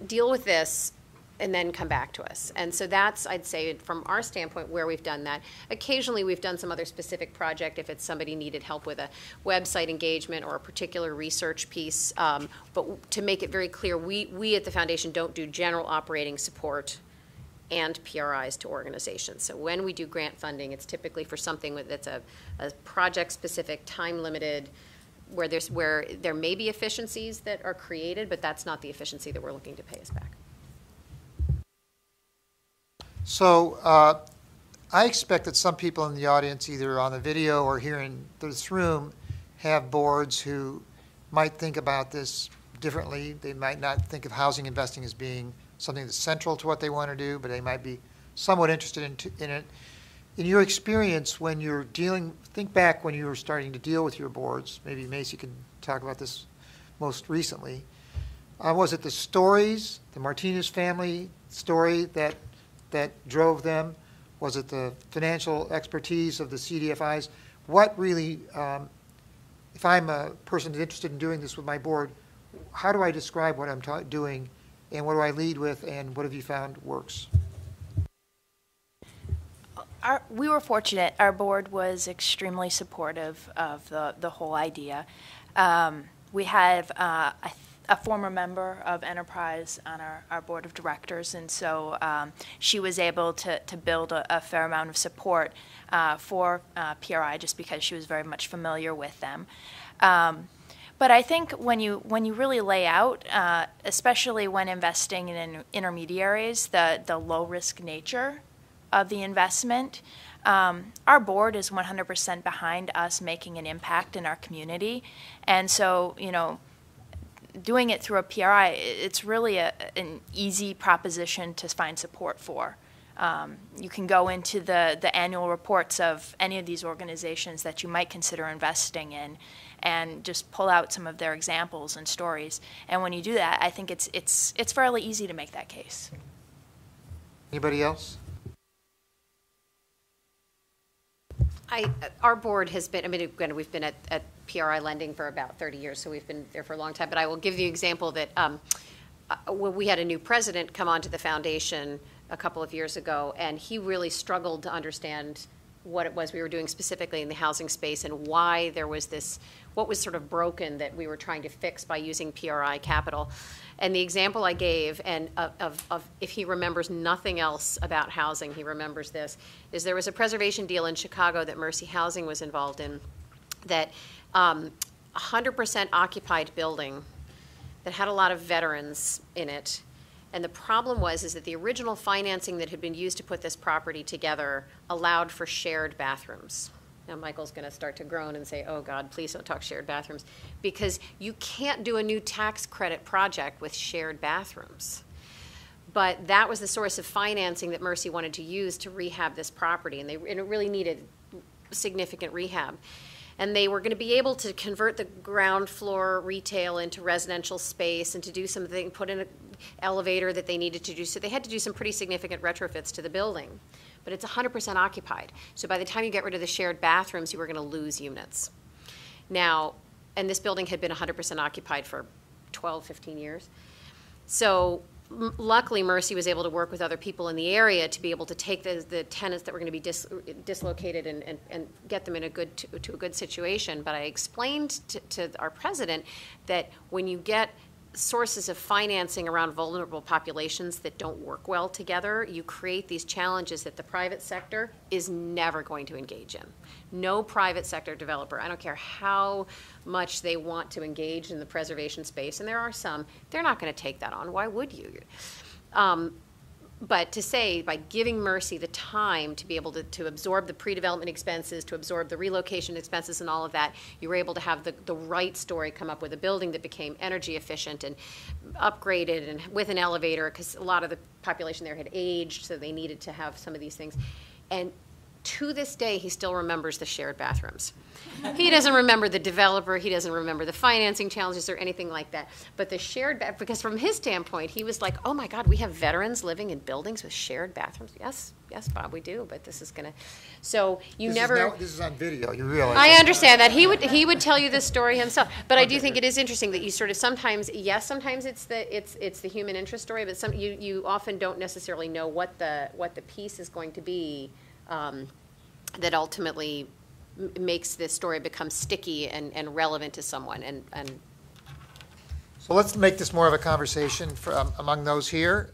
Deal with this and then come back to us. And so that's, I'd say, from our standpoint, where we've done that. Occasionally we've done some other specific project if it's somebody needed help with a website engagement or a particular research piece. But to make it very clear, we at the foundation don't do general operating support and PRIs to organizations. So when we do grant funding, it's typically for something that's a project-specific, time-limited where there may be efficiencies that are created, but that's not the efficiency that we're looking to pay us back. So I expect that some people in the audience, either on the video or here in this room, have boards who might think about this differently. They might not think of housing investing as being something that's central to what they want to do, but they might be somewhat interested in it. In your experience, when you're think back when you were starting to deal with your boards, maybe Macy can talk about this most recently. Was it the stories, the Martinez family story that drove them? Was it the financial expertise of the CDFIs? What really, if I'm a person that's interested in doing this with my board, how do I describe what I'm doing, and what do I lead with, and what have you found works? We were fortunate. Our board was extremely supportive of the whole idea. We have a former member of Enterprise on our board of directors, and so she was able to build a fair amount of support for PRI just because she was very much familiar with them. But I think when you really lay out, especially when investing in intermediaries, the low-risk nature of the investment, our board is 100% behind us making an impact in our community. And so, doing it through a PRI, it's really an easy proposition to find support for. You can go into the annual reports of any of these organizations that you might consider investing in and just pull out some of their examples and stories. And when you do that, I think it's fairly easy to make that case. Anybody else? Our board has been, again, we've been at PRI lending for about 30 years, so we've been there for a long time. But I will give the example that when we had a new president come onto the foundation a couple of years ago, and he really struggled to understand what it was we were doing specifically in the housing space and why there was this, what was sort of broken that we were trying to fix by using PRI capital. And the example I gave, and of if he remembers nothing else about housing, he remembers this, is there was a preservation deal in Chicago that Mercy Housing was involved in, that 100% occupied building that had a lot of veterans in it. And the problem is that the original financing that had been used to put this property together allowed for shared bathrooms. Now Michael's going to start to groan and say, oh God, please don't talk shared bathrooms, because you can't do a new tax credit project with shared bathrooms. But that was the source of financing that Mercy wanted to use to rehab this property, and it really needed significant rehab. And they were going to be able to convert the ground floor retail into residential space and to do something, put in an elevator that they needed to do. So they had to do some pretty significant retrofits to the building. But it's 100% occupied. So by the time you get rid of the shared bathrooms, you were going to lose units. Now, and this building had been 100% occupied for 12, 15 years. So luckily, Mercy was able to work with other people in the area to be able to take the tenants that were going to be dislocated and get them in a good situation. But I explained to our president that when you get sources of financing around vulnerable populations that don't work well together, you create these challenges that the private sector is never going to engage in. No private sector developer, I don't care how much they want to engage in the preservation space, and there are some, they're not going to take that on. Why would you? But to say, by giving Mercy the time to be able to absorb the pre-development expenses, to absorb the relocation expenses and all of that, you were able to have the right story come up with a building that became energy efficient and upgraded and with an elevator, because a lot of the population there had aged, so they needed to have some of these things. And to this day, he still remembers the shared bathrooms. He doesn't remember the developer, he doesn't remember the financing challenges or anything like that. But the shared because from his standpoint, he was like, oh my God, we have veterans living in buildings with shared bathrooms. Yes, Bob, we do, but this is going to, so you this is on video, you realize. I understand that. He would tell you this story himself. But I do think it is interesting that you sort of sometimes it's the human interest story, but you often don't necessarily know what the piece is going to be that ultimately makes this story become sticky and relevant to someone. And so let's make this more of a conversation among those here.